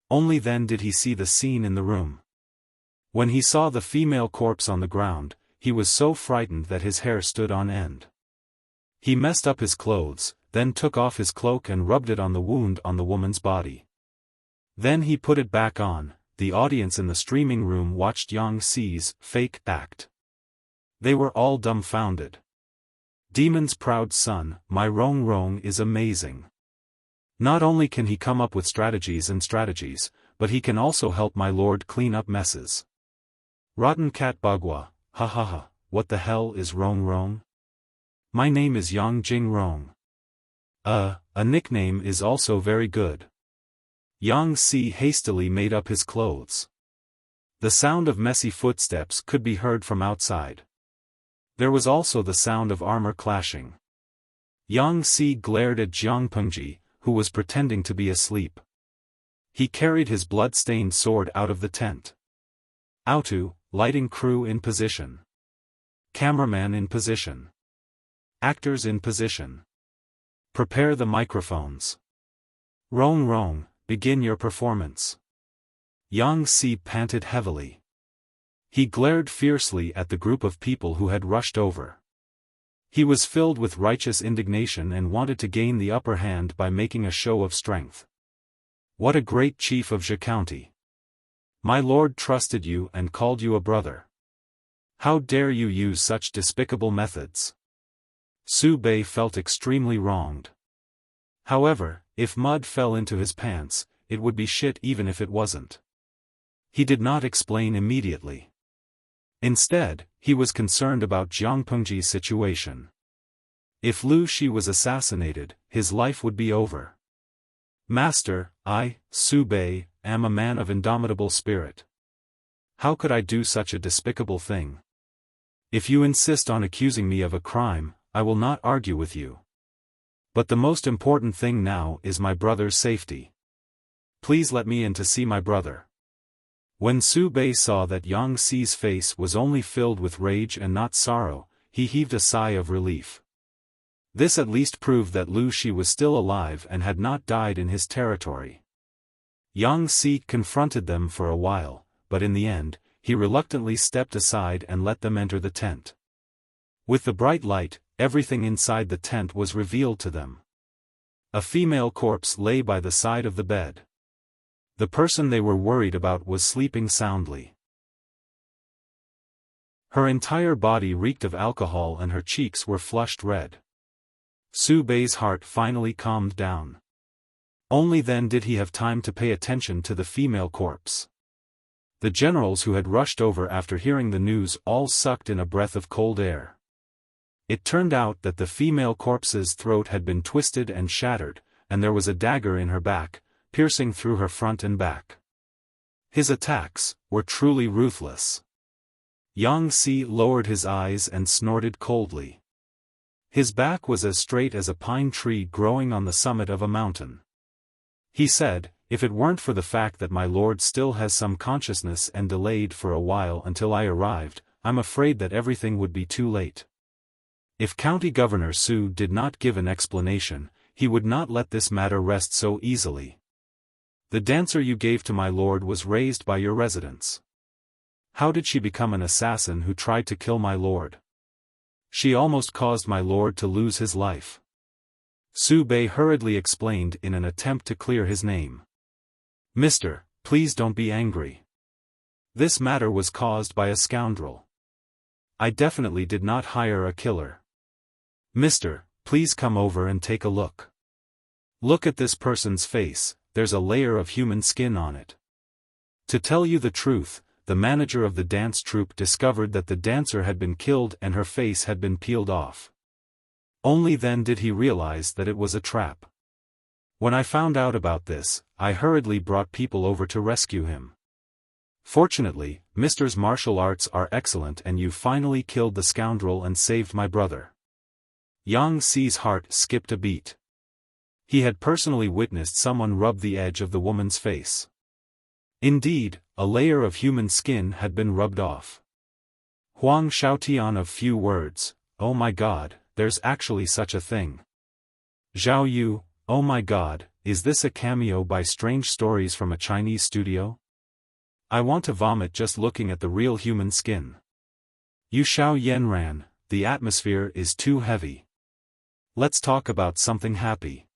Only then did he see the scene in the room. When he saw the female corpse on the ground, he was so frightened that his hair stood on end. He messed up his clothes, then took off his cloak and rubbed it on the wound on the woman's body. Then he put it back on. The audience in the streaming room watched Yang Si's fake act. They were all dumbfounded. Demon's proud son, my Rong Rong is amazing. Not only can he come up with strategies, but he can also help my lord clean up messes. Rotten cat Bagua, ha ha ha, what the hell is Rong Rong? My name is Yang Jing Rong. A nickname is also very good. Yang Si hastily made up his clothes. The sound of messy footsteps could be heard from outside. There was also the sound of armor clashing. Yang Si glared at Jiang Pengji, who was pretending to be asleep. He carried his blood-stained sword out of the tent. Autu, lighting crew in position. Cameraman in position. Actors in position. Prepare the microphones. Rong Rong, begin your performance. Yang Si panted heavily. He glared fiercely at the group of people who had rushed over. He was filled with righteous indignation and wanted to gain the upper hand by making a show of strength. What a great chief of Zhe County! My lord trusted you and called you a brother. How dare you use such despicable methods? Su Bei felt extremely wronged. However, if mud fell into his pants, it would be shit even if it wasn't. He did not explain immediately. Instead, he was concerned about Jiang Pengji's situation. If Lu Shi was assassinated, his life would be over. Master, I, Su Bei, am a man of indomitable spirit. How could I do such a despicable thing? If you insist on accusing me of a crime, I will not argue with you. But the most important thing now is my brother's safety. Please let me in to see my brother. When Su Bei saw that Yang Si's face was only filled with rage and not sorrow, he heaved a sigh of relief. This at least proved that Lu Shi was still alive and had not died in his territory. Yang Si confronted them for a while, but in the end, he reluctantly stepped aside and let them enter the tent. With the bright light, everything inside the tent was revealed to them. A female corpse lay by the side of the bed. The person they were worried about was sleeping soundly. Her entire body reeked of alcohol and her cheeks were flushed red. Su Bei's heart finally calmed down. Only then did he have time to pay attention to the female corpse. The generals who had rushed over after hearing the news all sucked in a breath of cold air. It turned out that the female corpse's throat had been twisted and shattered, and there was a dagger in her back, piercing through her front and back. His attacks were truly ruthless. Yang Si lowered his eyes and snorted coldly. His back was as straight as a pine tree growing on the summit of a mountain. He said, "If it weren't for the fact that my lord still has some consciousness and delayed for a while until I arrived, I'm afraid that everything would be too late." If County Governor Su did not give an explanation, he would not let this matter rest so easily. The dancer you gave to my lord was raised by your residents. How did she become an assassin who tried to kill my lord? She almost caused my lord to lose his life. Su Bei hurriedly explained in an attempt to clear his name. Mister, please don't be angry. This matter was caused by a scoundrel. I definitely did not hire a killer. Mister, please come over and take a look. Look at this person's face, there's a layer of human skin on it. To tell you the truth, the manager of the dance troupe discovered that the dancer had been killed and her face had been peeled off. Only then did he realize that it was a trap. When I found out about this, I hurriedly brought people over to rescue him. Fortunately, Mister's martial arts are excellent and you finally killed the scoundrel and saved my brother. Yang Si's heart skipped a beat. He had personally witnessed someone rub the edge of the woman's face. Indeed, a layer of human skin had been rubbed off. Huang Xiaotian of few words, oh my god, there's actually such a thing. Zhao Yu, oh my god, is this a cameo by Strange Stories from a Chinese studio? I want to vomit just looking at the real human skin. Yu Xiao Yanran, the atmosphere is too heavy. Let's talk about something happy.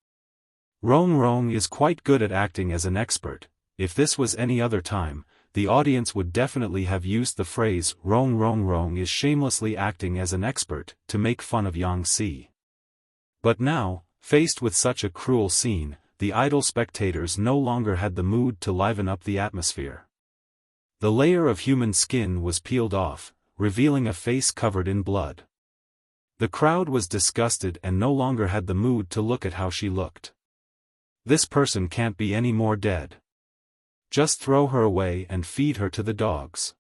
Rong Rong is quite good at acting as an expert. If this was any other time, the audience would definitely have used the phrase Rong Rong Rong is shamelessly acting as an expert to make fun of Yang Si. But now, faced with such a cruel scene, the idle spectators no longer had the mood to liven up the atmosphere. The layer of human skin was peeled off, revealing a face covered in blood. The crowd was disgusted and no longer had the mood to look at how she looked. This person can't be any more dead. Just throw her away and feed her to the dogs.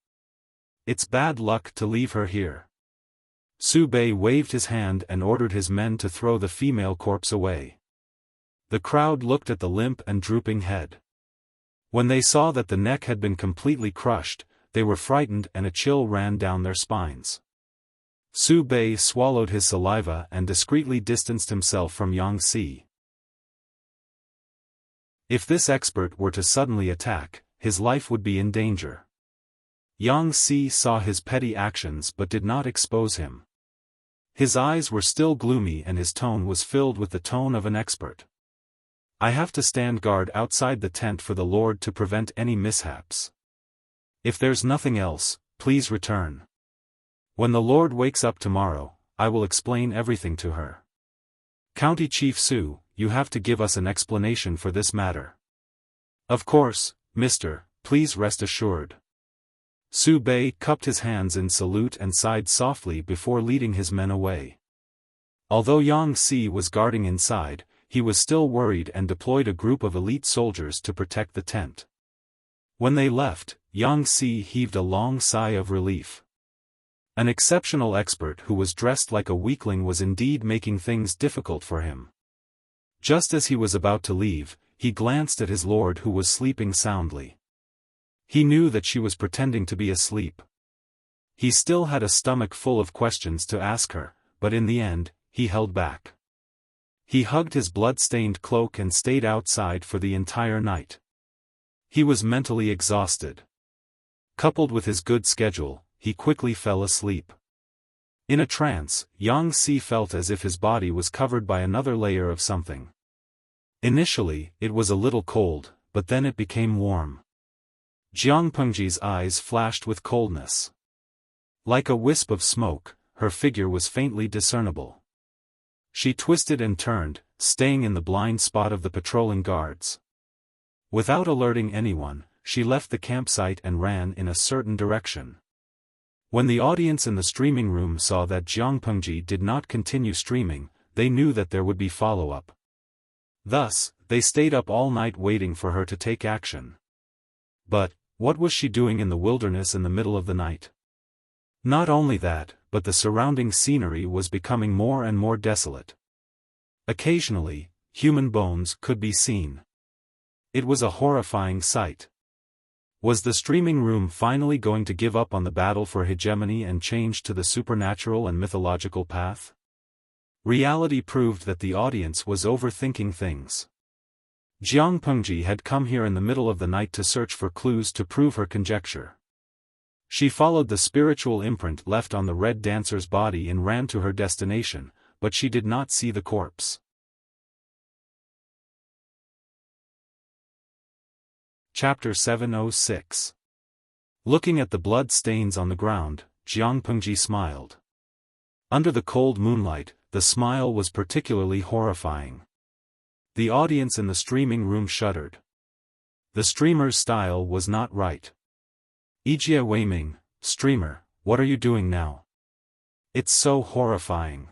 It's bad luck to leave her here. Su Bei waved his hand and ordered his men to throw the female corpse away. The crowd looked at the limp and drooping head. When they saw that the neck had been completely crushed, they were frightened and a chill ran down their spines. Su Bei swallowed his saliva and discreetly distanced himself from Yang Si. If this expert were to suddenly attack, his life would be in danger. Yang Si saw his petty actions but did not expose him. His eyes were still gloomy and his tone was filled with the tone of an expert. I have to stand guard outside the tent for the Lord to prevent any mishaps. If there's nothing else, please return. When the Lord wakes up tomorrow, I will explain everything to her. County Chief Su, you have to give us an explanation for this matter. Of course, mister, please rest assured. Su Bei cupped his hands in salute and sighed softly before leading his men away. Although Yang Si was guarding inside, he was still worried and deployed a group of elite soldiers to protect the tent. When they left, Yang Si heaved a long sigh of relief. An exceptional expert who was dressed like a weakling was indeed making things difficult for him. Just as he was about to leave, he glanced at his lord who was sleeping soundly. He knew that she was pretending to be asleep. He still had a stomach full of questions to ask her, but in the end, he held back. He hugged his blood-stained cloak and stayed outside for the entire night. He was mentally exhausted. Coupled with his good schedule, he quickly fell asleep. In a trance, Yang Si felt as if his body was covered by another layer of something. Initially, it was a little cold, but then it became warm. Jiang Pengji's eyes flashed with coldness. Like a wisp of smoke, her figure was faintly discernible. She twisted and turned, staying in the blind spot of the patrolling guards. Without alerting anyone, she left the campsite and ran in a certain direction. When the audience in the streaming room saw that Jiang Pengji did not continue streaming, they knew that there would be follow-up. Thus, they stayed up all night waiting for her to take action. But, what was she doing in the wilderness in the middle of the night? Not only that, but the surrounding scenery was becoming more and more desolate. Occasionally, human bones could be seen. It was a horrifying sight. Was the streaming room finally going to give up on the battle for hegemony and change to the supernatural and mythological path? Reality proved that the audience was overthinking things. Jiang Pengji had come here in the middle of the night to search for clues to prove her conjecture. She followed the spiritual imprint left on the red dancer's body and ran to her destination, but she did not see the corpse. Chapter 706. Looking at the blood stains on the ground, Jiang Pengji smiled. Under the cold moonlight, the smile was particularly horrifying. The audience in the streaming room shuddered. The streamer's style was not right. Yijie Weiming, streamer, what are you doing now? It's so horrifying.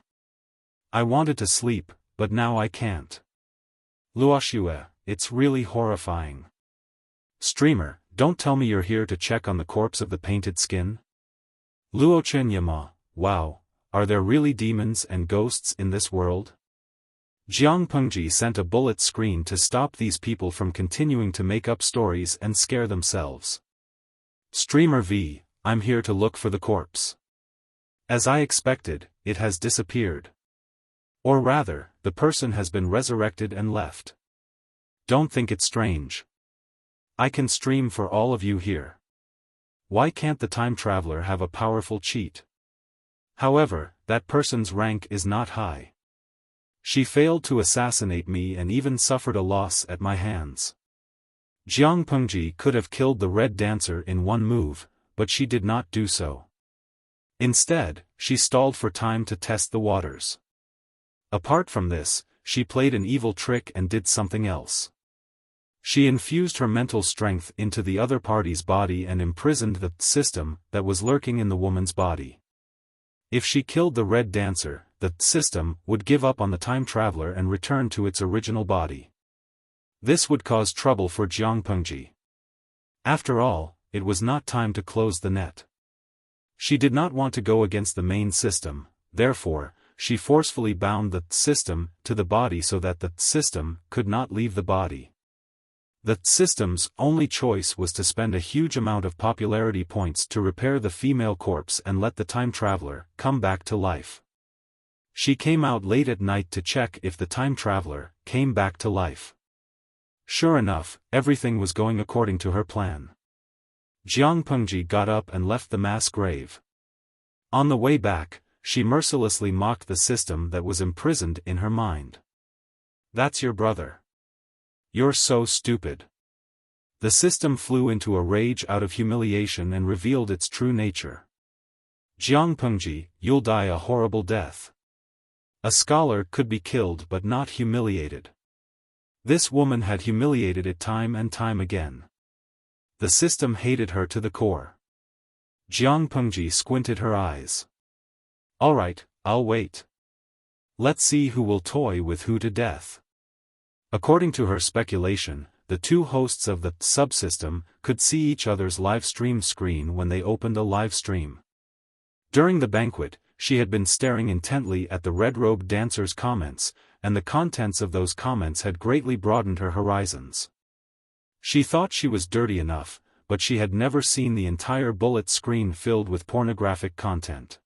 I wanted to sleep, but now I can't. Luoxue, it's really horrifying. Streamer, don't tell me you're here to check on the corpse of the painted skin? Luochen Yama, wow, are there really demons and ghosts in this world? Jiang Pengji sent a bullet screen to stop these people from continuing to make up stories and scare themselves. Streamer V, I'm here to look for the corpse. As I expected, it has disappeared. Or rather, the person has been resurrected and left. Don't think it strange. I can stream for all of you here. Why can't the time traveler have a powerful cheat? However, that person's rank is not high. She failed to assassinate me and even suffered a loss at my hands. Jiang Pengji could have killed the red dancer in one move, but she did not do so. Instead, she stalled for time to test the waters. Apart from this, she played an evil trick and did something else. She infused her mental strength into the other party's body and imprisoned the system that was lurking in the woman's body. If she killed the red dancer, the system would give up on the time traveler and return to its original body. This would cause trouble for Jiang Pengji. After all, it was not time to close the net. She did not want to go against the main system, therefore, she forcefully bound the system to the body so that the system could not leave the body. The system's only choice was to spend a huge amount of popularity points to repair the female corpse and let the time traveler come back to life. She came out late at night to check if the time traveler came back to life. Sure enough, everything was going according to her plan. Jiang Pengji got up and left the mass grave. On the way back, she mercilessly mocked the system that was imprisoned in her mind. "That's your brother. You're so stupid." The system flew into a rage out of humiliation and revealed its true nature. "Jiang Pengji, you'll die a horrible death. A scholar could be killed but not humiliated." This woman had humiliated it time and time again. The system hated her to the core. Jiang Pengji squinted her eyes. "Alright, I'll wait. Let's see who will toy with who to death." According to her speculation, the two hosts of the subsystem could see each other's live stream screen when they opened a live stream. During the banquet, she had been staring intently at the red-robed dancer's comments, and the contents of those comments had greatly broadened her horizons. She thought she was dirty enough, but she had never seen the entire bullet screen filled with pornographic content.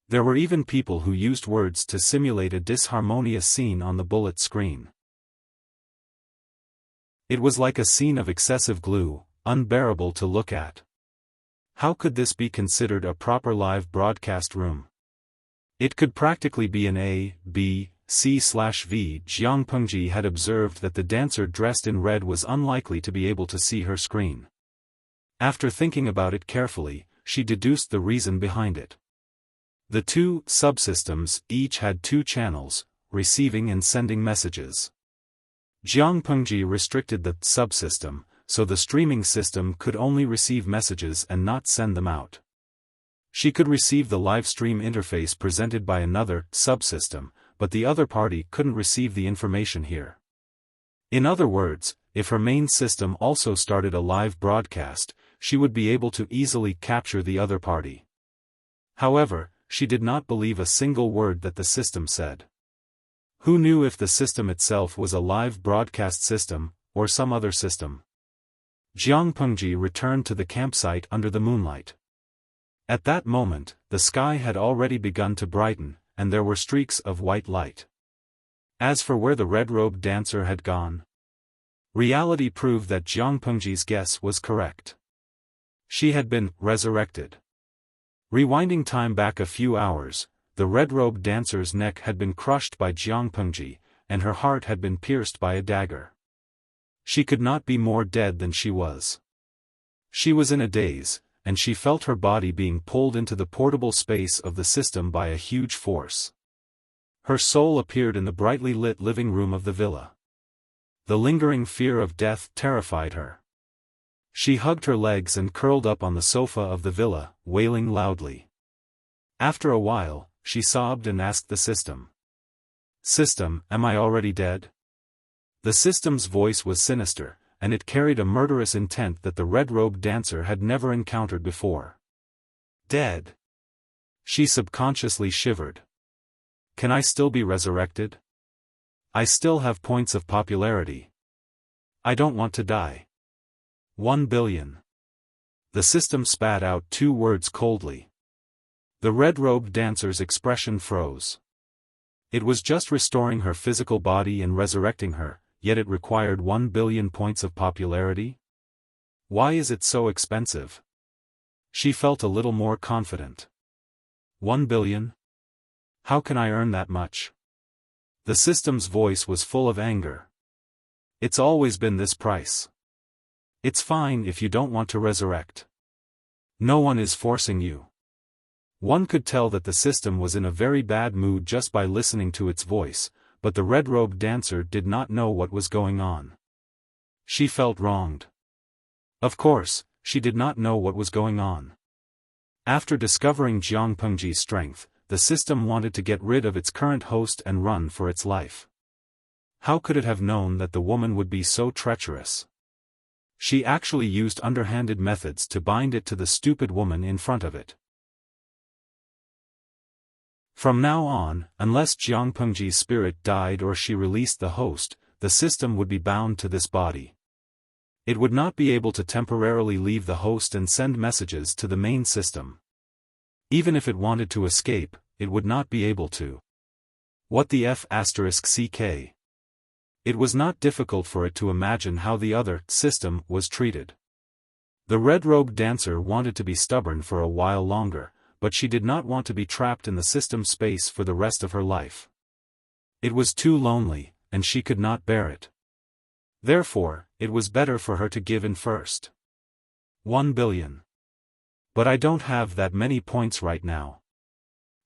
There were even people who used words to simulate a disharmonious scene on the bullet screen. It was like a scene of excessive glue, unbearable to look at. How could this be considered a proper live broadcast room? It could practically be an A, B, C/V. Jiang Pengji had observed that the dancer dressed in red was unlikely to be able to see her screen. After thinking about it carefully, she deduced the reason behind it. The two subsystems each had two channels, receiving and sending messages. Jiang Pengji restricted the subsystem, so the streaming system could only receive messages and not send them out. She could receive the live stream interface presented by another subsystem, but the other party couldn't receive the information here. In other words, if her main system also started a live broadcast, she would be able to easily capture the other party. However, she did not believe a single word that the system said. Who knew if the system itself was a live broadcast system, or some other system? Jiang Pengji returned to the campsite under the moonlight. At that moment, the sky had already begun to brighten, and there were streaks of white light. As for where the red-robed dancer had gone, reality proved that Jiang Pengji's guess was correct. She had been resurrected. Rewinding time back a few hours, the red-robed dancer's neck had been crushed by Jiang Pengji, and her heart had been pierced by a dagger. She could not be more dead than she was. She was in a daze, and she felt her body being pulled into the portable space of the system by a huge force. Her soul appeared in the brightly lit living room of the villa. The lingering fear of death terrified her. She hugged her legs and curled up on the sofa of the villa, wailing loudly. After a while, she sobbed and asked the system. "System, am I already dead?" The system's voice was sinister, and it carried a murderous intent that the red-robed dancer had never encountered before. "Dead?" She subconsciously shivered. "Can I still be resurrected? I still have points of popularity. I don't want to die." 1 billion. The system spat out two words coldly. The red-robed dancer's expression froze. It was just restoring her physical body and resurrecting her, yet it required 1 billion points of popularity? Why is it so expensive? She felt a little more confident. 1 billion? How can I earn that much? The system's voice was full of anger. It's always been this price. It's fine if you don't want to resurrect. No one is forcing you. One could tell that the system was in a very bad mood just by listening to its voice, but the red-robed dancer did not know what was going on. She felt wronged. Of course, she did not know what was going on. After discovering Jiang Pengji's strength, the system wanted to get rid of its current host and run for its life. How could it have known that the woman would be so treacherous? She actually used underhanded methods to bind it to the stupid woman in front of it. From now on, unless Jiang Pengji's spirit died or she released the host, the system would be bound to this body. It would not be able to temporarily leave the host and send messages to the main system. Even if it wanted to escape, it would not be able to. What the F***ck? It was not difficult for it to imagine how the other system was treated. The red-robed dancer wanted to be stubborn for a while longer, but she did not want to be trapped in the system space for the rest of her life. It was too lonely, and she could not bear it. Therefore, it was better for her to give in first. 1 billion. But I don't have that many points right now.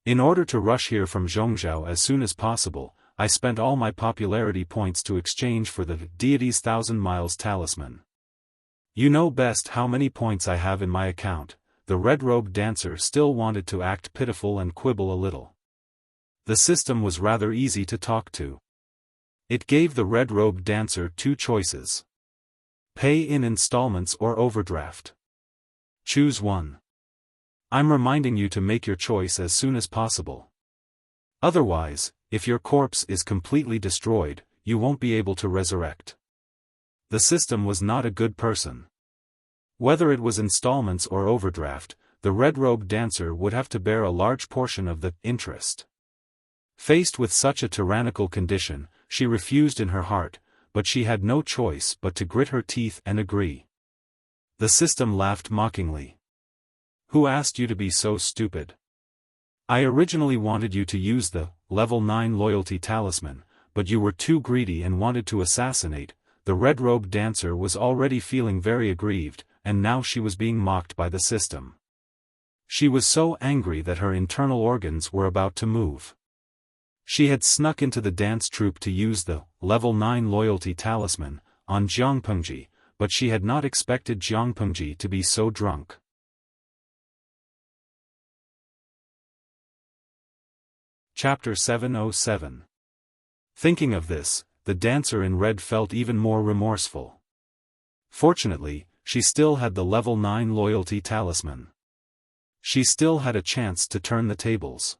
In order to rush here from Zhongzhou as soon as possible, I spent all my popularity points to exchange for the deity's 1,000 miles talisman. You know best how many points I have in my account. The red-robed dancer still wanted to act pitiful and quibble a little. The system was rather easy to talk to. It gave the red-robed dancer two choices. Pay in installments or overdraft. Choose one. I'm reminding you to make your choice as soon as possible. Otherwise, if your corpse is completely destroyed, you won't be able to resurrect. The system was not a good person. Whether it was installments or overdraft, the red-robed dancer would have to bear a large portion of the interest. Faced with such a tyrannical condition, she refused in her heart, but she had no choice but to grit her teeth and agree. The system laughed mockingly. Who asked you to be so stupid? I originally wanted you to use the level 9 loyalty talisman, but you were too greedy and wanted to assassinate. The red-robed dancer was already feeling very aggrieved, and now she was being mocked by the system. She was so angry that her internal organs were about to move. She had snuck into the dance troupe to use the level 9 loyalty talisman on Jiang Pengji, but she had not expected Jiang Pengji to be so drunk. Chapter 707. Thinking of this, the dancer in red felt even more remorseful. Fortunately, she still had the level 9 loyalty talisman. She still had a chance to turn the tables.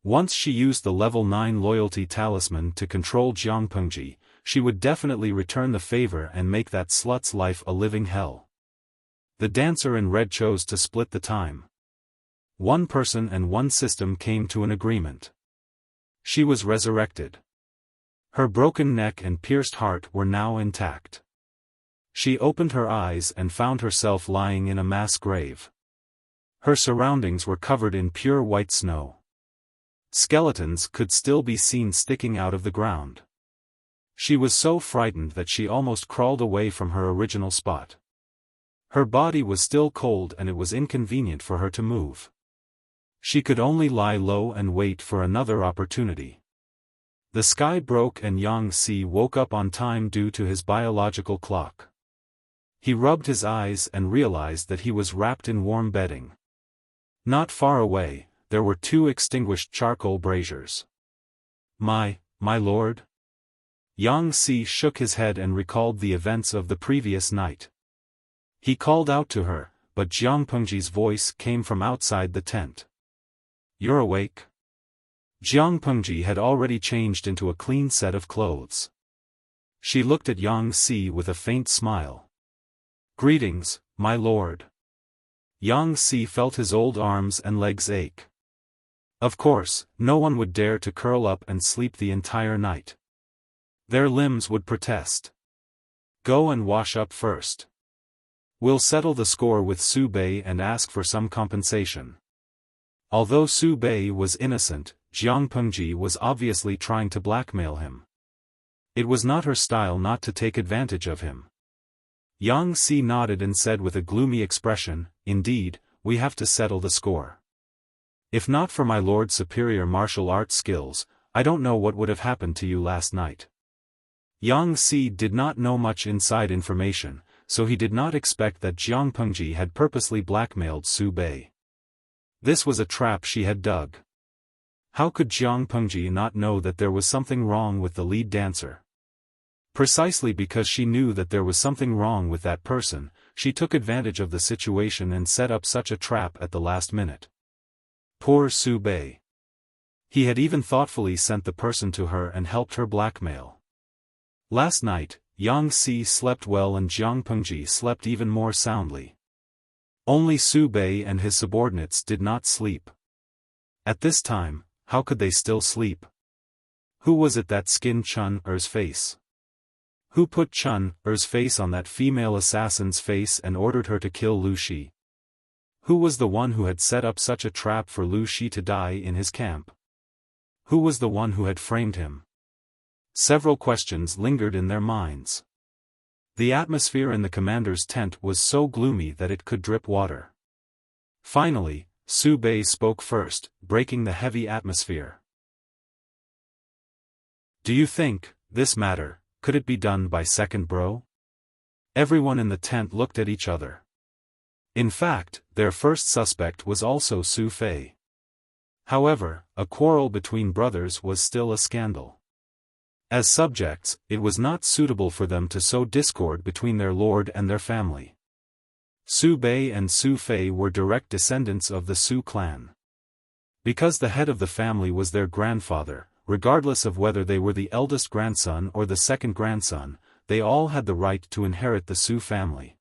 Once she used the level 9 loyalty talisman to control Jiang Pengji, she would definitely return the favor and make that slut's life a living hell. The dancer in red chose to split the time. One person and one system came to an agreement. She was resurrected. Her broken neck and pierced heart were now intact. She opened her eyes and found herself lying in a mass grave. Her surroundings were covered in pure white snow. Skeletons could still be seen sticking out of the ground. She was so frightened that she almost crawled away from her original spot. Her body was still cold and it was inconvenient for her to move. She could only lie low and wait for another opportunity. The sky broke and Yang Si woke up on time due to his biological clock. He rubbed his eyes and realized that he was wrapped in warm bedding. Not far away, there were two extinguished charcoal braziers. My lord? Yang Si shook his head and recalled the events of the previous night. He called out to her, but Jiang Pengji's voice came from outside the tent. You're awake? Jiang Pengji had already changed into a clean set of clothes. She looked at Yang Si with a faint smile. Greetings, my lord. Yang Si felt his old arms and legs ache. Of course, no one would dare to curl up and sleep the entire night. Their limbs would protest. Go and wash up first. We'll settle the score with Su Bei and ask for some compensation. Although Su Bei was innocent, Jiang Pengji was obviously trying to blackmail him. It was not her style not to take advantage of him. Yang Si nodded and said with a gloomy expression, Indeed, we have to settle the score. If not for my lord's superior martial arts skills, I don't know what would have happened to you last night. Yang Si did not know much inside information, so he did not expect that Jiang Pengji had purposely blackmailed Su Bei. This was a trap she had dug. How could Jiang Pengji not know that there was something wrong with the lead dancer? Precisely because she knew that there was something wrong with that person, she took advantage of the situation and set up such a trap at the last minute. Poor Su Bei. He had even thoughtfully sent the person to her and helped her blackmail. Last night, Yang Si slept well and Jiang Pengji slept even more soundly. Only Su Bei and his subordinates did not sleep. At this time, how could they still sleep? Who was it that skinned Chun Er's face? Who put Chun-Er's face on that female assassin's face and ordered her to kill Lu Shi? Who was the one who had set up such a trap for Lu Shi to die in his camp? Who was the one who had framed him? Several questions lingered in their minds. The atmosphere in the commander's tent was so gloomy that it could drip water. Finally, Su Bei spoke first, breaking the heavy atmosphere. "Do you think, this matter, could it be done by second bro?" Everyone in the tent looked at each other. In fact, their first suspect was also Su Fei. However, a quarrel between brothers was still a scandal. As subjects, it was not suitable for them to sow discord between their lord and their family. Su Bei and Su Fei were direct descendants of the Su clan. Because the head of the family was their grandfather, regardless of whether they were the eldest grandson or the second grandson, they all had the right to inherit the Su family.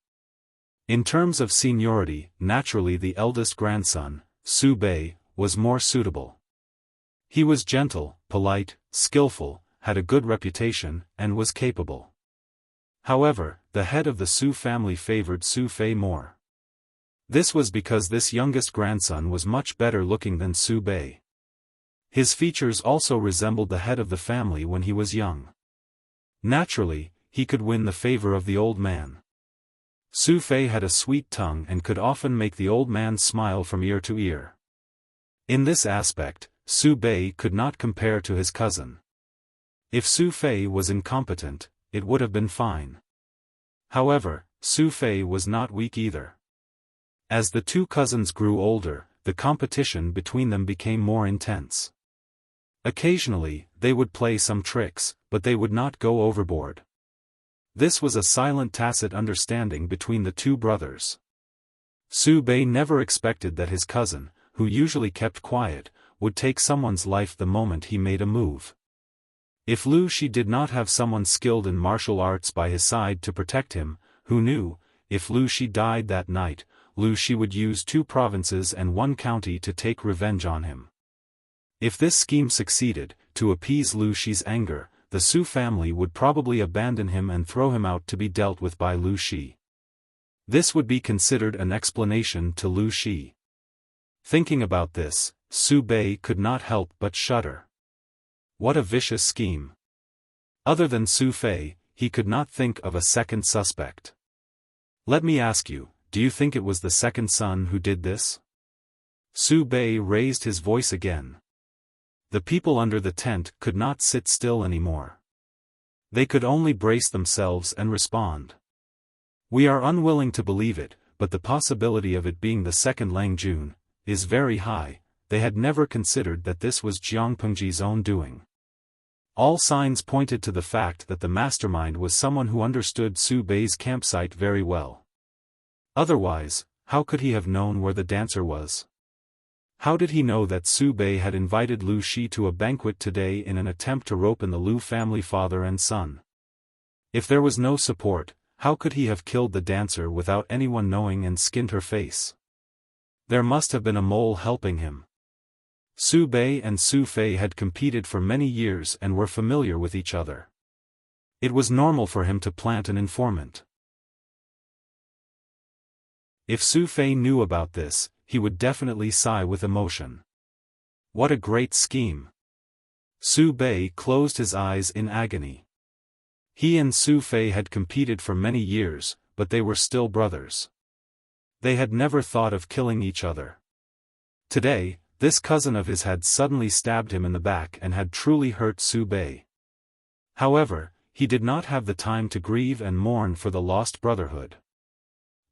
In terms of seniority, naturally the eldest grandson, Su Bei, was more suitable. He was gentle, polite, skillful, had a good reputation, and was capable. However, the head of the Su family favored Su Fei more. This was because this youngest grandson was much better looking than Su Bei. His features also resembled the head of the family when he was young. Naturally, he could win the favor of the old man. Su Fei had a sweet tongue and could often make the old man smile from ear to ear. In this aspect, Su Bei could not compare to his cousin. If Su Fei was incompetent, it would have been fine. However, Su Fei was not weak either. As the two cousins grew older, the competition between them became more intense. Occasionally, they would play some tricks, but they would not go overboard. This was a silent tacit understanding between the two brothers. Su Bei never expected that his cousin, who usually kept quiet, would take someone's life the moment he made a move. If Lu Shi did not have someone skilled in martial arts by his side to protect him, who knew, if Lu Shi died that night, Lu Shi would use 2 provinces and 1 county to take revenge on him. If this scheme succeeded, to appease Lu Shi's anger, the Su family would probably abandon him and throw him out to be dealt with by Lu Shi. This would be considered an explanation to Lu Shi. Thinking about this, Su Bei could not help but shudder. What a vicious scheme. Other than Su Fei, he could not think of a second suspect. Let me ask you, do you think it was the second son who did this? Su Bei raised his voice again. The people under the tent could not sit still anymore. They could only brace themselves and respond. We are unwilling to believe it, but the possibility of it being the second Lang Jun is very high. They had never considered that this was Jiang Pengji's own doing. All signs pointed to the fact that the mastermind was someone who understood Su Bei's campsite very well. Otherwise, how could he have known where the dancer was? How did he know that Su Bei had invited Lu Shi to a banquet today in an attempt to rope in the Lu family father and son? If there was no support, how could he have killed the dancer without anyone knowing and skinned her face? There must have been a mole helping him. Su Bei and Su Fei had competed for many years and were familiar with each other. It was normal for him to plant an informant. If Su Fei knew about this, he would definitely sigh with emotion. What a great scheme! Su Bei closed his eyes in agony. He and Su Fei had competed for many years, but they were still brothers. They had never thought of killing each other. Today, this cousin of his had suddenly stabbed him in the back and had truly hurt Su Bei. However, he did not have the time to grieve and mourn for the lost brotherhood.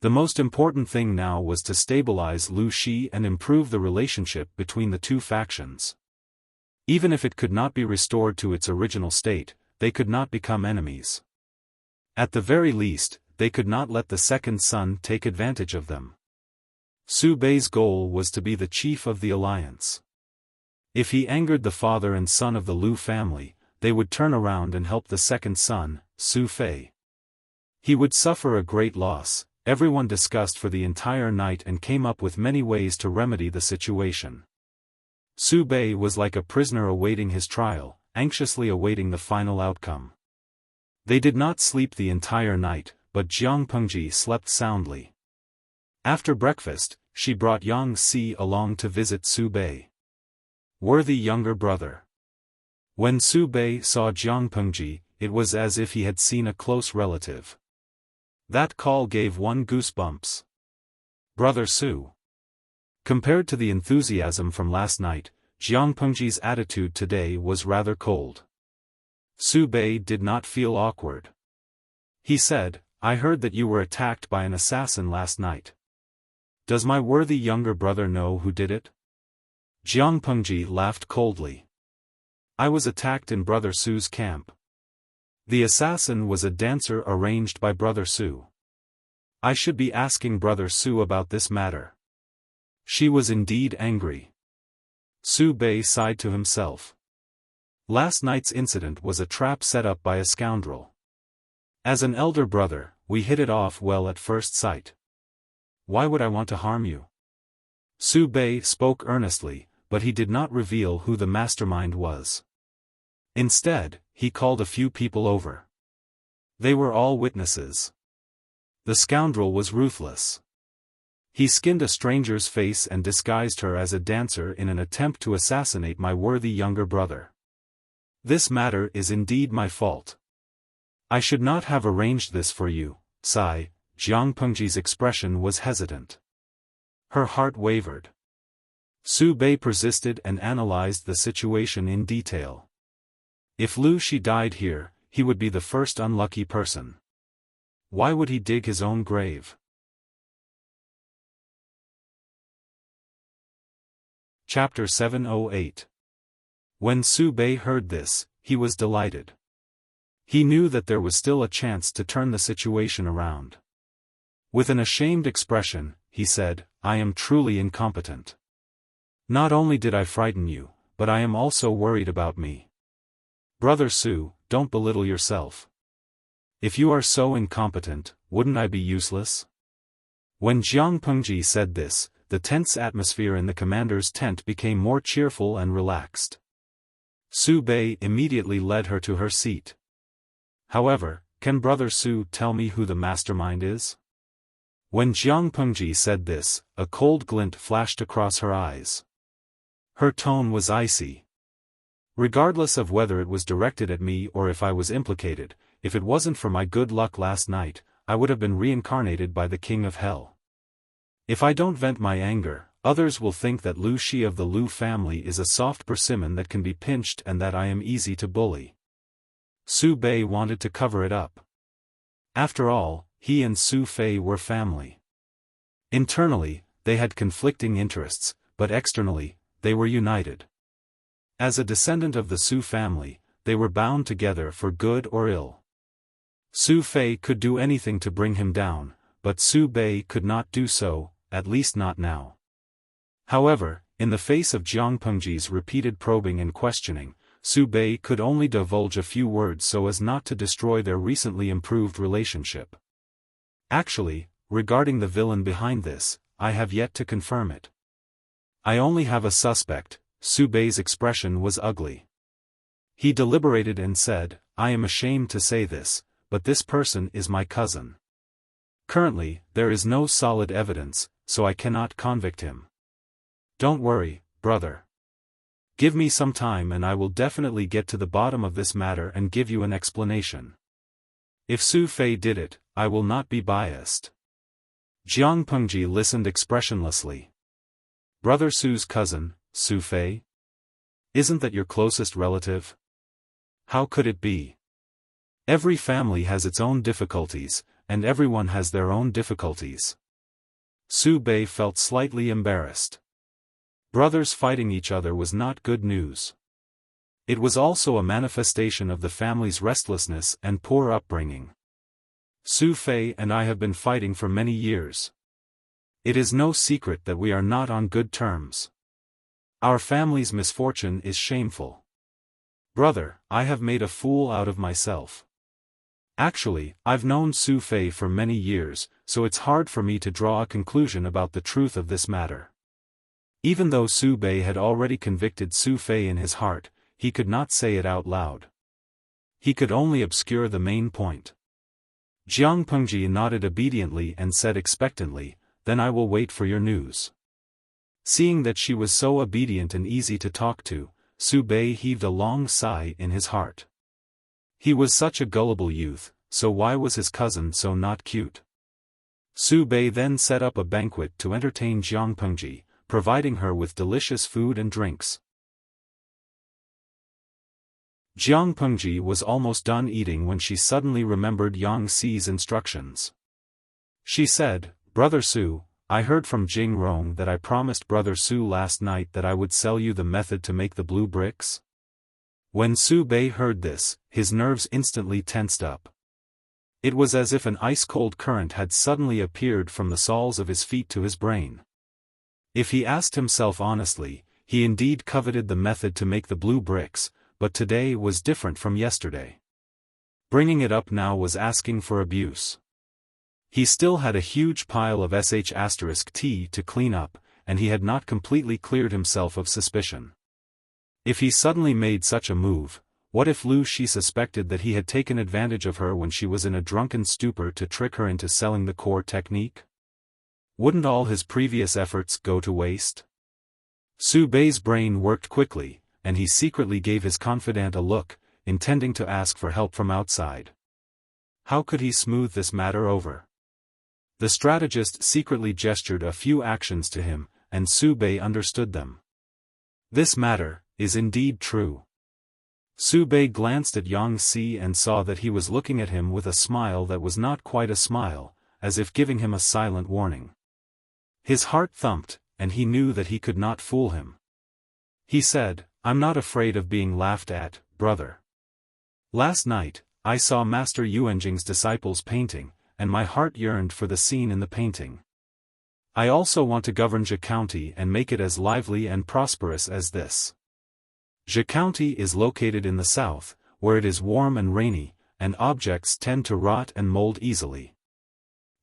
The most important thing now was to stabilize Lu Shi and improve the relationship between the two factions. Even if it could not be restored to its original state, they could not become enemies. At the very least, they could not let the second son take advantage of them. Su Bei's goal was to be the chief of the alliance. If he angered the father and son of the Lu family, they would turn around and help the second son, Su Fei. He would suffer a great loss. Everyone discussed for the entire night and came up with many ways to remedy the situation. Su Bei was like a prisoner awaiting his trial, anxiously awaiting the final outcome. They did not sleep the entire night, but Jiang Pengji slept soundly. After breakfast, she brought Yang Si along to visit Su Bei. Worthy younger brother. When Su Bei saw Jiang Pengji, it was as if he had seen a close relative. That call gave one goosebumps. Brother Su. Compared to the enthusiasm from last night, Jiang Pengji's attitude today was rather cold. Su Bei did not feel awkward. He said, I heard that you were attacked by an assassin last night. Does my worthy younger brother know who did it? Jiang Pengji laughed coldly. I was attacked in Brother Su's camp. The assassin was a dancer arranged by Brother Su. I should be asking Brother Su about this matter. She was indeed angry. Su Bei sighed to himself. Last night's incident was a trap set up by a scoundrel. As an elder brother, we hit it off well at first sight. Why would I want to harm you? Su Bei spoke earnestly, but he did not reveal who the mastermind was. Instead, he called a few people over. They were all witnesses. The scoundrel was ruthless. He skinned a stranger's face and disguised her as a dancer in an attempt to assassinate my worthy younger brother. This matter is indeed my fault. I should not have arranged this for you, Sai. Jiang Pengji's expression was hesitant. Her heart wavered. Su Bei persisted and analyzed the situation in detail. If Lu Shi died here, he would be the first unlucky person. Why would he dig his own grave? Chapter 708. When Su Bei heard this, he was delighted. He knew that there was still a chance to turn the situation around. With an ashamed expression, he said, I am truly incompetent. Not only did I frighten you, but I am also worried about me. Brother Su, don't belittle yourself. If you are so incompetent, wouldn't I be useless? When Jiang Pengji said this, the tense atmosphere in the commander's tent became more cheerful and relaxed. Su Bei immediately led her to her seat. However, can Brother Su tell me who the mastermind is? When Jiang Pengji said this, a cold glint flashed across her eyes. Her tone was icy. Regardless of whether it was directed at me or if I was implicated, if it wasn't for my good luck last night, I would have been reincarnated by the King of Hell. If I don't vent my anger, others will think that Lu Shi of the Lu family is a soft persimmon that can be pinched and that I am easy to bully. Su Bei wanted to cover it up. After all, he and Su Fei were family. Internally, they had conflicting interests, but externally, they were united. As a descendant of the Su family, they were bound together for good or ill. Su Fei could do anything to bring him down, but Su Bei could not do so, at least not now. However, in the face of Jiang Pengji's repeated probing and questioning, Su Bei could only divulge a few words so as not to destroy their recently improved relationship. Actually, regarding the villain behind this, I have yet to confirm it. I only have a suspect. Su Bei's expression was ugly. He deliberated and said, I am ashamed to say this, but this person is my cousin. Currently, there is no solid evidence, so I cannot convict him. Don't worry, brother. Give me some time and I will definitely get to the bottom of this matter and give you an explanation. If Su Fei did it, I will not be biased. Jiang Pengji listened expressionlessly. Brother Su's cousin, Su Fei? Isn't that your closest relative? How could it be? Every family has its own difficulties, and everyone has their own difficulties. Su Bei felt slightly embarrassed. Brothers fighting each other was not good news. It was also a manifestation of the family's restlessness and poor upbringing. Su Fei and I have been fighting for many years. It is no secret that we are not on good terms. Our family's misfortune is shameful. Brother, I have made a fool out of myself. Actually, I've known Su Fei for many years, so it's hard for me to draw a conclusion about the truth of this matter. Even though Su Bei had already convicted Su Fei in his heart, he could not say it out loud. He could only obscure the main point. Jiang Pengji nodded obediently and said expectantly, "Then I will wait for your news." Seeing that she was so obedient and easy to talk to, Su Bei heaved a long sigh in his heart. He was such a gullible youth, so why was his cousin so not cute? Su Bei then set up a banquet to entertain Jiang Pengji, providing her with delicious food and drinks. Jiang Pengji was almost done eating when she suddenly remembered Yang Xi's instructions. She said, "Brother Su, I heard from Jing Rong that I promised Brother Su last night that I would sell you the method to make the blue bricks." When Su Bei heard this, his nerves instantly tensed up. It was as if an ice-cold current had suddenly appeared from the soles of his feet to his brain. If he asked himself honestly, he indeed coveted the method to make the blue bricks, but today was different from yesterday. Bringing it up now was asking for abuse. He still had a huge pile of sh*t to clean up, and he had not completely cleared himself of suspicion. If he suddenly made such a move, what if Lu Shi suspected that he had taken advantage of her when she was in a drunken stupor to trick her into selling the core technique? Wouldn't all his previous efforts go to waste? Su Bei's brain worked quickly, and he secretly gave his confidant a look, intending to ask for help from outside. How could he smooth this matter over? The strategist secretly gestured a few actions to him, and Su Bei understood them. This matter is indeed true. Su Bei glanced at Yang Xi and saw that he was looking at him with a smile that was not quite a smile, as if giving him a silent warning. His heart thumped, and he knew that he could not fool him. He said, "I'm not afraid of being laughed at, brother. Last night, I saw Master Yuanjing's disciples painting, and my heart yearned for the scene in the painting. I also want to govern Zhe County and make it as lively and prosperous as this. Zhe County is located in the south, where it is warm and rainy, and objects tend to rot and mold easily.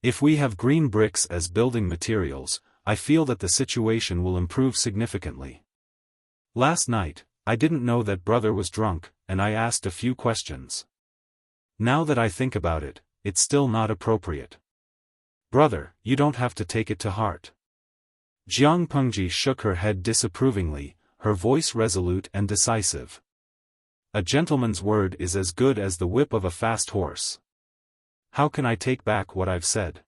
If we have green bricks as building materials, I feel that the situation will improve significantly. Last night, I didn't know that brother was drunk, and I asked a few questions. Now that I think about it, it's still not appropriate. Brother, you don't have to take it to heart." Jiang Pengji shook her head disapprovingly, her voice resolute and decisive. "A gentleman's word is as good as the whip of a fast horse. How can I take back what I've said?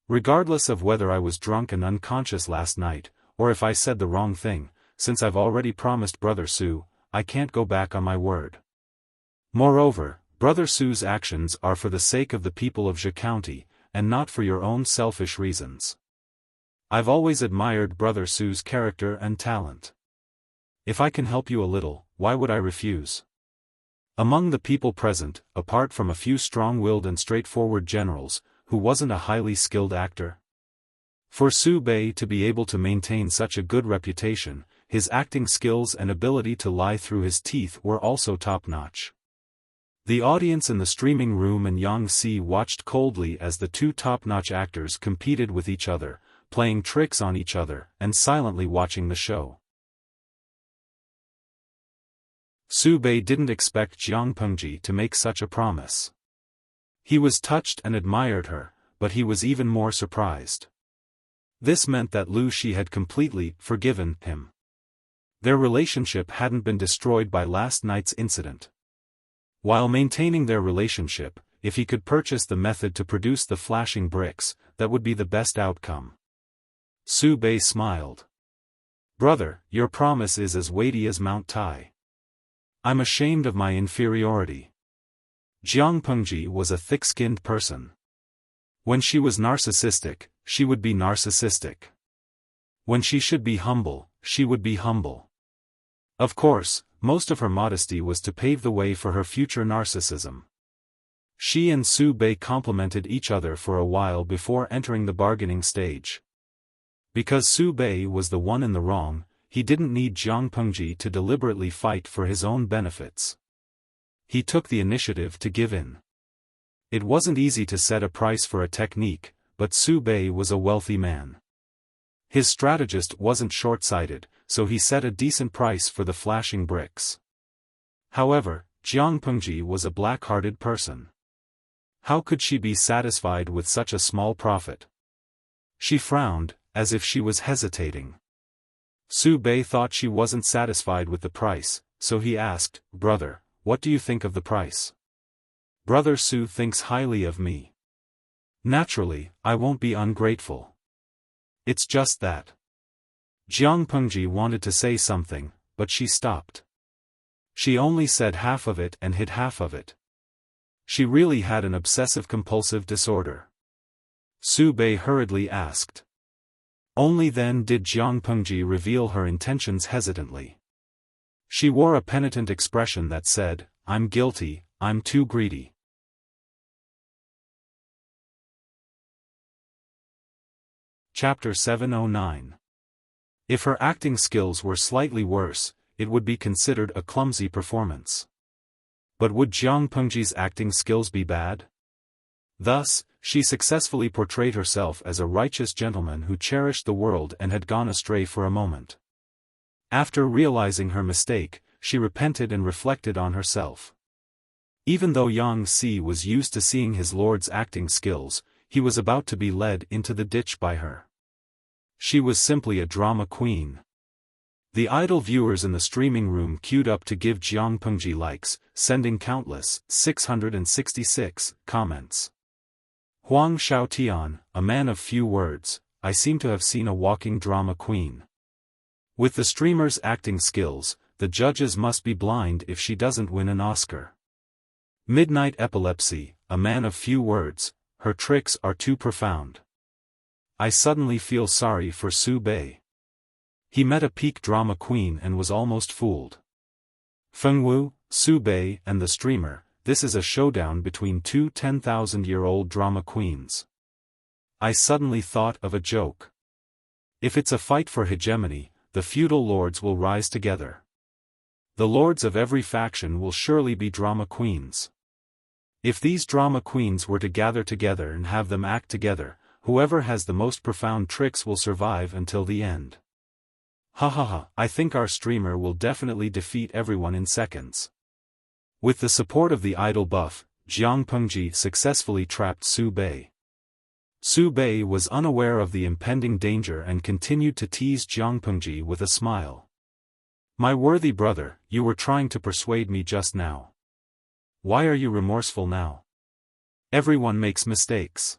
Regardless of whether I was drunk and unconscious last night, or if I said the wrong thing, since I've already promised Brother Su, I can't go back on my word. Moreover, Brother Su's actions are for the sake of the people of Zhe County, and not for your own selfish reasons. I've always admired Brother Su's character and talent. If I can help you a little, why would I refuse?" Among the people present, apart from a few strong-willed and straightforward generals, who wasn't a highly skilled actor? For Su Bei to be able to maintain such a good reputation, his acting skills and ability to lie through his teeth were also top-notch. The audience in the streaming room and Yang Xi watched coldly as the two top-notch actors competed with each other, playing tricks on each other, and silently watching the show. Su Bei didn't expect Jiang Pengji to make such a promise. He was touched and admired her, but he was even more surprised. This meant that Lu Shi had completely forgiven him. Their relationship hadn't been destroyed by last night's incident. While maintaining their relationship, if he could purchase the method to produce the flashing bricks, that would be the best outcome. Su Bei smiled. "Brother, your promise is as weighty as Mount Tai. I'm ashamed of my inferiority." Jiang Pengji was a thick-skinned person. When she was narcissistic, she would be narcissistic. When she should be humble, she would be humble. Of course, most of her modesty was to pave the way for her future narcissism. She and Su Bei complimented each other for a while before entering the bargaining stage. Because Su Bei was the one in the wrong, he didn't need Jiang Pengji to deliberately fight for his own benefits. He took the initiative to give in. It wasn't easy to set a price for a technique, but Su Bei was a wealthy man. His strategist wasn't short-sighted, so he set a decent price for the flashing bricks. However, Jiang Pengji was a black-hearted person. How could she be satisfied with such a small profit? She frowned, as if she was hesitating. Su Bei thought she wasn't satisfied with the price, so he asked, "Brother, what do you think of the price?" "Brother Su thinks highly of me. Naturally, I won't be ungrateful. It's just that." Jiang Pengji wanted to say something, but she stopped. She only said half of it and hid half of it. She really had an obsessive-compulsive disorder. Su Bei hurriedly asked. Only then did Jiang Pengji reveal her intentions hesitantly. She wore a penitent expression that said, "I'm guilty, I'm too greedy." Chapter 709. If her acting skills were slightly worse, it would be considered a clumsy performance. But would Jiang Pengji's acting skills be bad? Thus, she successfully portrayed herself as a righteous gentleman who cherished the world and had gone astray for a moment. After realizing her mistake, she repented and reflected on herself. Even though Yang Si was used to seeing his lord's acting skills, he was about to be led into the ditch by her. She was simply a drama queen. The idle viewers in the streaming room queued up to give Jiang Pengji likes, sending countless, 666, comments. Huang Xiaotian, a man of few words, I seem to have seen a walking drama queen. With the streamer's acting skills, the judges must be blind if she doesn't win an Oscar. Midnight Epilepsy, a man of few words, her tricks are too profound. I suddenly feel sorry for Su Bei. He met a peak drama queen and was almost fooled. Feng Wu, Su Bei and the streamer, this is a showdown between two 10,000-year-old drama queens. I suddenly thought of a joke. If it's a fight for hegemony, the feudal lords will rise together. The lords of every faction will surely be drama queens. If these drama queens were to gather together and have them act together, whoever has the most profound tricks will survive until the end. Ha ha ha, I think our streamer will definitely defeat everyone in seconds. With the support of the idol buff, Jiang Pengji successfully trapped Su Bei. Su Bei was unaware of the impending danger and continued to tease Jiang Pengji with a smile. My worthy brother, you were trying to persuade me just now. Why are you remorseful now? Everyone makes mistakes.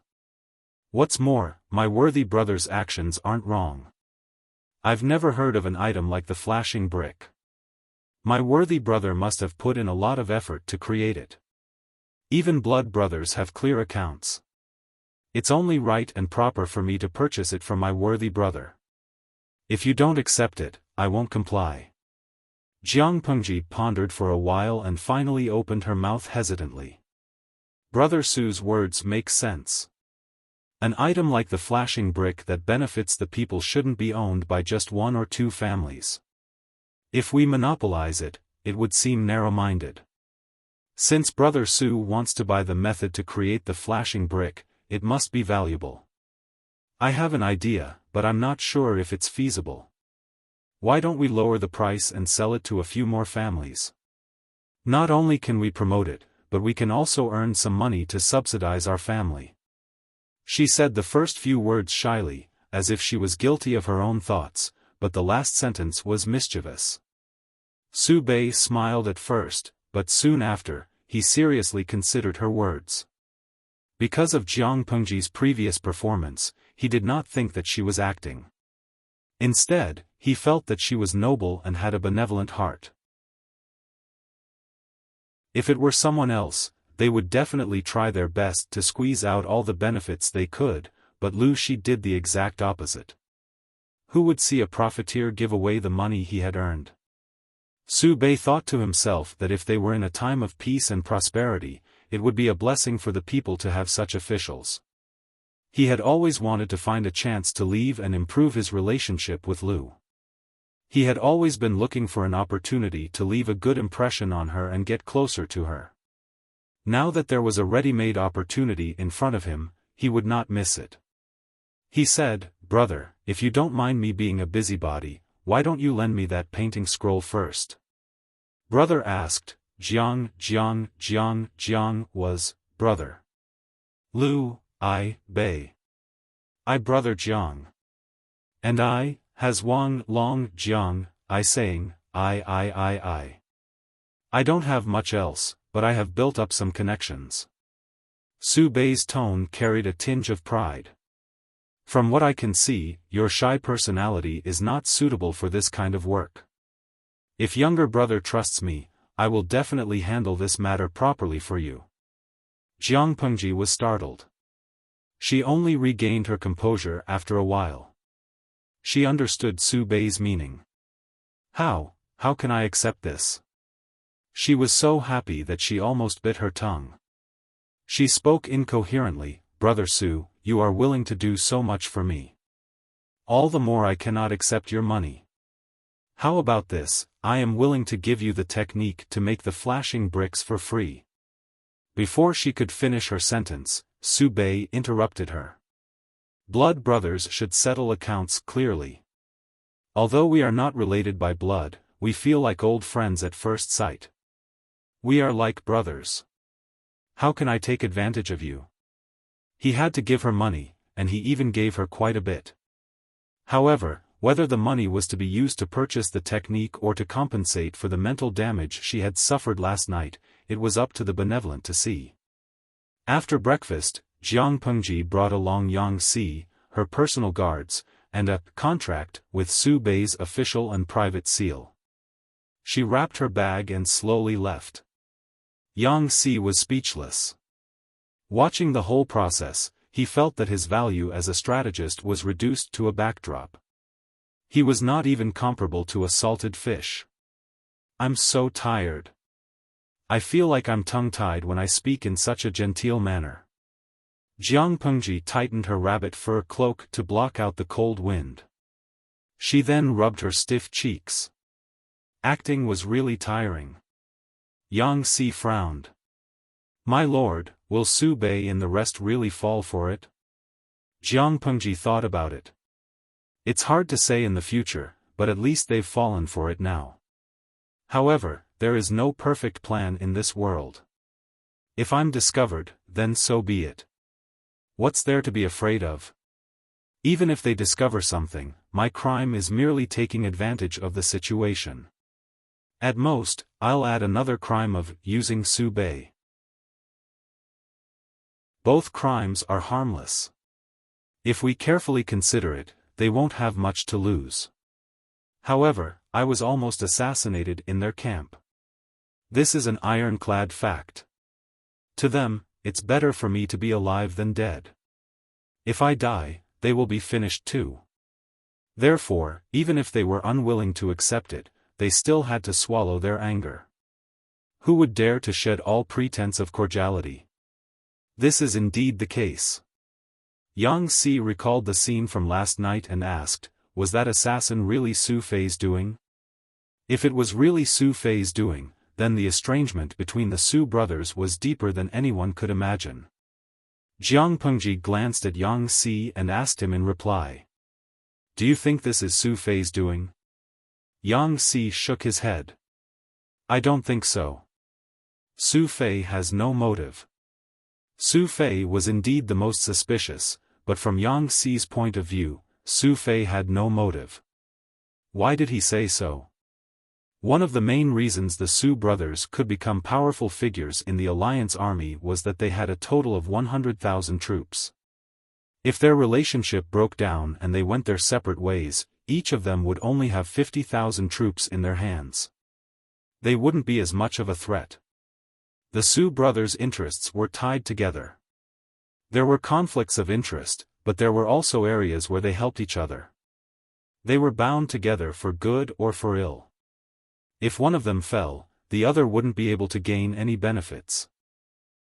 What's more, my worthy brother's actions aren't wrong. I've never heard of an item like the flashing brick. My worthy brother must have put in a lot of effort to create it. Even blood brothers have clear accounts. It's only right and proper for me to purchase it from my worthy brother. If you don't accept it, I won't comply. Jiang Pengji pondered for a while and finally opened her mouth hesitantly. Brother Su's words make sense. An item like the flashing brick that benefits the people shouldn't be owned by just one or two families. If we monopolize it, it would seem narrow-minded. Since Brother Su wants to buy the method to create the flashing brick, it must be valuable. I have an idea, but I'm not sure if it's feasible. Why don't we lower the price and sell it to a few more families? Not only can we promote it, but we can also earn some money to subsidize our family. She said the first few words shyly, as if she was guilty of her own thoughts, but the last sentence was mischievous. Su Bei smiled at first, but soon after, he seriously considered her words. Because of Jiang Pengji's previous performance, he did not think that she was acting. Instead, he felt that she was noble and had a benevolent heart. If it were someone else, they would definitely try their best to squeeze out all the benefits they could, but Lu Shi did the exact opposite. Who would see a profiteer give away the money he had earned? Su Bei thought to himself that if they were in a time of peace and prosperity, it would be a blessing for the people to have such officials. He had always wanted to find a chance to leave and improve his relationship with Lu. He had always been looking for an opportunity to leave a good impression on her and get closer to her. Now that there was a ready-made opportunity in front of him, he would not miss it. He said, "Brother, if you don't mind me being a busybody, why don't you lend me that painting scroll first?" Brother asked, Jiang was, brother. Lu, I, Bei. I brother Jiang. And I, has Wang Long Jiang, I saying, I. I don't have much else, but I have built up some connections. Su Bei's tone carried a tinge of pride. From what I can see, your shy personality is not suitable for this kind of work. If younger brother trusts me, I will definitely handle this matter properly for you. Jiang Pengji was startled. She only regained her composure after a while. She understood Su Bei's meaning. How can I accept this? She was so happy that she almost bit her tongue. She spoke incoherently, Brother Su, you are willing to do so much for me. All the more I cannot accept your money. How about this, I am willing to give you the technique to make the flashing bricks for free. Before she could finish her sentence, Su Bei interrupted her. Blood brothers should settle accounts clearly. Although we are not related by blood, we feel like old friends at first sight. We are like brothers. How can I take advantage of you? He had to give her money, and he even gave her quite a bit. However, whether the money was to be used to purchase the technique or to compensate for the mental damage she had suffered last night, it was up to the benevolent to see. After breakfast, Jiang Pengji brought along Yang Si, her personal guards, and a contract with Su Bei's official and private seal. She wrapped her bag and slowly left. Yang Si was speechless. Watching the whole process, he felt that his value as a strategist was reduced to a backdrop. He was not even comparable to a salted fish. I'm so tired. I feel like I'm tongue-tied when I speak in such a genteel manner. Jiang Pengji tightened her rabbit fur cloak to block out the cold wind. She then rubbed her stiff cheeks. Acting was really tiring. Yang Si frowned. My lord, will Su Bei and the rest really fall for it? Jiang Pengji thought about it. It's hard to say in the future, but at least they've fallen for it now. However, there is no perfect plan in this world. If I'm discovered, then so be it. What's there to be afraid of? Even if they discover something, my crime is merely taking advantage of the situation. At most, I'll add another crime of using Su Bei. Both crimes are harmless. If we carefully consider it, they won't have much to lose. However, I was almost assassinated in their camp. This is an ironclad fact. To them, it's better for me to be alive than dead. If I die, they will be finished too. Therefore, even if they were unwilling to accept it, they still had to swallow their anger. Who would dare to shed all pretense of cordiality? This is indeed the case. Yang Si recalled the scene from last night and asked, was that assassin really Su Fei's doing? If it was really Su Fei's doing, then the estrangement between the Su brothers was deeper than anyone could imagine. Jiang Pengji glanced at Yang Si and asked him in reply. Do you think this is Su Fei's doing? Yang Si shook his head. I don't think so. Su Fei has no motive. Su Fei was indeed the most suspicious, but from Yang Si's point of view, Su Fei had no motive. Why did he say so? One of the main reasons the Su brothers could become powerful figures in the alliance army was that they had a total of 100,000 troops. If their relationship broke down and they went their separate ways, each of them would only have 50,000 troops in their hands. They wouldn't be as much of a threat. The Su brothers' interests were tied together. There were conflicts of interest, but there were also areas where they helped each other. They were bound together for good or for ill. If one of them fell, the other wouldn't be able to gain any benefits.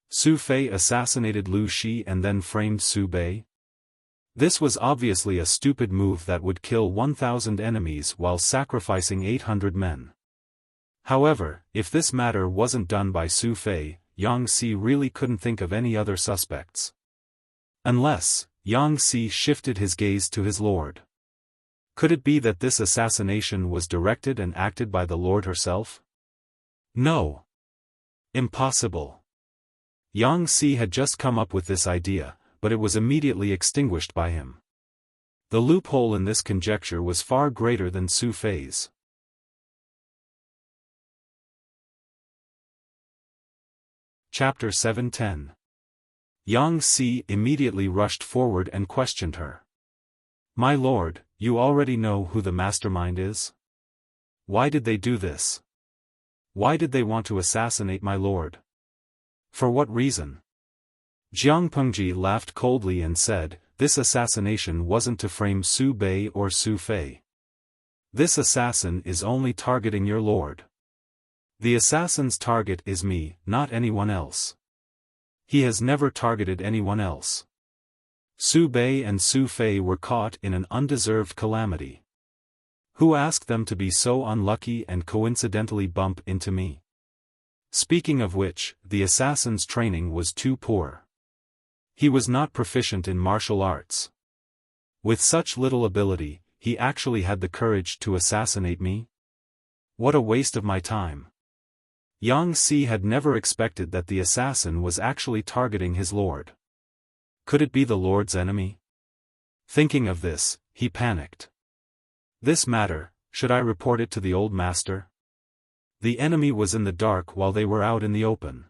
Su Fei assassinated Lu Shi and then framed Su Bei? This was obviously a stupid move that would kill 1,000 enemies while sacrificing 800 men. However, if this matter wasn't done by Su Fei, Yang Si really couldn't think of any other suspects. Unless, Yang Si shifted his gaze to his lord. Could it be that this assassination was directed and acted by the lord herself? No. Impossible. Yang Si had just come up with this idea, but it was immediately extinguished by him. The loophole in this conjecture was far greater than Su Fei's. Chapter 710. Yang Si immediately rushed forward and questioned her. My lord, you already know who the mastermind is? Why did they do this? Why did they want to assassinate my lord? For what reason? Jiang Pengji laughed coldly and said, this assassination wasn't to frame Su Bei or Su Fei. This assassin is only targeting your lord. The assassin's target is me, not anyone else. He has never targeted anyone else. Su Bei and Su Fei were caught in an undeserved calamity. Who asked them to be so unlucky and coincidentally bump into me? Speaking of which, the assassin's training was too poor. He was not proficient in martial arts. With such little ability, he actually had the courage to assassinate me? What a waste of my time. Yang Si had never expected that the assassin was actually targeting his lord. Could it be the lord's enemy? Thinking of this, he panicked. This matter, should I report it to the old master? The enemy was in the dark while they were out in the open.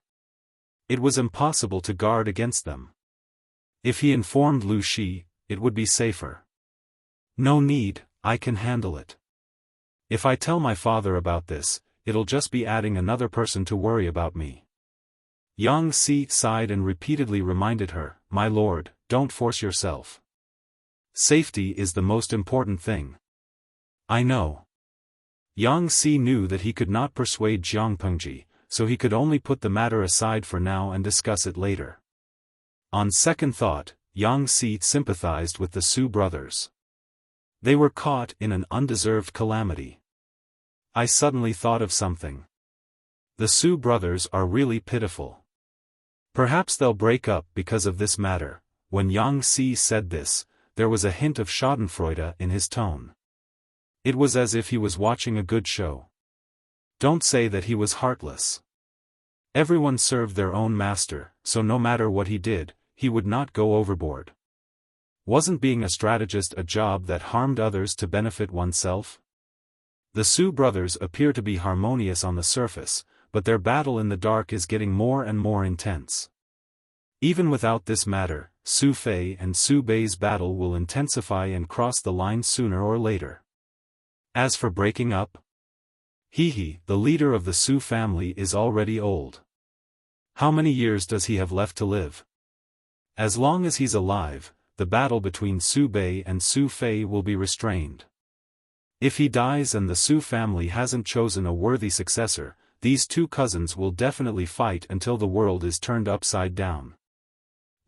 It was impossible to guard against them. If he informed Lu Shi, it would be safer. No need, I can handle it. If I tell my father about this, it'll just be adding another person to worry about me. Yang Si sighed and repeatedly reminded her, my lord, don't force yourself. Safety is the most important thing. I know. Yang Si knew that he could not persuade Jiang Pengji, so he could only put the matter aside for now and discuss it later. On second thought, Yang Si sympathized with the Su brothers. They were caught in an undeserved calamity. I suddenly thought of something. The Su brothers are really pitiful. Perhaps they'll break up because of this matter. When Yang Si said this, there was a hint of schadenfreude in his tone. It was as if he was watching a good show. Don't say that he was heartless. Everyone served their own master, so no matter what he did, he would not go overboard. Wasn't being a strategist a job that harmed others to benefit oneself? The Su brothers appear to be harmonious on the surface, but their battle in the dark is getting more and more intense. Even without this matter, Su Fei and Su Bei's battle will intensify and cross the line sooner or later. As for breaking up, the leader of the Su family is already old. How many years does he have left to live? As long as he's alive, the battle between Su Bei and Su Fei will be restrained. If he dies and the Su family hasn't chosen a worthy successor, these two cousins will definitely fight until the world is turned upside down.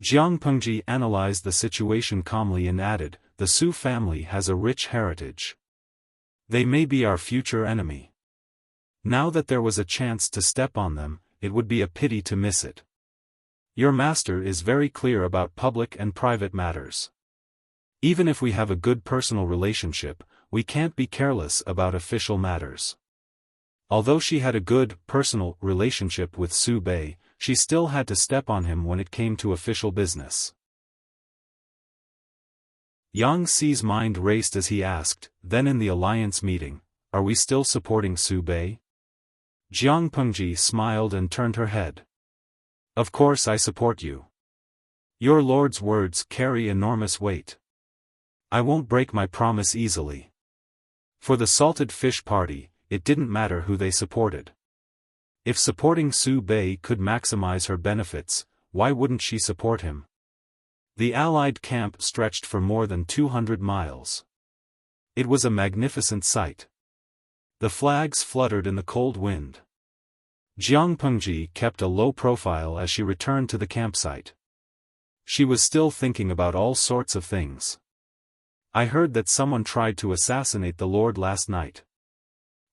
Jiang Pengji analyzed the situation calmly and added, the Su family has a rich heritage. They may be our future enemy. Now that there was a chance to step on them, it would be a pity to miss it. Your master is very clear about public and private matters. Even if we have a good personal relationship, we can't be careless about official matters. Although she had a good, personal relationship with Su Bei, she still had to step on him when it came to official business. Yang Si's mind raced as he asked, then in the alliance meeting, are we still supporting Su Bei? Jiang Pengji smiled and turned her head. Of course I support you. Your lord's words carry enormous weight. I won't break my promise easily. For the salted fish party, it didn't matter who they supported. If supporting Su Bei could maximize her benefits, why wouldn't she support him? The Allied camp stretched for more than 200 miles. It was a magnificent sight. The flags fluttered in the cold wind. Jiang Pengji kept a low profile as she returned to the campsite. She was still thinking about all sorts of things. I heard that someone tried to assassinate the Lord last night.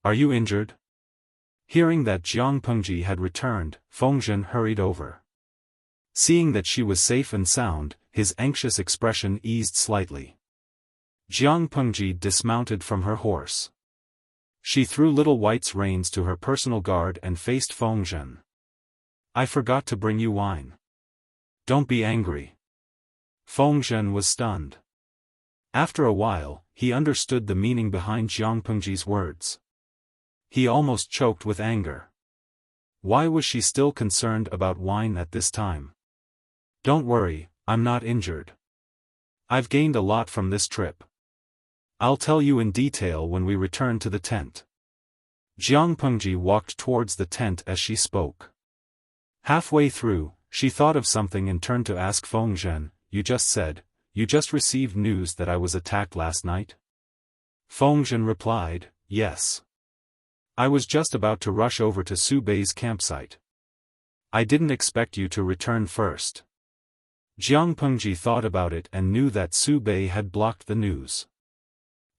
Are you injured? Hearing that Jiang Pengji had returned, Fengzhen hurried over. Seeing that she was safe and sound, his anxious expression eased slightly. Jiang Pengji dismounted from her horse. She threw Little White's reins to her personal guard and faced Fengzhen. I forgot to bring you wine. Don't be angry. Fengzhen was stunned. After a while, he understood the meaning behind Jiang Pengji's words. He almost choked with anger. Why was she still concerned about wine at this time? Don't worry, I'm not injured. I've gained a lot from this trip. I'll tell you in detail when we return to the tent. Jiang Pengji walked towards the tent as she spoke. Halfway through, she thought of something and turned to ask Fengzhen, you just received news that I was attacked last night? Fengzhen replied, yes. I was just about to rush over to Su Bei's campsite. I didn't expect you to return first. Jiang Pengji thought about it and knew that Su Bei had blocked the news.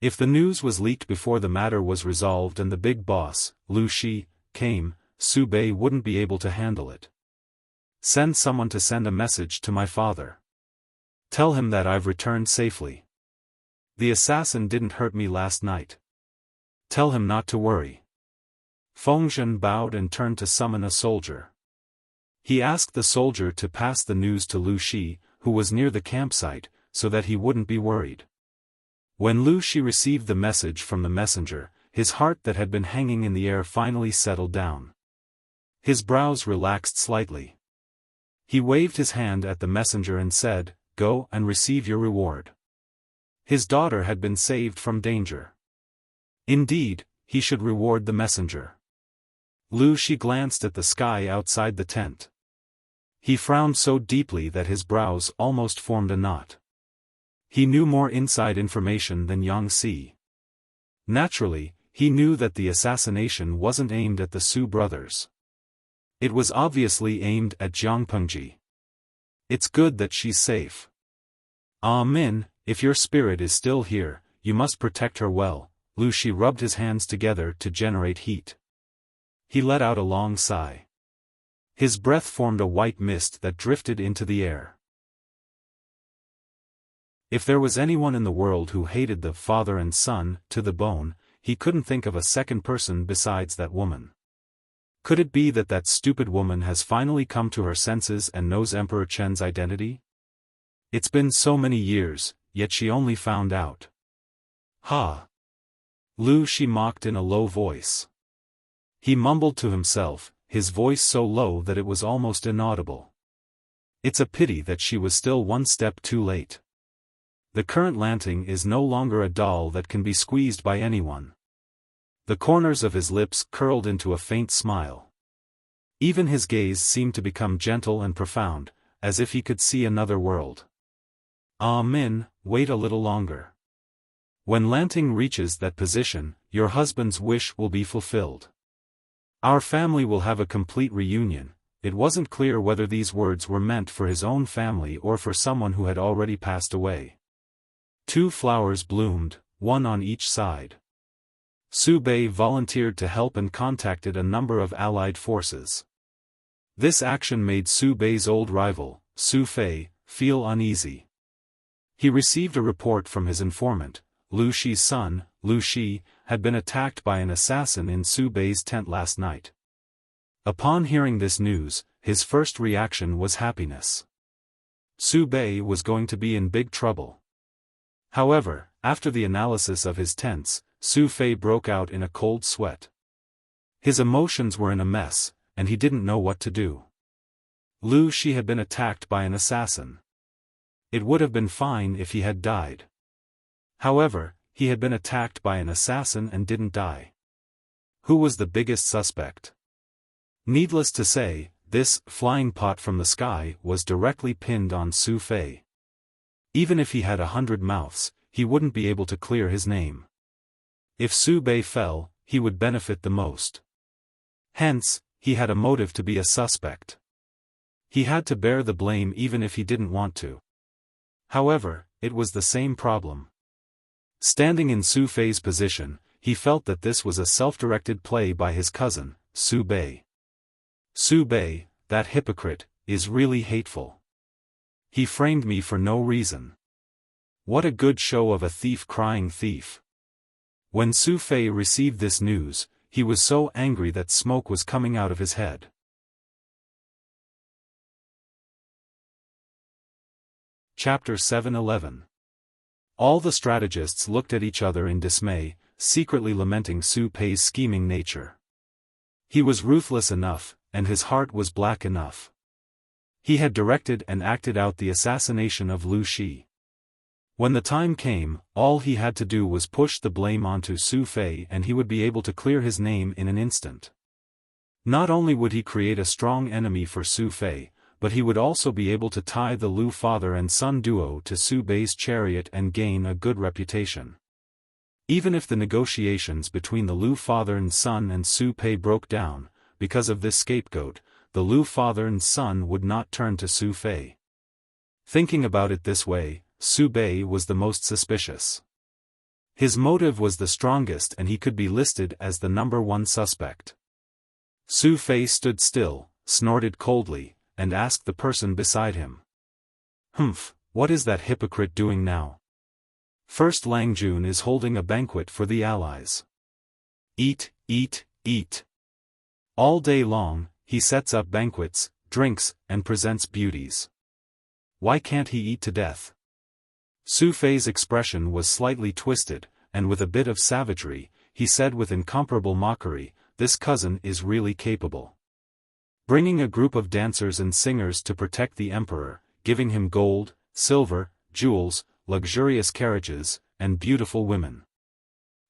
If the news was leaked before the matter was resolved and the big boss, Lu Shi, came, Su Bei wouldn't be able to handle it. Send someone to send a message to my father. Tell him that I've returned safely. The assassin didn't hurt me last night. Tell him not to worry. Fengzhen bowed and turned to summon a soldier. He asked the soldier to pass the news to Lu Shi, who was near the campsite, so that he wouldn't be worried. When Lu Shi received the message from the messenger, his heart that had been hanging in the air finally settled down. His brows relaxed slightly. He waved his hand at the messenger and said, "Go and receive your reward." His daughter had been saved from danger. Indeed, he should reward the messenger. Lu Shi glanced at the sky outside the tent. He frowned so deeply that his brows almost formed a knot. He knew more inside information than Yang Si. Naturally, he knew that the assassination wasn't aimed at the Su brothers. It was obviously aimed at Jiang Pengji. It's good that she's safe. Min, if your spirit is still here, you must protect her well. Lu Shi rubbed his hands together to generate heat. He let out a long sigh. His breath formed a white mist that drifted into the air. If there was anyone in the world who hated the father and son to the bone, he couldn't think of a second person besides that woman. Could it be that that stupid woman has finally come to her senses and knows Emperor Chen's identity? It's been so many years, yet she only found out. Ha! Lu Shi mocked in a low voice. He mumbled to himself, his voice so low that it was almost inaudible. It's a pity that she was still one step too late. The current Lanting is no longer a doll that can be squeezed by anyone. The corners of his lips curled into a faint smile. Even his gaze seemed to become gentle and profound, as if he could see another world. Min, wait a little longer. When Lanting reaches that position, your husband's wish will be fulfilled. Our family will have a complete reunion. It wasn't clear whether these words were meant for his own family or for someone who had already passed away. 2 flowers bloomed, one on each side. Su Bei volunteered to help and contacted a number of allied forces. This action made Su Bei's old rival, Su Fei, feel uneasy. He received a report from his informant, Lu Shi's son, Lu Shi, had been attacked by an assassin in Su Bei's tent last night. Upon hearing this news, his first reaction was happiness. Su Bei was going to be in big trouble. However, after the analysis of his tents, Su Fei broke out in a cold sweat. His emotions were in a mess, and he didn't know what to do. Lu Shi had been attacked by an assassin. It would have been fine if he had died. However, he had been attacked by an assassin and didn't die. Who was the biggest suspect? Needless to say, this flying pot from the sky was directly pinned on Su Fei. Even if he had 100 mouths, he wouldn't be able to clear his name. If Su Bei fell, he would benefit the most. Hence, he had a motive to be a suspect. He had to bear the blame even if he didn't want to. However, it was the same problem. Standing in Su Fei's position, he felt that this was a self-directed play by his cousin, Su Bei. Su Bei, that hypocrite, is really hateful. He framed me for no reason. What a good show of a thief crying thief. When Su Fei received this news, he was so angry that smoke was coming out of his head. Chapter 7:11. All the strategists looked at each other in dismay, secretly lamenting Su Pei's scheming nature. He was ruthless enough, and his heart was black enough. He had directed and acted out the assassination of Lu Shi. When the time came, all he had to do was push the blame onto Su Fei and he would be able to clear his name in an instant. Not only would he create a strong enemy for Su Fei, but he would also be able to tie the Lu father and son duo to Su Bei's chariot and gain a good reputation. Even if the negotiations between the Lu father and son and Su Pei broke down, because of this scapegoat, the Lu father and son would not turn to Su Fei. Thinking about it this way, Su Bei was the most suspicious. His motive was the strongest and he could be listed as the number one suspect. Su Fei stood still, snorted coldly, and asked the person beside him. "Humph, what is that hypocrite doing now?" "First Lang Jun is holding a banquet for the allies. Eat, eat, eat. All day long, he sets up banquets, drinks, and presents beauties. Why can't he eat to death?" Su Fei's expression was slightly twisted, and with a bit of savagery, he said with incomparable mockery, "This cousin is really capable. Bringing a group of dancers and singers to protect the emperor, giving him gold, silver, jewels, luxurious carriages, and beautiful women.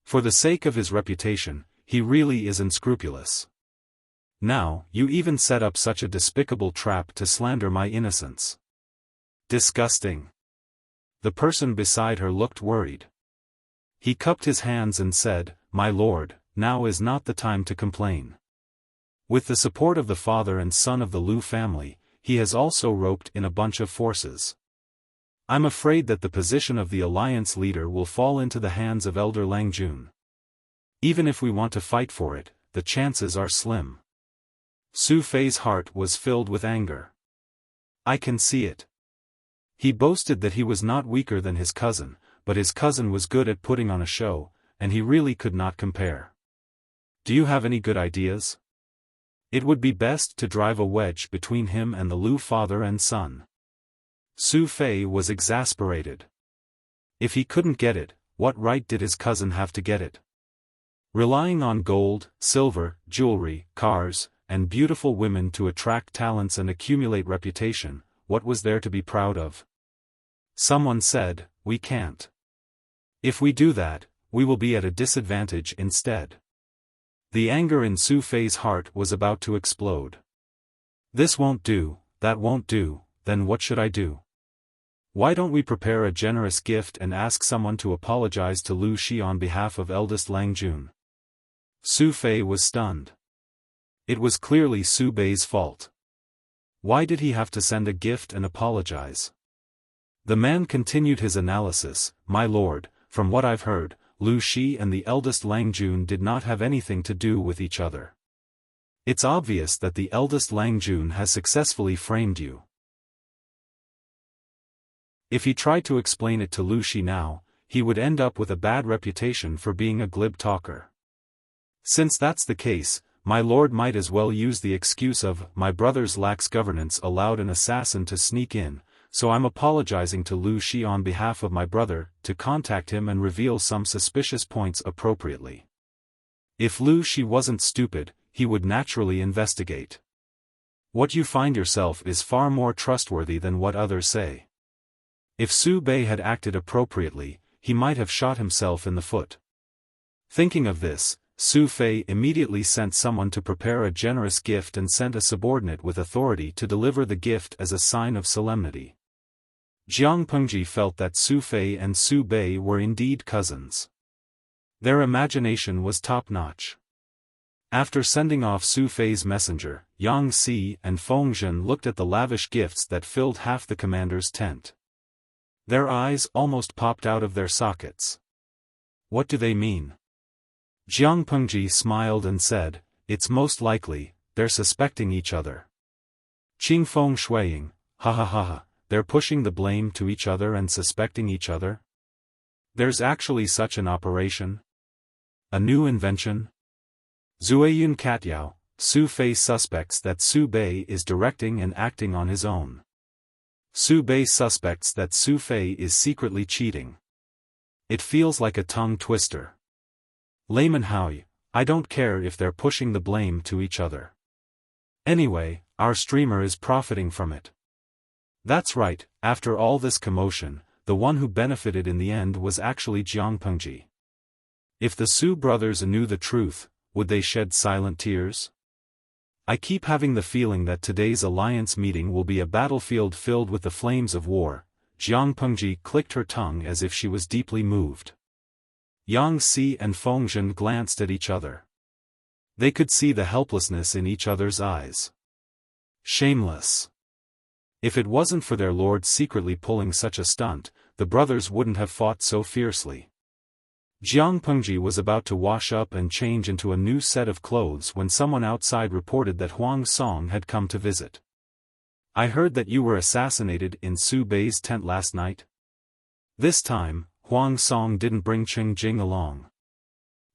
For the sake of his reputation, he really is unscrupulous. Now, you even set up such a despicable trap to slander my innocence. Disgusting." The person beside her looked worried. He cupped his hands and said, "My lord, now is not the time to complain. With the support of the father and son of the Lu family, he has also roped in a bunch of forces. I'm afraid that the position of the alliance leader will fall into the hands of Elder Lang Jun. Even if we want to fight for it, the chances are slim." Su Fei's heart was filled with anger. I can see it. He boasted that he was not weaker than his cousin, but his cousin was good at putting on a show, and he really could not compare. Do you have any good ideas? It would be best to drive a wedge between him and the Lu father and son. Su Fei was exasperated. If he couldn't get it, what right did his cousin have to get it? Relying on gold, silver, jewelry, cars, and beautiful women to attract talents and accumulate reputation, what was there to be proud of? Someone said, "We can't. If we do that, we will be at a disadvantage instead." The anger in Su Fei's heart was about to explode. "This won't do, that won't do, then what should I do? Why don't we prepare a generous gift and ask someone to apologize to Lu Shi on behalf of eldest Lang Jun?" Su Fei was stunned. It was clearly Su Bei's fault. Why did he have to send a gift and apologize? The man continued his analysis. "My lord, from what I've heard, Lu Shi and the eldest Lang Jun did not have anything to do with each other. It's obvious that the eldest Lang Jun has successfully framed you. If he tried to explain it to Lu Shi now, he would end up with a bad reputation for being a glib talker. Since that's the case, my lord might as well use the excuse of, 'My brother's lax governance allowed an assassin to sneak in, so I'm apologizing to Lu Shi on behalf of my brother,' to contact him and reveal some suspicious points appropriately. If Lu Shi wasn't stupid, he would naturally investigate. What you find yourself is far more trustworthy than what others say." If Su Bei had acted appropriately, he might have shot himself in the foot. Thinking of this, Su Fei immediately sent someone to prepare a generous gift and sent a subordinate with authority to deliver the gift as a sign of solemnity. Jiang Pengji felt that Su Fei and Su Bei were indeed cousins. Their imagination was top-notch. After sending off Su Fei's messenger, Yang Si and Feng Zhen looked at the lavish gifts that filled half the commander's tent. Their eyes almost popped out of their sockets. What do they mean? Jiang Pengji smiled and said, "It's most likely, they're suspecting each other." Qing Feng Shuiying, ha ha ha ha, they're pushing the blame to each other and suspecting each other? There's actually such an operation? A new invention? Zueyun Katyao, Su Fei suspects that Su Bei is directing and acting on his own. Su Bei suspects that Su Fei is secretly cheating. It feels like a tongue twister. Layman Howie, I don't care if they're pushing the blame to each other. Anyway, our streamer is profiting from it. That's right, after all this commotion, the one who benefited in the end was actually Jiang Pengji. If the Su brothers knew the truth, would they shed silent tears? I keep having the feeling that today's alliance meeting will be a battlefield filled with the flames of war. Jiang Pengji clicked her tongue as if she was deeply moved. Yang Si and Feng Zhen glanced at each other. They could see the helplessness in each other's eyes. Shameless. If it wasn't for their lord secretly pulling such a stunt, the brothers wouldn't have fought so fiercely. Jiang Pengji was about to wash up and change into a new set of clothes when someone outside reported that Huang Song had come to visit. I heard that you were assassinated in Su Bei's tent last night. This time, Huang Song didn't bring Qing Jing along.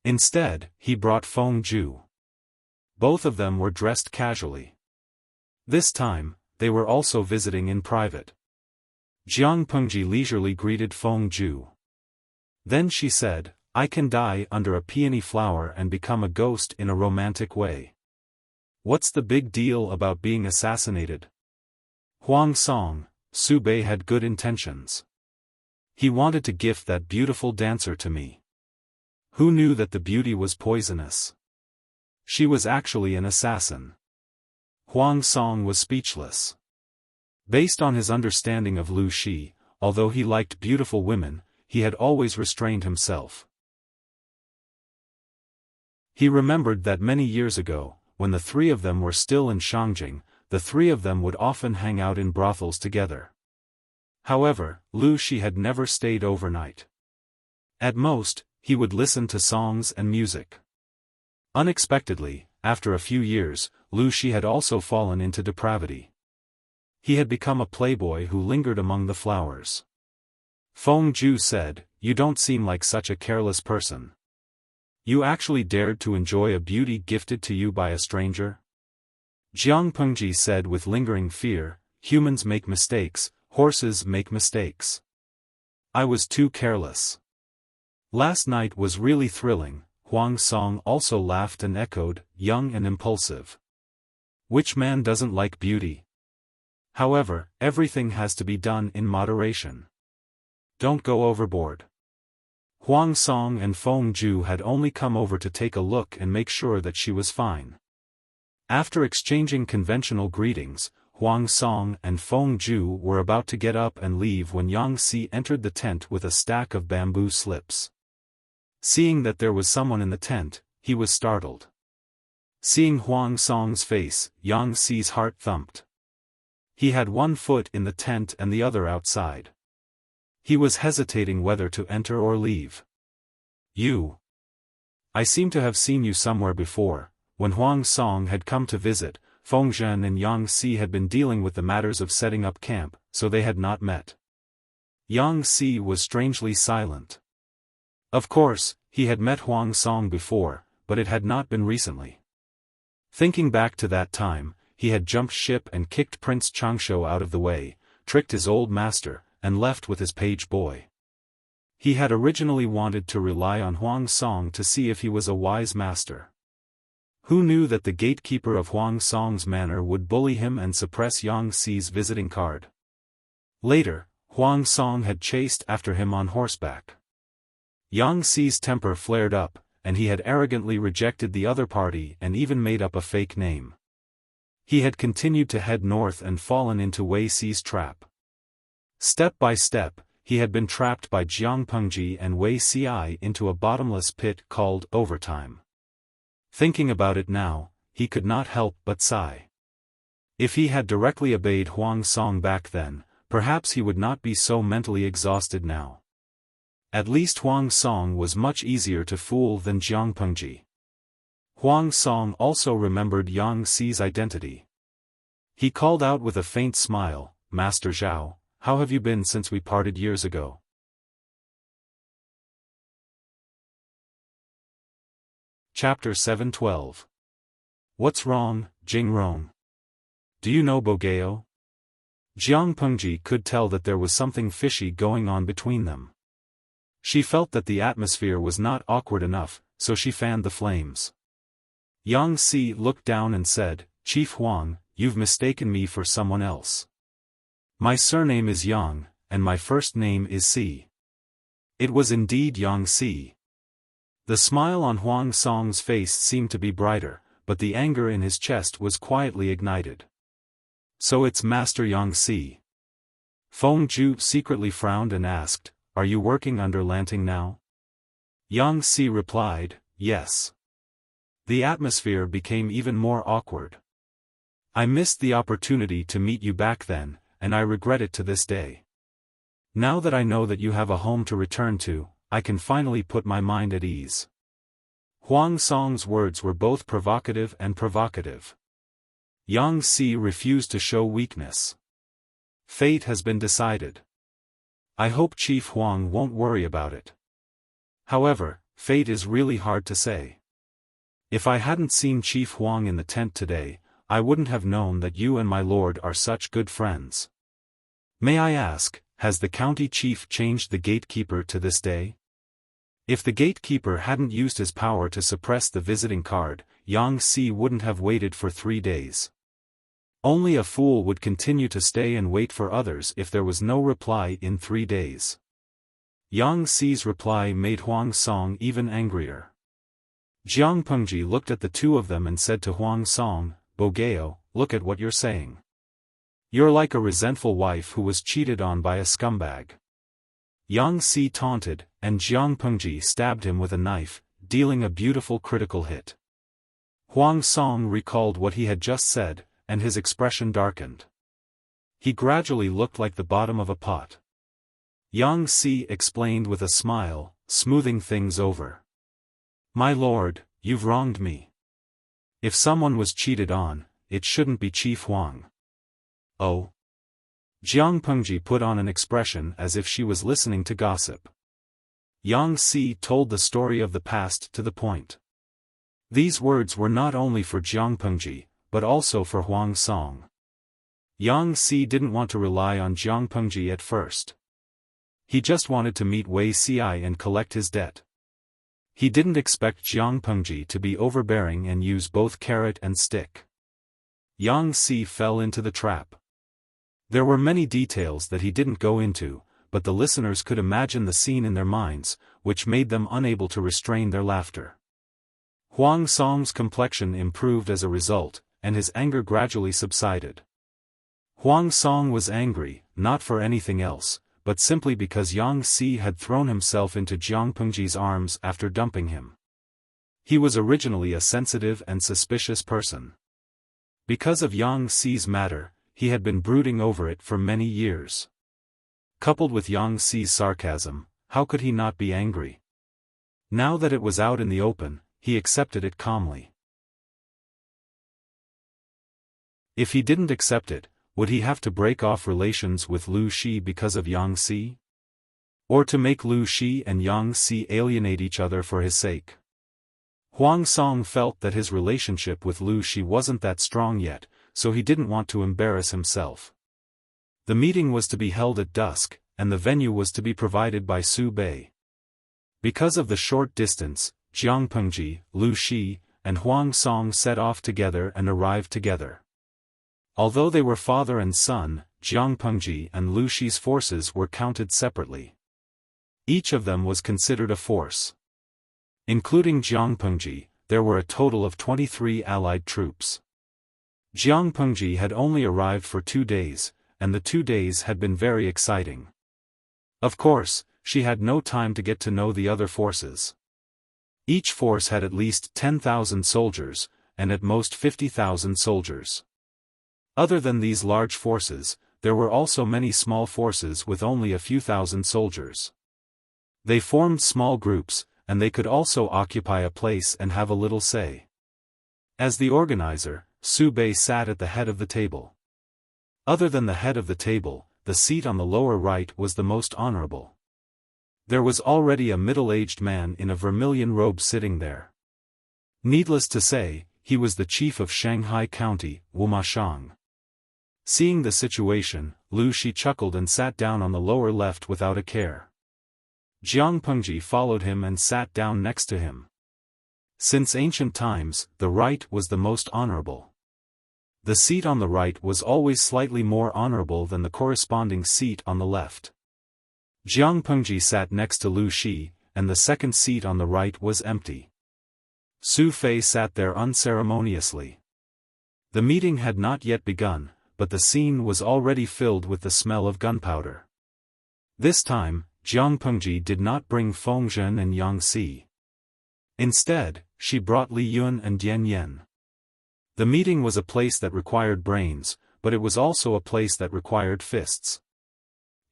Instead, he brought Feng Ju. Both of them were dressed casually. This time, they were also visiting in private. Jiang Pengji leisurely greeted Feng Ju. Then she said, I can die under a peony flower and become a ghost in a romantic way. What's the big deal about being assassinated? Huang Song, Su Bei had good intentions. He wanted to gift that beautiful dancer to me. Who knew that the beauty was poisonous? She was actually an assassin. Huang Song was speechless. Based on his understanding of Lu Shi, although he liked beautiful women, he had always restrained himself. He remembered that many years ago, when the three of them were still in Shangjing, the three of them would often hang out in brothels together. However, Lu Shi had never stayed overnight. At most, he would listen to songs and music. Unexpectedly, after a few years, Lu Shi had also fallen into depravity. He had become a playboy who lingered among the flowers. Feng Ju said, You don't seem like such a careless person. You actually dared to enjoy a beauty gifted to you by a stranger? Jiang Pengji said with lingering fear, Humans make mistakes, horses make mistakes. I was too careless. Last night was really thrilling. Huang Song also laughed and echoed, young and impulsive. Which man doesn't like beauty? However, everything has to be done in moderation. Don't go overboard. Huang Song and Feng Ju had only come over to take a look and make sure that she was fine. After exchanging conventional greetings, Huang Song and Feng Ju were about to get up and leave when Yang Si entered the tent with a stack of bamboo slips. Seeing that there was someone in the tent, he was startled. Seeing Huang Song's face, Yang Si's heart thumped. He had one foot in the tent and the other outside. He was hesitating whether to enter or leave. You. I seem to have seen you somewhere before. When Huang Song had come to visit, Feng Zhen and Yang Si had been dealing with the matters of setting up camp, so they had not met. Yang Si was strangely silent. Of course, he had met Huang Song before, but it had not been recently. Thinking back to that time, he had jumped ship and kicked Prince Changsho out of the way, tricked his old master, and left with his page boy. He had originally wanted to rely on Huang Song to see if he was a wise master. Who knew that the gatekeeper of Huang Song's manor would bully him and suppress Yang Si's visiting card? Later, Huang Song had chased after him on horseback. Yang Si's temper flared up, and he had arrogantly rejected the other party and even made up a fake name. He had continued to head north and fallen into Wei Si's trap. Step by step, he had been trapped by Jiang Pengji and Wei Si into a bottomless pit called overtime. Thinking about it now, he could not help but sigh. If he had directly obeyed Huang Song back then, perhaps he would not be so mentally exhausted now. At least Huang Song was much easier to fool than Jiang Pengji. Huang Song also remembered Yang Si's identity. He called out with a faint smile, Master Zhao, how have you been since we parted years ago? Chapter 7:12. What's wrong, Jing Rong? Do you know Bogeo? Jiang Pengji could tell that there was something fishy going on between them. She felt that the atmosphere was not awkward enough, so she fanned the flames. Yang Si looked down and said, "Chief Huang, you've mistaken me for someone else. My surname is Yang, and my first name is Si." It was indeed Yang Si. The smile on Huang Song's face seemed to be brighter, but the anger in his chest was quietly ignited. "So it's Master Yang Si." Feng Ju secretly frowned and asked, "Are you working under Lanting now?" Yang Si replied, "Yes." The atmosphere became even more awkward. "I missed the opportunity to meet you back then, and I regret it to this day. Now that I know that you have a home to return to, I can finally put my mind at ease." Huang Song's words were both provocative and provocative. Yang Si refused to show weakness. "Fate has been decided. I hope Chief Huang won't worry about it. However, fate is really hard to say. If I hadn't seen Chief Huang in the tent today, I wouldn't have known that you and my lord are such good friends. May I ask, has the county chief changed the gatekeeper to this day?" If the gatekeeper hadn't used his power to suppress the visiting card, Yang Si wouldn't have waited for 3 days. Only a fool would continue to stay and wait for others if there was no reply in 3 days. Yang Si's reply made Huang Song even angrier. Jiang Pengji looked at the two of them and said to Huang Song, "Bogeo, look at what you're saying. You're like a resentful wife who was cheated on by a scumbag." Yang Si taunted, and Jiang Pengji stabbed him with a knife, dealing a beautiful critical hit. Huang Song recalled what he had just said, and his expression darkened. He gradually looked like the bottom of a pot. Yang Si explained with a smile, smoothing things over. "My lord, you've wronged me. If someone was cheated on, it shouldn't be Chief Huang." "Oh?" Jiang Pengji put on an expression as if she was listening to gossip. Yang Si told the story of the past to the point. These words were not only for Jiang Pengji, but also for Huang Song. Yang Si didn't want to rely on Jiang Pengji at first. He just wanted to meet Wei Xiai and collect his debt. He didn't expect Jiang Pengji to be overbearing and use both carrot and stick. Yang Si fell into the trap. There were many details that he didn't go into, but the listeners could imagine the scene in their minds, which made them unable to restrain their laughter. Huang Song's complexion improved as a result, and his anger gradually subsided. Huang Song was angry, not for anything else, but simply because Yang Si had thrown himself into Jiang Pengji's arms after dumping him. He was originally a sensitive and suspicious person. Because of Yang Si's matter, he had been brooding over it for many years. Coupled with Yang Si's sarcasm, how could he not be angry? Now that it was out in the open, he accepted it calmly. If he didn't accept it, would he have to break off relations with Lu Shi because of Yang Si? Or to make Lu Shi and Yang Si alienate each other for his sake? Huang Song felt that his relationship with Lu Shi wasn't that strong yet, so he didn't want to embarrass himself. The meeting was to be held at dusk, and the venue was to be provided by Su Bei. Because of the short distance, Jiang Pengji, Lu Shi, and Huang Song set off together and arrived together. Although they were father and son, Jiang Pengji and Lu Shi's forces were counted separately. Each of them was considered a force. Including Jiang Pengji, there were a total of 23 allied troops. Jiang Pengji had only arrived for 2 days, and the 2 days had been very exciting. Of course, she had no time to get to know the other forces. Each force had at least 10,000 soldiers, and at most 50,000 soldiers. Other than these large forces, there were also many small forces with only a few thousand soldiers. They formed small groups, and they could also occupy a place and have a little say. As the organizer, Su Bei sat at the head of the table. Other than the head of the table, the seat on the lower right was the most honorable. There was already a middle-aged man in a vermilion robe sitting there. Needless to say, he was the chief of Shanghai County, Wumashang. Seeing the situation, Lu Shi chuckled and sat down on the lower left without a care. Jiang Pengji followed him and sat down next to him. Since ancient times, the right was the most honorable. The seat on the right was always slightly more honorable than the corresponding seat on the left. Jiang Pengji sat next to Lu Shi, and the second seat on the right was empty. Su Fei sat there unceremoniously. The meeting had not yet begun, but the scene was already filled with the smell of gunpowder. This time, Jiang Pengji did not bring Feng Zhen and Yang Si. Instead, she brought Li Yun and Dian Yen. The meeting was a place that required brains, but it was also a place that required fists.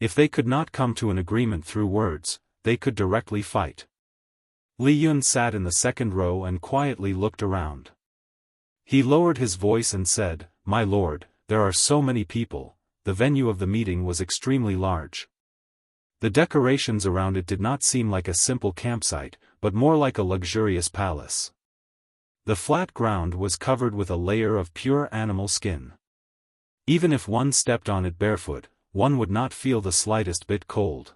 If they could not come to an agreement through words, they could directly fight. Li Yun sat in the second row and quietly looked around. He lowered his voice and said, "My lord, there are so many people." The venue of the meeting was extremely large. The decorations around it did not seem like a simple campsite, but more like a luxurious palace. The flat ground was covered with a layer of pure animal skin. Even if one stepped on it barefoot, one would not feel the slightest bit cold.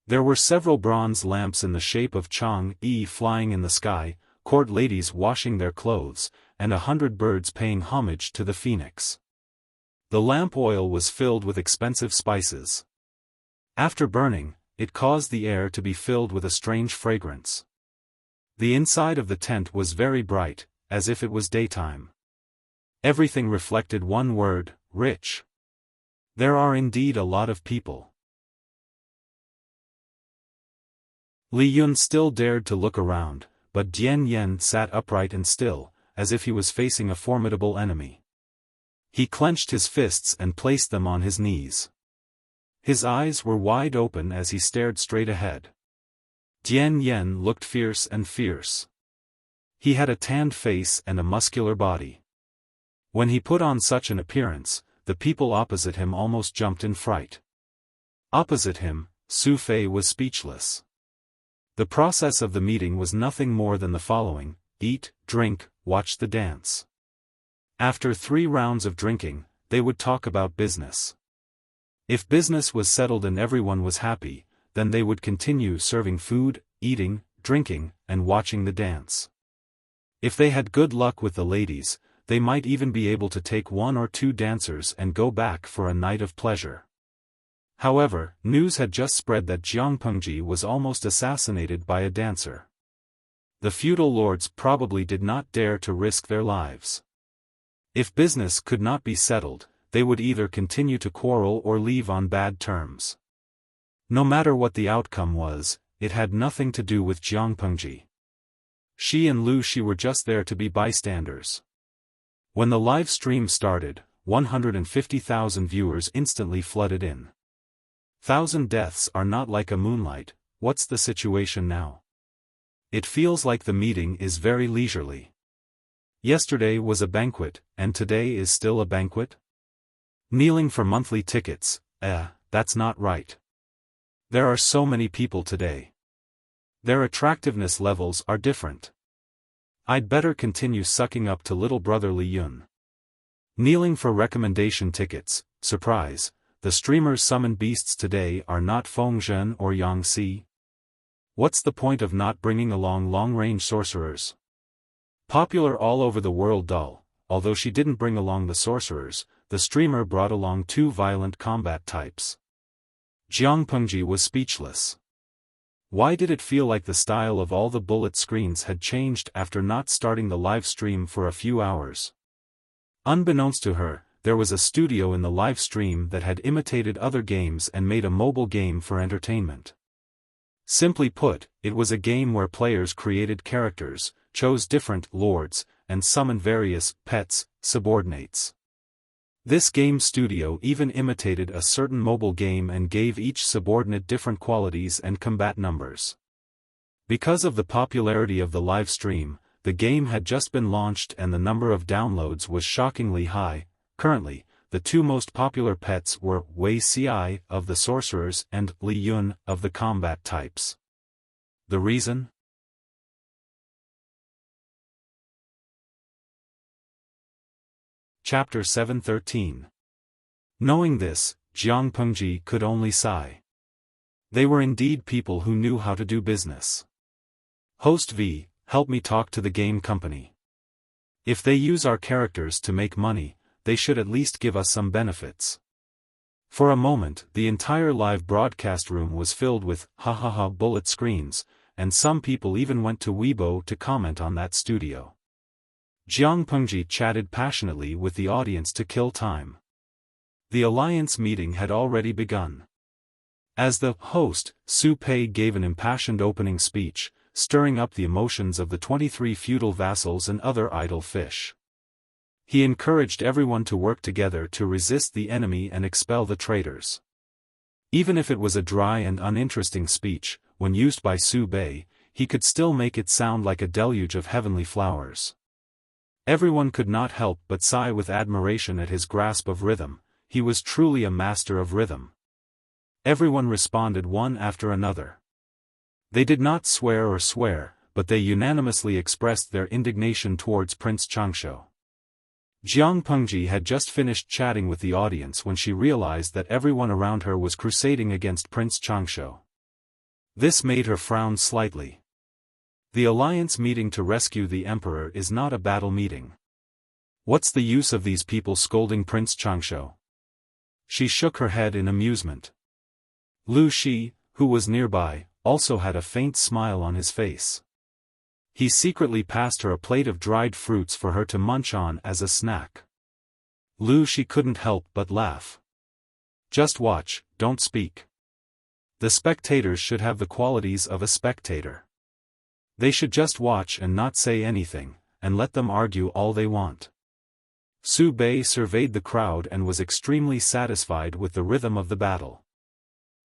There were several bronze lamps in the shape of Chang'e flying in the sky, court ladies washing their clothes, and 100 birds paying homage to the phoenix. The lamp oil was filled with expensive spices. After burning, it caused the air to be filled with a strange fragrance. The inside of the tent was very bright, as if it was daytime. Everything reflected one word: rich. There are indeed a lot of people. Li Yun still dared to look around, but Dian Yen sat upright and still, as if he was facing a formidable enemy. He clenched his fists and placed them on his knees. His eyes were wide open as he stared straight ahead. Dian Yen looked fierce and fierce. He had a tanned face and a muscular body. When he put on such an appearance, the people opposite him almost jumped in fright. Opposite him, Su Fei was speechless. The process of the meeting was nothing more than the following: eat, drink, watch the dance. After 3 rounds of drinking, they would talk about business. If business was settled and everyone was happy, then they would continue serving food, eating, drinking, and watching the dance. If they had good luck with the ladies, they might even be able to take 1 or 2 dancers and go back for a night of pleasure. However, news had just spread that Jiang Pengji was almost assassinated by a dancer. The feudal lords probably did not dare to risk their lives. If business could not be settled, they would either continue to quarrel or leave on bad terms. No matter what the outcome was, it had nothing to do with Jiang Pengji. She and Lu Shi were just there to be bystanders. When the live stream started, 150,000 viewers instantly flooded in. 1,000 deaths are not like a moonlight. What's the situation now? It feels like the meeting is very leisurely. Yesterday was a banquet, and today is still a banquet? Kneeling for monthly tickets, that's not right. There are so many people today. Their attractiveness levels are different. I'd better continue sucking up to little brother Li Yun. Kneeling for recommendation tickets. Surprise, the streamers summoned beasts today are not Feng Zhen or Yang Si. What's the point of not bringing along long-range sorcerers? Popular all over the world doll, although she didn't bring along the sorcerers, the streamer brought along 2 violent combat types. Jiang Pengji was speechless. Why did it feel like the style of all the bullet screens had changed after not starting the live stream for a few hours? Unbeknownst to her, there was a studio in the live stream that had imitated other games and made a mobile game for entertainment. Simply put, it was a game where players created characters, chose different lords, and summoned various pets, subordinates. This game studio even imitated a certain mobile game and gave each subordinate different qualities and combat numbers. Because of the popularity of the live stream, the game had just been launched and the number of downloads was shockingly high. Currently, the 2 most popular pets were Wei Xi of the sorcerers and Li Yun of the combat types. The reason? Chapter 713. Knowing this, Jiang Pengji could only sigh. They were indeed people who knew how to do business. Host V, help me talk to the game company. If they use our characters to make money, they should at least give us some benefits. For a moment, the entire live broadcast room was filled with ha bullet screens, and some people even went to Weibo to comment on that studio. Jiang Pengji chatted passionately with the audience to kill time. The alliance meeting had already begun. As the host, Su Pei gave an impassioned opening speech, stirring up the emotions of the 23 feudal vassals and other idle fish. He encouraged everyone to work together to resist the enemy and expel the traitors. Even if it was a dry and uninteresting speech, when used by Su Bei, he could still make it sound like a deluge of heavenly flowers. Everyone could not help but sigh with admiration at his grasp of rhythm. He was truly a master of rhythm. Everyone responded one after another. They did not swear, but they unanimously expressed their indignation towards Prince Changsho. Jiang Pengji had just finished chatting with the audience when she realized that everyone around her was crusading against Prince Changsho. This made her frown slightly. The alliance meeting to rescue the emperor is not a battle meeting. What's the use of these people scolding Prince Changsho? She shook her head in amusement. Lu Shi, who was nearby, also had a faint smile on his face. He secretly passed her a plate of dried fruits for her to munch on as a snack. Lu Shi couldn't help but laugh. Just watch, don't speak. The spectators should have the qualities of a spectator. They should just watch and not say anything, and let them argue all they want. Su Bei surveyed the crowd and was extremely satisfied with the rhythm of the battle.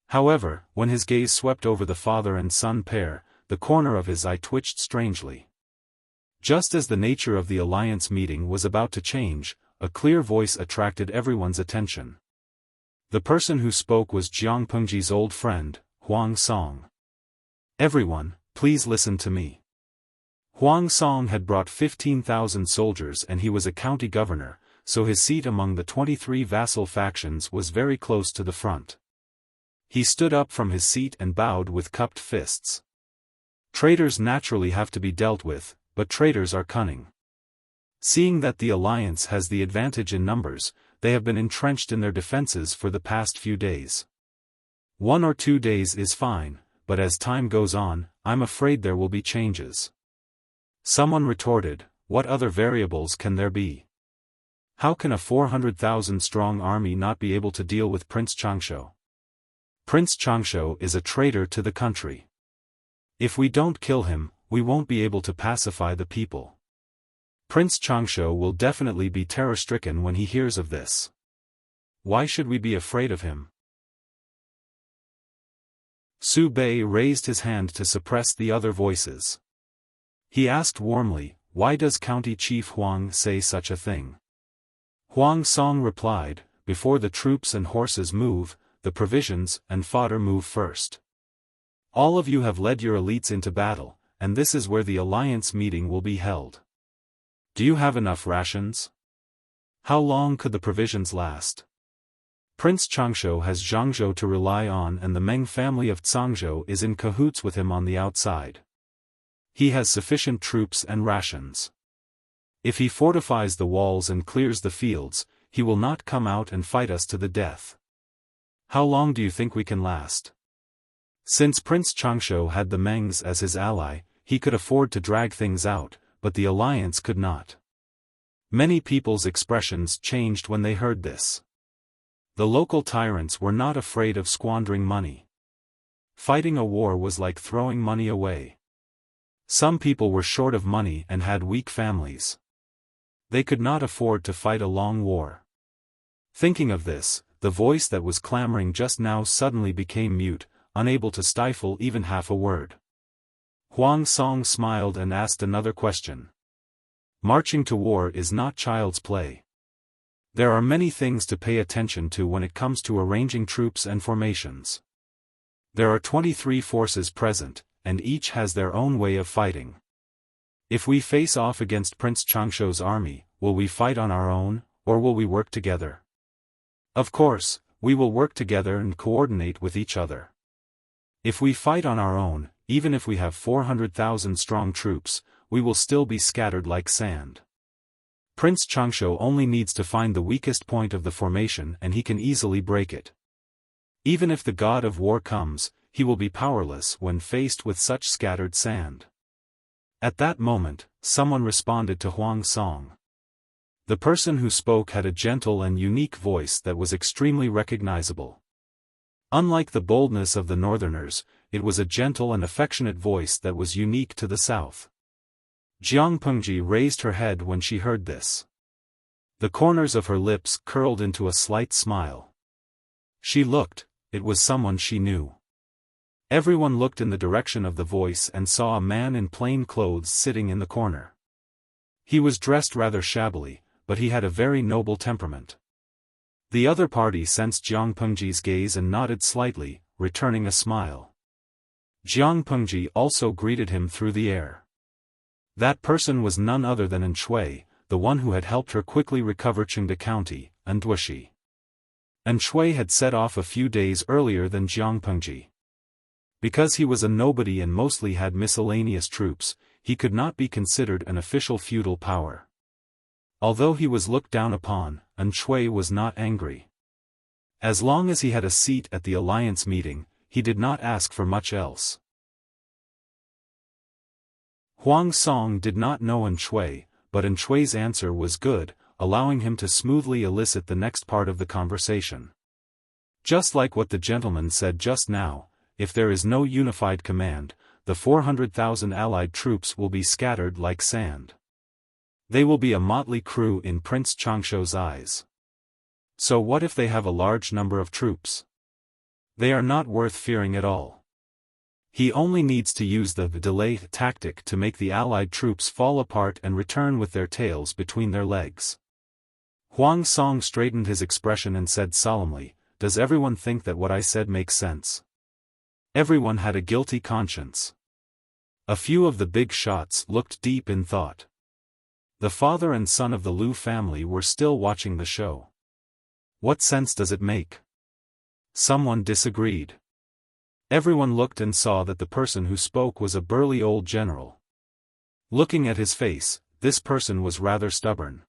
However, when his gaze swept over the father and son pair, the corner of his eye twitched strangely. Just as the nature of the alliance meeting was about to change, a clear voice attracted everyone's attention. The person who spoke was Jiang Pengji's old friend, Huang Song. Everyone, please listen to me. Huang Song had brought 15,000 soldiers and he was a county governor, so his seat among the 23 vassal factions was very close to the front. He stood up from his seat and bowed with cupped fists. Traitors naturally have to be dealt with, but traitors are cunning. Seeing that the alliance has the advantage in numbers, they have been entrenched in their defenses for the past few days. 1 or 2 days is fine, but as time goes on, I'm afraid there will be changes. Someone retorted, what other variables can there be? How can a 400,000 strong army not be able to deal with Prince Changsho? Prince Changsho is a traitor to the country. If we don't kill him, we won't be able to pacify the people. Prince Changsho will definitely be terror-stricken when he hears of this. Why should we be afraid of him? Su Bei raised his hand to suppress the other voices. He asked warmly, why does County Chief Huang say such a thing? Huang Song replied, before the troops and horses move, the provisions and fodder move first. All of you have led your elites into battle, and this is where the alliance meeting will be held. Do you have enough rations? How long could the provisions last? Prince Changsho has Zhangzhou to rely on and the Meng family of Zhangzhou is in cahoots with him on the outside. He has sufficient troops and rations. If he fortifies the walls and clears the fields, he will not come out and fight us to the death. How long do you think we can last? Since Prince Changsho had the Mengs as his ally, he could afford to drag things out, but the alliance could not. Many people's expressions changed when they heard this. The local tyrants were not afraid of squandering money. Fighting a war was like throwing money away. Some people were short of money and had weak families. They could not afford to fight a long war. Thinking of this, the voice that was clamoring just now suddenly became mute, unable to stifle even half a word. Huang Song smiled and asked another question. Marching to war is not child's play. There are many things to pay attention to when it comes to arranging troops and formations. There are 23 forces present, and each has their own way of fighting. If we face off against Prince Changsho's army, will we fight on our own, or will we work together? Of course, we will work together and coordinate with each other. If we fight on our own, even if we have 400,000 strong troops, we will still be scattered like sand. Prince Changshu only needs to find the weakest point of the formation and he can easily break it. Even if the god of war comes, he will be powerless when faced with such scattered sand. At that moment, someone responded to Huang Song. The person who spoke had a gentle and unique voice that was extremely recognizable. Unlike the boldness of the northerners, it was a gentle and affectionate voice that was unique to the south. Jiang Pengji raised her head when she heard this. The corners of her lips curled into a slight smile. She looked, it was someone she knew. Everyone looked in the direction of the voice and saw a man in plain clothes sitting in the corner. He was dressed rather shabbily, but he had a very noble temperament. The other party sensed Jiang Pengji's gaze and nodded slightly, returning a smile. Jiang Pengji also greeted him through the air. That person was none other than An Shui, the one who had helped her quickly recover Qingde County, and Duoshi. An Shui had set off a few days earlier than Jiang Pengji. Because he was a nobody and mostly had miscellaneous troops, he could not be considered an official feudal power. Although he was looked down upon, An Shui was not angry. As long as he had a seat at the alliance meeting, he did not ask for much else. Huang Song did not know An Shui, but An Shui's answer was good, allowing him to smoothly elicit the next part of the conversation. Just like what the gentleman said just now, if there is no unified command, the 400,000 allied troops will be scattered like sand. They will be a motley crew in Prince Changshu's eyes. So what if they have a large number of troops? They are not worth fearing at all. He only needs to use the delay tactic to make the allied troops fall apart and return with their tails between their legs. Huang Song straightened his expression and said solemnly, "Does everyone think that what I said makes sense?" Everyone had a guilty conscience. A few of the big shots looked deep in thought. The father and son of the Liu family were still watching the show. What sense does it make? Someone disagreed. Everyone looked and saw that the person who spoke was a burly old general. Looking at his face, this person was rather stubborn.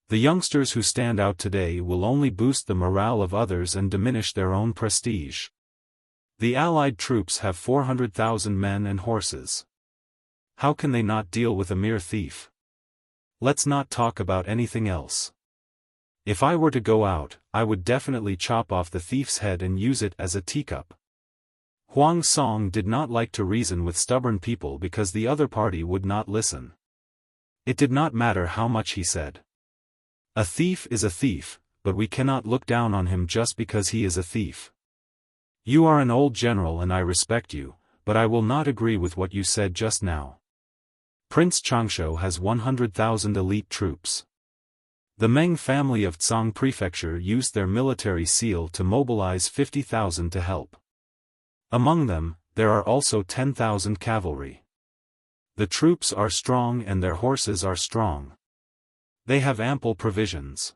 The youngsters who stand out today will only boost the morale of others and diminish their own prestige. The allied troops have 400,000 men and horses. How can they not deal with a mere thief? Let's not talk about anything else. If I were to go out, I would definitely chop off the thief's head and use it as a teacup. Huang Song did not like to reason with stubborn people because the other party would not listen. It did not matter how much he said. A thief is a thief, but we cannot look down on him just because he is a thief. You are an old general and I respect you, but I will not agree with what you said just now. Prince Changshu has 100,000 elite troops. The Meng family of Tsang Prefecture used their military seal to mobilize 50,000 to help. Among them, there are also 10,000 cavalry. The troops are strong and their horses are strong. They have ample provisions.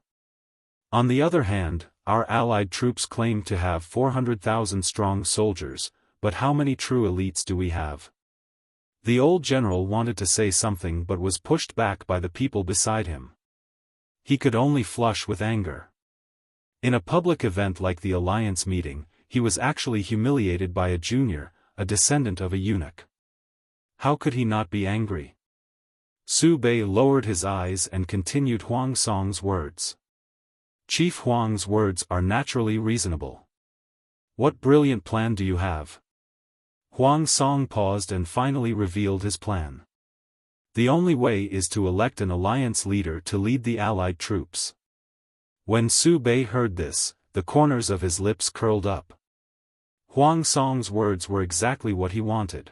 On the other hand, our allied troops claim to have 400,000 strong soldiers, but how many true elites do we have? The old general wanted to say something but was pushed back by the people beside him. He could only flush with anger. In a public event like the alliance meeting, he was actually humiliated by a junior, a descendant of a eunuch. How could he not be angry? Su Bei lowered his eyes and continued Huang Song's words. Chief Huang's words are naturally reasonable. What brilliant plan do you have? Huang Song paused and finally revealed his plan. The only way is to elect an alliance leader to lead the allied troops. When Su Bei heard this, the corners of his lips curled up. Huang Song's words were exactly what he wanted.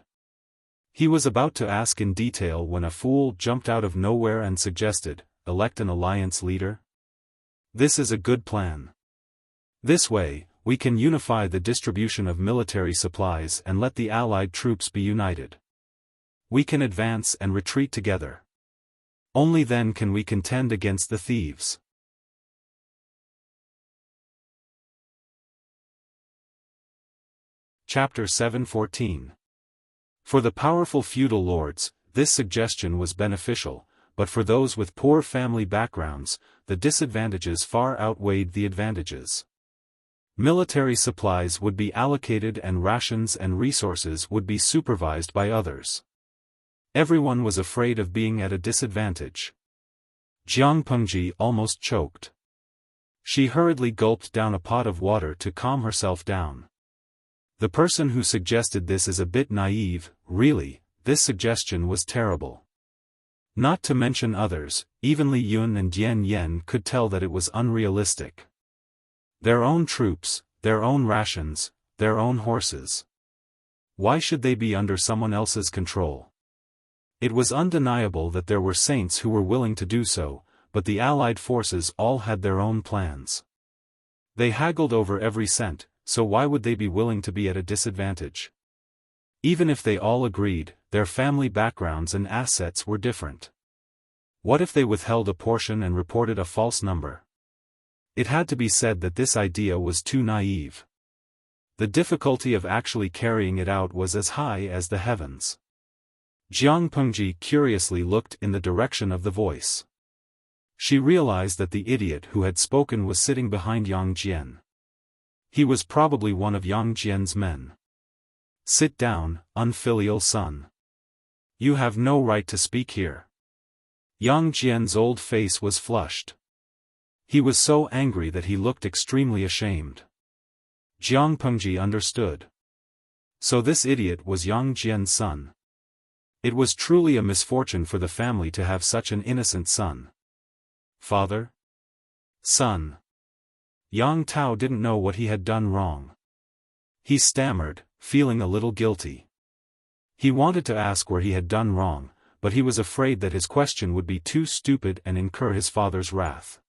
He was about to ask in detail when a fool jumped out of nowhere and suggested, elect an alliance leader? This is a good plan. This way, we can unify the distribution of military supplies and let the allied troops be united. We can advance and retreat together. Only then can we contend against the thieves. Chapter 714. For the powerful feudal lords, this suggestion was beneficial, but for those with poor family backgrounds, the disadvantages far outweighed the advantages. Military supplies would be allocated and rations and resources would be supervised by others. Everyone was afraid of being at a disadvantage. Jiang Pengji almost choked. She hurriedly gulped down a pot of water to calm herself down. The person who suggested this is a bit naive, really, this suggestion was terrible. Not to mention others, even Li Yun and Dian Yen could tell that it was unrealistic. Their own troops, their own rations, their own horses. Why should they be under someone else's control? It was undeniable that there were saints who were willing to do so, but the allied forces all had their own plans. They haggled over every cent, so why would they be willing to be at a disadvantage? Even if they all agreed, their family backgrounds and assets were different. What if they withheld a portion and reported a false number? It had to be said that this idea was too naive. The difficulty of actually carrying it out was as high as the heavens. Jiang Pengji curiously looked in the direction of the voice. She realized that the idiot who had spoken was sitting behind Yang Jian. He was probably one of Yang Jian's men. Sit down, unfilial son. You have no right to speak here. Yang Jian's old face was flushed. He was so angry that he looked extremely ashamed. Jiang Pengji understood. So this idiot was Yang Jian's son. It was truly a misfortune for the family to have such an innocent son. Father? Son. Yang Tao didn't know what he had done wrong. He stammered, feeling a little guilty. He wanted to ask where he had done wrong, but he was afraid that his question would be too stupid and incur his father's wrath.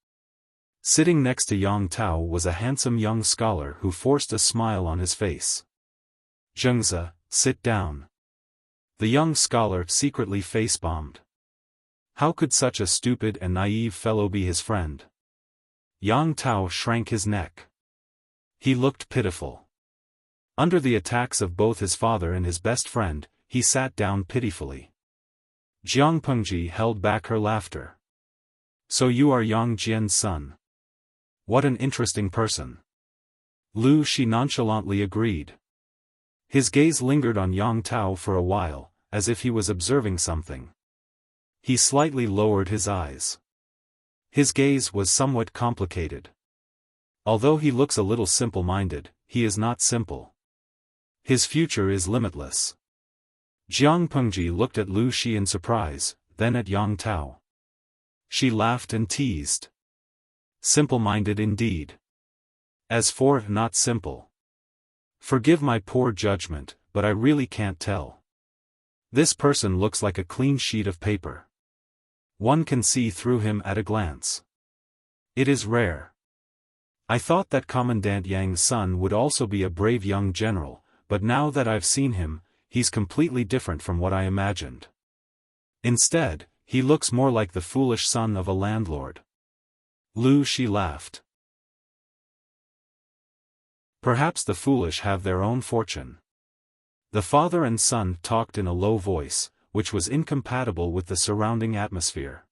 Sitting next to Yang Tao was a handsome young scholar who forced a smile on his face. Zhengzi, sit down. The young scholar secretly face-bombed. How could such a stupid and naive fellow be his friend? Yang Tao shrank his neck. He looked pitiful. Under the attacks of both his father and his best friend, he sat down pitifully. Jiang Pengji held back her laughter. So you are Yang Jian's son. What an interesting person. Lu Shi nonchalantly agreed. His gaze lingered on Yang Tao for a while, as if he was observing something. He slightly lowered his eyes. His gaze was somewhat complicated. Although he looks a little simple-minded, he is not simple. His future is limitless. Jiang Pengji looked at Lu Shi in surprise, then at Yang Tao. She laughed and teased. Simple-minded indeed. As for not simple. Forgive my poor judgment, but I really can't tell. This person looks like a clean sheet of paper. One can see through him at a glance. It is rare. I thought that Commandant Yang's son would also be a brave young general, but now that I've seen him, he's completely different from what I imagined. Instead, he looks more like the foolish son of a landlord. Lu Shi laughed. Perhaps the foolish have their own fortune. The father and son talked in a low voice, which was incompatible with the surrounding atmosphere.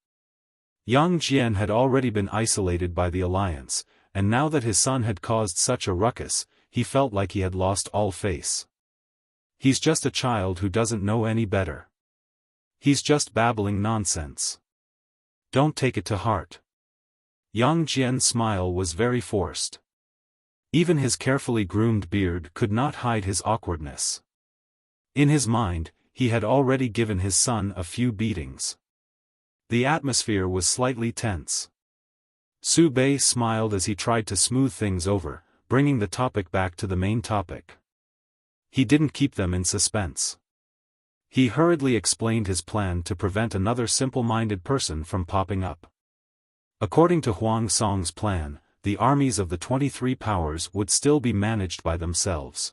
Yang Jian had already been isolated by the alliance, and now that his son had caused such a ruckus, he felt like he had lost all face. He's just a child who doesn't know any better. He's just babbling nonsense. Don't take it to heart. Yang Jian's smile was very forced. Even his carefully groomed beard could not hide his awkwardness. In his mind, he had already given his son a few beatings. The atmosphere was slightly tense. Su Bei smiled as he tried to smooth things over, bringing the topic back to the main topic. He didn't keep them in suspense. He hurriedly explained his plan to prevent another simple-minded person from popping up. According to Huang Song's plan, the armies of the 23 powers would still be managed by themselves.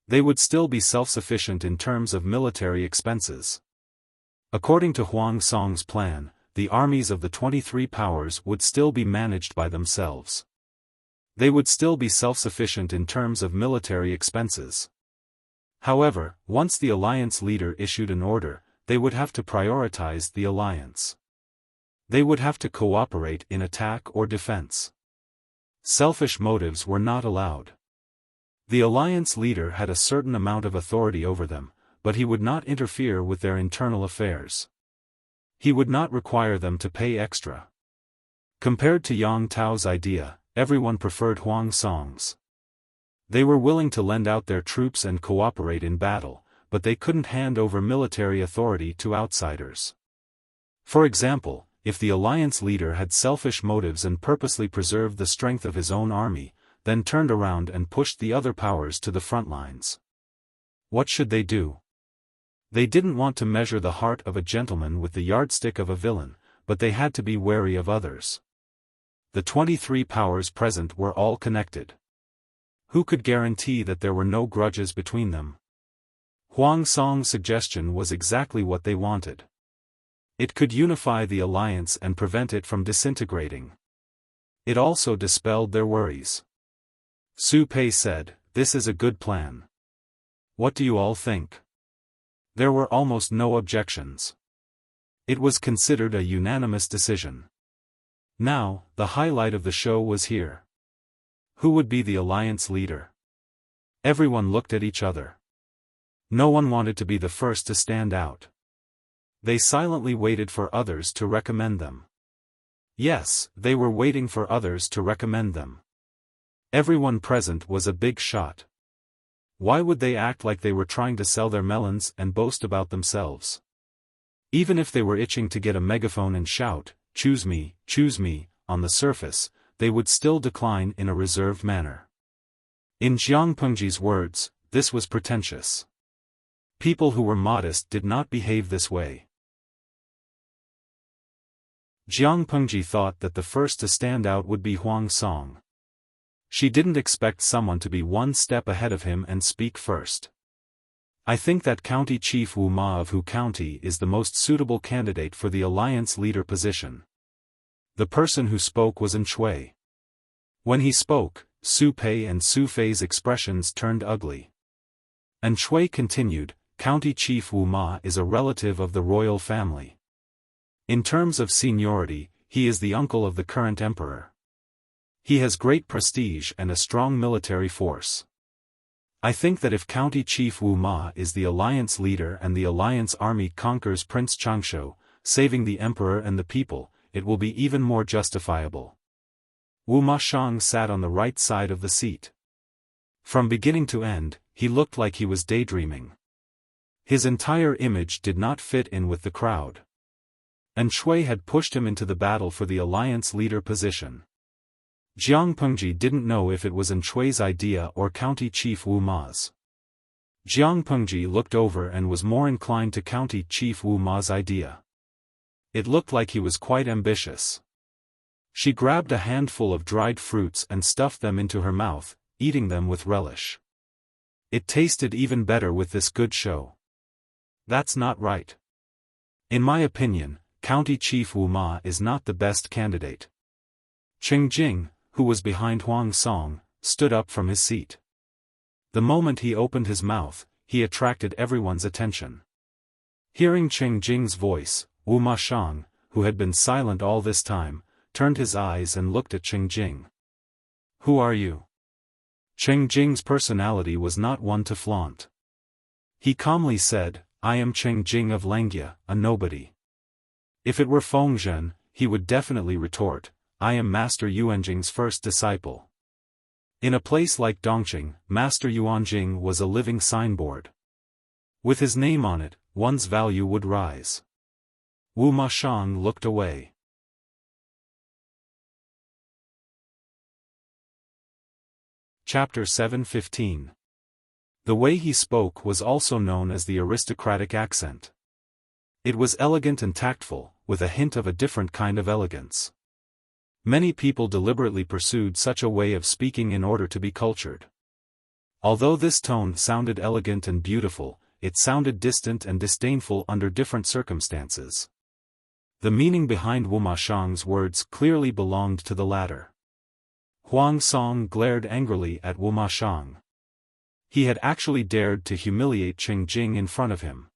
They would still be self-sufficient in terms of military expenses. According to Huang Song's plan, the armies of the 23 powers would still be managed by themselves. They would still be self-sufficient in terms of military expenses. However, once the alliance leader issued an order, they would have to prioritize the alliance. They would have to cooperate in attack or defense. Selfish motives were not allowed. The alliance leader had a certain amount of authority over them, but he would not interfere with their internal affairs. He would not require them to pay extra. Compared to Yang Tao's idea, everyone preferred Huang Song's. They were willing to lend out their troops and cooperate in battle, but they couldn't hand over military authority to outsiders. For example, if the alliance leader had selfish motives and purposely preserved the strength of his own army, then turned around and pushed the other powers to the front lines, what should they do? They didn't want to measure the heart of a gentleman with the yardstick of a villain, but they had to be wary of others. The 23 powers present were all connected. Who could guarantee that there were no grudges between them? Huang Song's suggestion was exactly what they wanted. It could unify the alliance and prevent it from disintegrating. It also dispelled their worries. Su Pei said, "This is a good plan. What do you all think?" There were almost no objections. It was considered a unanimous decision. Now, the highlight of the show was here. Who would be the alliance leader? Everyone looked at each other. No one wanted to be the first to stand out. They silently waited for others to recommend them. Yes, they were waiting for others to recommend them. Everyone present was a big shot. Why would they act like they were trying to sell their melons and boast about themselves? Even if they were itching to get a megaphone and shout, choose me," on the surface, they would still decline in a reserved manner. In Jiang Pengji's words, this was pretentious. People who were modest did not behave this way. Jiang Pengji thought that the first to stand out would be Huang Song. She didn't expect someone to be one step ahead of him and speak first. "I think that County Chief Wu Ma of Hu County is the most suitable candidate for the alliance leader position." The person who spoke was Shui. When he spoke, Su Pei and Su Fei's expressions turned ugly. Shui continued, "County Chief Wu Ma is a relative of the royal family. In terms of seniority, he is the uncle of the current emperor. He has great prestige and a strong military force. I think that if County Chief Wu Ma is the alliance leader and the alliance army conquers Prince Changshu, saving the emperor and the people, it will be even more justifiable." Wu Ma Shang sat on the right side of the seat. From beginning to end, he looked like he was daydreaming. His entire image did not fit in with the crowd. Shui had pushed him into the battle for the alliance leader position. Jiang Pengji didn't know if it was Shui's idea or County Chief Wu Ma's. Jiang Pengji looked over and was more inclined to County Chief Wu Ma's idea. It looked like he was quite ambitious. She grabbed a handful of dried fruits and stuffed them into her mouth, eating them with relish. It tasted even better with this good show. That's not right. In my opinion, County Chief Wu Ma is not the best candidate. Qing Jing, who was behind Huang Song, stood up from his seat. The moment he opened his mouth, he attracted everyone's attention. Hearing Qing Jing's voice, Wu Ma Shang, who had been silent all this time, turned his eyes and looked at Qing Jing. "Who are you?" Qing Jing's personality was not one to flaunt. He calmly said, "I am Qing Jing of Langjia, a nobody." If it were Feng Zhen, he would definitely retort, "I am Master Yuanjing's first disciple." In a place like Dongqing, Master Yuanjing was a living signboard. With his name on it, one's value would rise. Wu Ma Shang looked away. Chapter 7:15. The way he spoke was also known as the aristocratic accent. It was elegant and tactful, with a hint of a different kind of elegance. Many people deliberately pursued such a way of speaking in order to be cultured. Although this tone sounded elegant and beautiful, it sounded distant and disdainful under different circumstances. The meaning behind Wu Ma Shang's words clearly belonged to the latter. Huang Song glared angrily at Wu Ma Shang. He had actually dared to humiliate Qing Jing in front of him.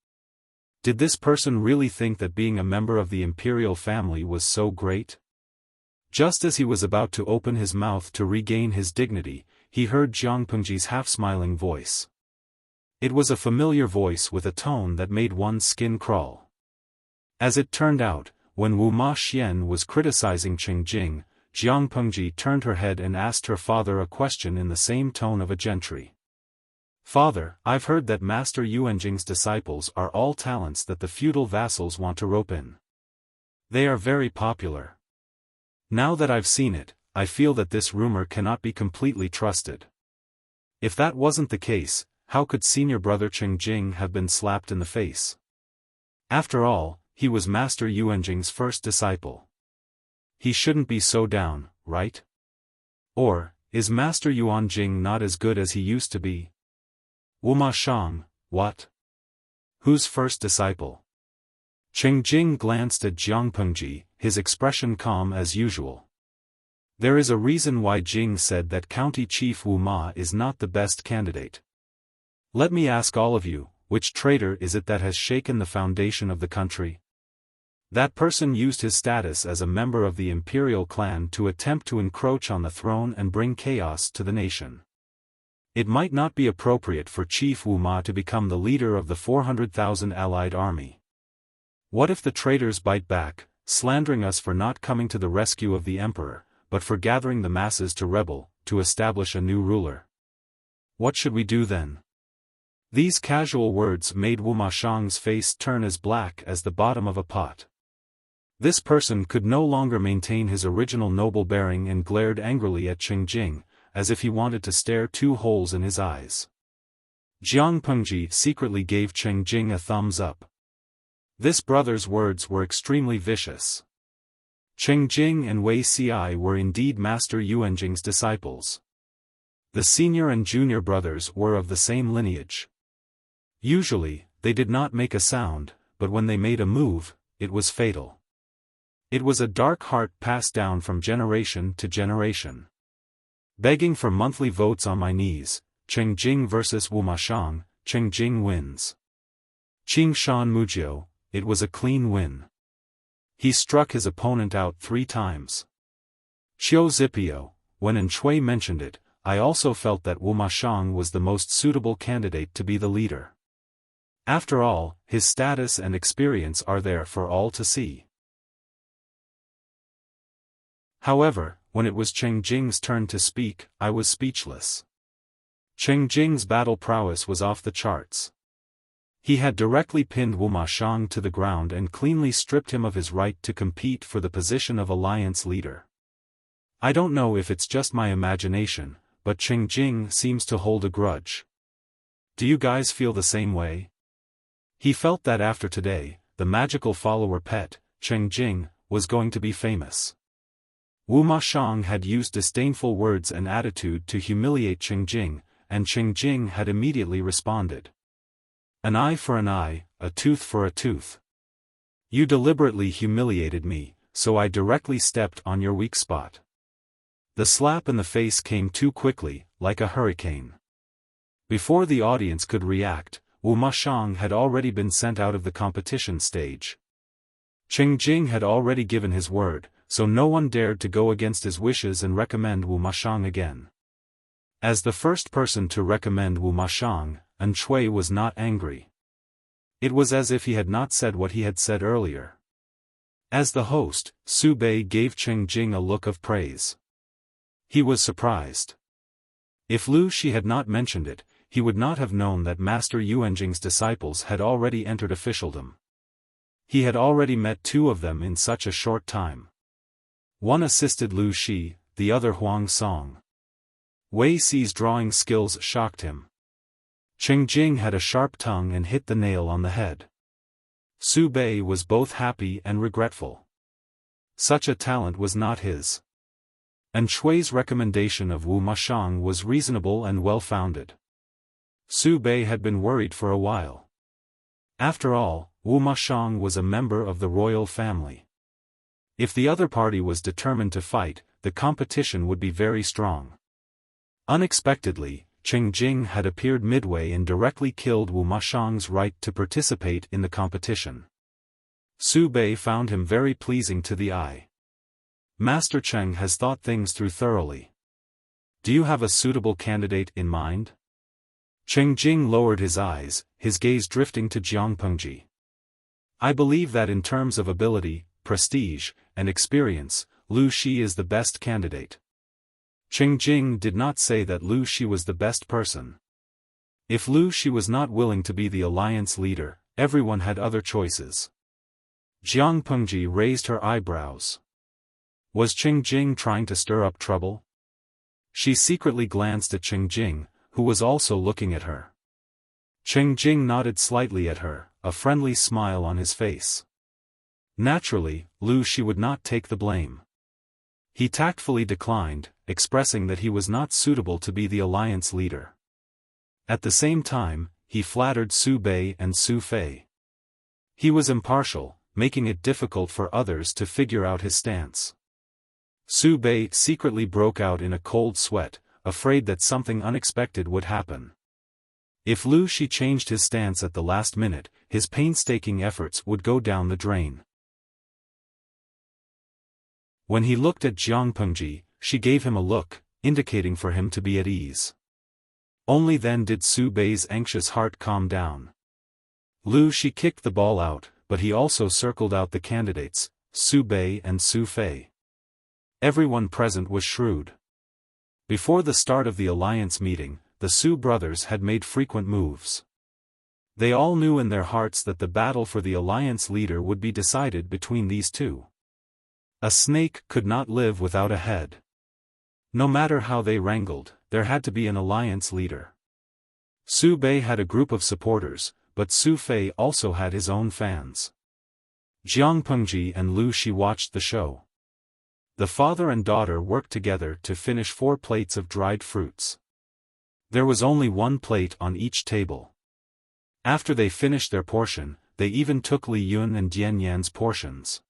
Did this person really think that being a member of the imperial family was so great? Just as he was about to open his mouth to regain his dignity, he heard Jiang Pengji's half-smiling voice. It was a familiar voice with a tone that made one's skin crawl. As it turned out, when Wu Ma Xian was criticizing Qing Jing, Jiang Pengji turned her head and asked her father a question in the same tone of a gentry. "Father, I've heard that Master Yuanjing's disciples are all talents that the feudal vassals want to rope in. They are very popular. Now that I've seen it, I feel that this rumor cannot be completely trusted. If that wasn't the case, how could senior brother Qing Jing have been slapped in the face? After all, he was Master Yuanjing's first disciple. He shouldn't be so down, right? Or, is Master Yuanjing not as good as he used to be? Wu Ma Shang, what? Whose first disciple?" Qing Jing glanced at Jiang Pengji, his expression calm as usual. There is a reason why Jing said that County Chief Wu Ma is not the best candidate. Let me ask all of you, which traitor is it that has shaken the foundation of the country? That person used his status as a member of the imperial clan to attempt to encroach on the throne and bring chaos to the nation. It might not be appropriate for Chief Wu Ma to become the leader of the 400,000 allied army. What if the traitors bite back, slandering us for not coming to the rescue of the emperor, but for gathering the masses to rebel, to establish a new ruler? What should we do then? These casual words made Wu Ma Shang's face turn as black as the bottom of a pot. This person could no longer maintain his original noble bearing and glared angrily at Qing Jing, as if he wanted to stare 2 holes in his eyes. Jiang Pengji secretly gave Qing Jing a thumbs up. This brother's words were extremely vicious. Qing Jing and Wei Ci were indeed Master Yuanjing's disciples. The senior and junior brothers were of the same lineage. Usually, they did not make a sound, but when they made a move, it was fatal. It was a dark heart passed down from generation to generation. Begging for monthly votes on my knees, Qing Jing versus Wu Ma Shang, Qing Jing wins. Qing Shan Mujio, it was a clean win. He struck his opponent out 3 times. Qiu Zipio, when An Shui mentioned it, I also felt that Wu Ma Shang was the most suitable candidate to be the leader. After all, his status and experience are there for all to see. However, when it was Qing Jing's turn to speak, I was speechless. Qing Jing's battle prowess was off the charts. He had directly pinned Wu Ma Shang to the ground and cleanly stripped him of his right to compete for the position of alliance leader. I don't know if it's just my imagination, but Qing Jing seems to hold a grudge. Do you guys feel the same way? He felt that after today, the magical follower pet, Qing Jing, was going to be famous. Wu Ma Shang had used disdainful words and attitude to humiliate Qing Jing, and Qing Jing had immediately responded. An eye for an eye, a tooth for a tooth. You deliberately humiliated me, so I directly stepped on your weak spot. The slap in the face came too quickly, like a hurricane. Before the audience could react, Wu Ma Shang had already been sent out of the competition stage. Qing Jing had already given his word, so no one dared to go against his wishes and recommend Wu Ma Shang again. As the first person to recommend Wu Ma Shang, An Shui was not angry. It was as if he had not said what he had said earlier. As the host, Su Bei gave Qing Jing a look of praise. He was surprised. If Lu Shi had not mentioned it, he would not have known that Master Yuanjing's disciples had already entered officialdom. He had already met 2 of them in such a short time. One assisted Lu Shi, the other Huang Song. Wei Ci's drawing skills shocked him. Qing Jing had a sharp tongue and hit the nail on the head. Su Bei was both happy and regretful. Such a talent was not his. An Shui's recommendation of Wu Ma Shang was reasonable and well-founded. Su Bei had been worried for a while. After all, Wu Ma Shang was a member of the royal family. If the other party was determined to fight, the competition would be very strong. Unexpectedly, Cheng Jing had appeared midway and directly killed Wu Mashang's right to participate in the competition. Su Bei found him very pleasing to the eye. Master Cheng has thought things through thoroughly. Do you have a suitable candidate in mind? Cheng Jing lowered his eyes, his gaze drifting to Jiang Pengji. I believe that in terms of ability, prestige, and experience, Lu Shi is the best candidate. Cheng Jing did not say that Lu Shi was the best person. If Lu Shi was not willing to be the alliance leader, everyone had other choices. Jiang Pengji raised her eyebrows. Was Cheng Jing trying to stir up trouble? She secretly glanced at Cheng Jing, who was also looking at her. Cheng Jing nodded slightly at her, a friendly smile on his face. Naturally, Lu Shi would not take the blame. He tactfully declined, expressing that he was not suitable to be the alliance leader. At the same time, he flattered Su Bei and Su Fei. He was impartial, making it difficult for others to figure out his stance. Su Bei secretly broke out in a cold sweat, afraid that something unexpected would happen. If Lu Shi changed his stance at the last minute, his painstaking efforts would go down the drain. When he looked at Jiang Pengji, she gave him a look, indicating for him to be at ease. Only then did Su Bei's anxious heart calm down. Lu Shi kicked the ball out, but he also circled out the candidates, Su Bei and Su Fei. Everyone present was shrewd. Before the start of the alliance meeting, the Su brothers had made frequent moves. They all knew in their hearts that the battle for the alliance leader would be decided between these two. A snake could not live without a head. No matter how they wrangled, there had to be an alliance leader. Su Bei had a group of supporters, but Su Fei also had his own fans. Jiang Pengji and Lu Shi watched the show. The father and daughter worked together to finish 4 plates of dried fruits. There was only 1 plate on each table. After they finished their portion, they even took Li Yun and Dian Yan's portions.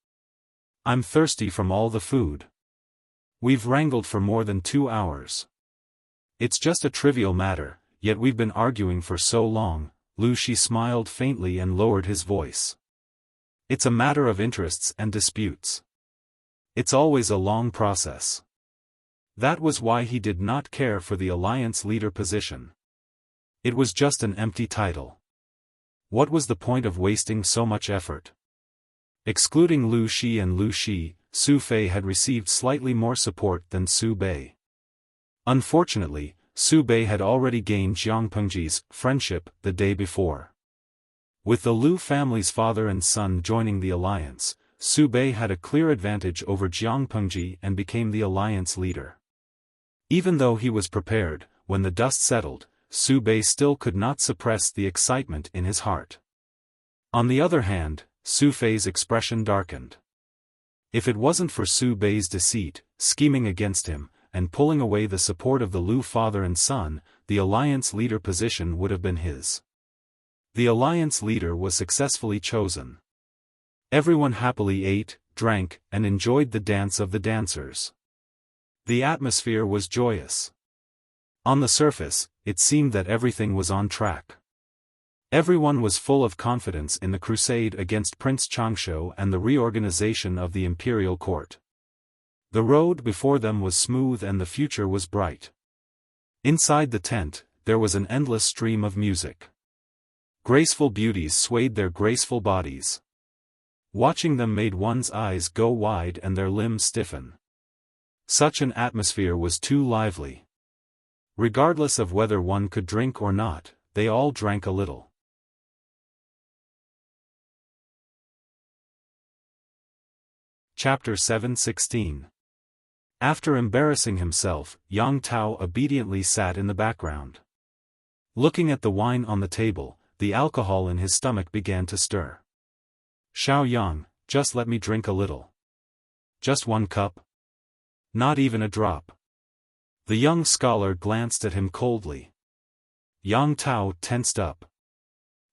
I'm thirsty from all the food. We've wrangled for more than 2 hours. It's just a trivial matter, yet we've been arguing for so long. Lu Shi smiled faintly and lowered his voice. It's a matter of interests and disputes. It's always a long process. That was why he did not care for the alliance leader position. It was just an empty title. What was the point of wasting so much effort? Excluding Lu Shi and Lu Shi, Su Fei had received slightly more support than Su Bei. Unfortunately, Su Bei had already gained Jiang Pengji's friendship the day before. With the Lu family's father and son joining the alliance, Su Bei had a clear advantage over Jiang Pengji and became the alliance leader. Even though he was prepared, when the dust settled, Su Bei still could not suppress the excitement in his heart. On the other hand, Su Fei's expression darkened. If it wasn't for Su Bei's deceit, scheming against him, and pulling away the support of the Lu father and son, the alliance leader position would have been his. The alliance leader was successfully chosen. Everyone happily ate, drank, and enjoyed the dance of the dancers. The atmosphere was joyous. On the surface, it seemed that everything was on track. Everyone was full of confidence in the crusade against Prince Changshu and the reorganization of the imperial court. The road before them was smooth and the future was bright. Inside the tent, there was an endless stream of music. Graceful beauties swayed their graceful bodies. Watching them made one's eyes go wide and their limbs stiffen. Such an atmosphere was too lively. Regardless of whether one could drink or not, they all drank a little. Chapter 7:16. After embarrassing himself, Yang Tao obediently sat in the background. Looking at the wine on the table, the alcohol in his stomach began to stir. Xiao Yang, just let me drink a little. Just 1 cup? Not even a drop. The young scholar glanced at him coldly. Yang Tao tensed up.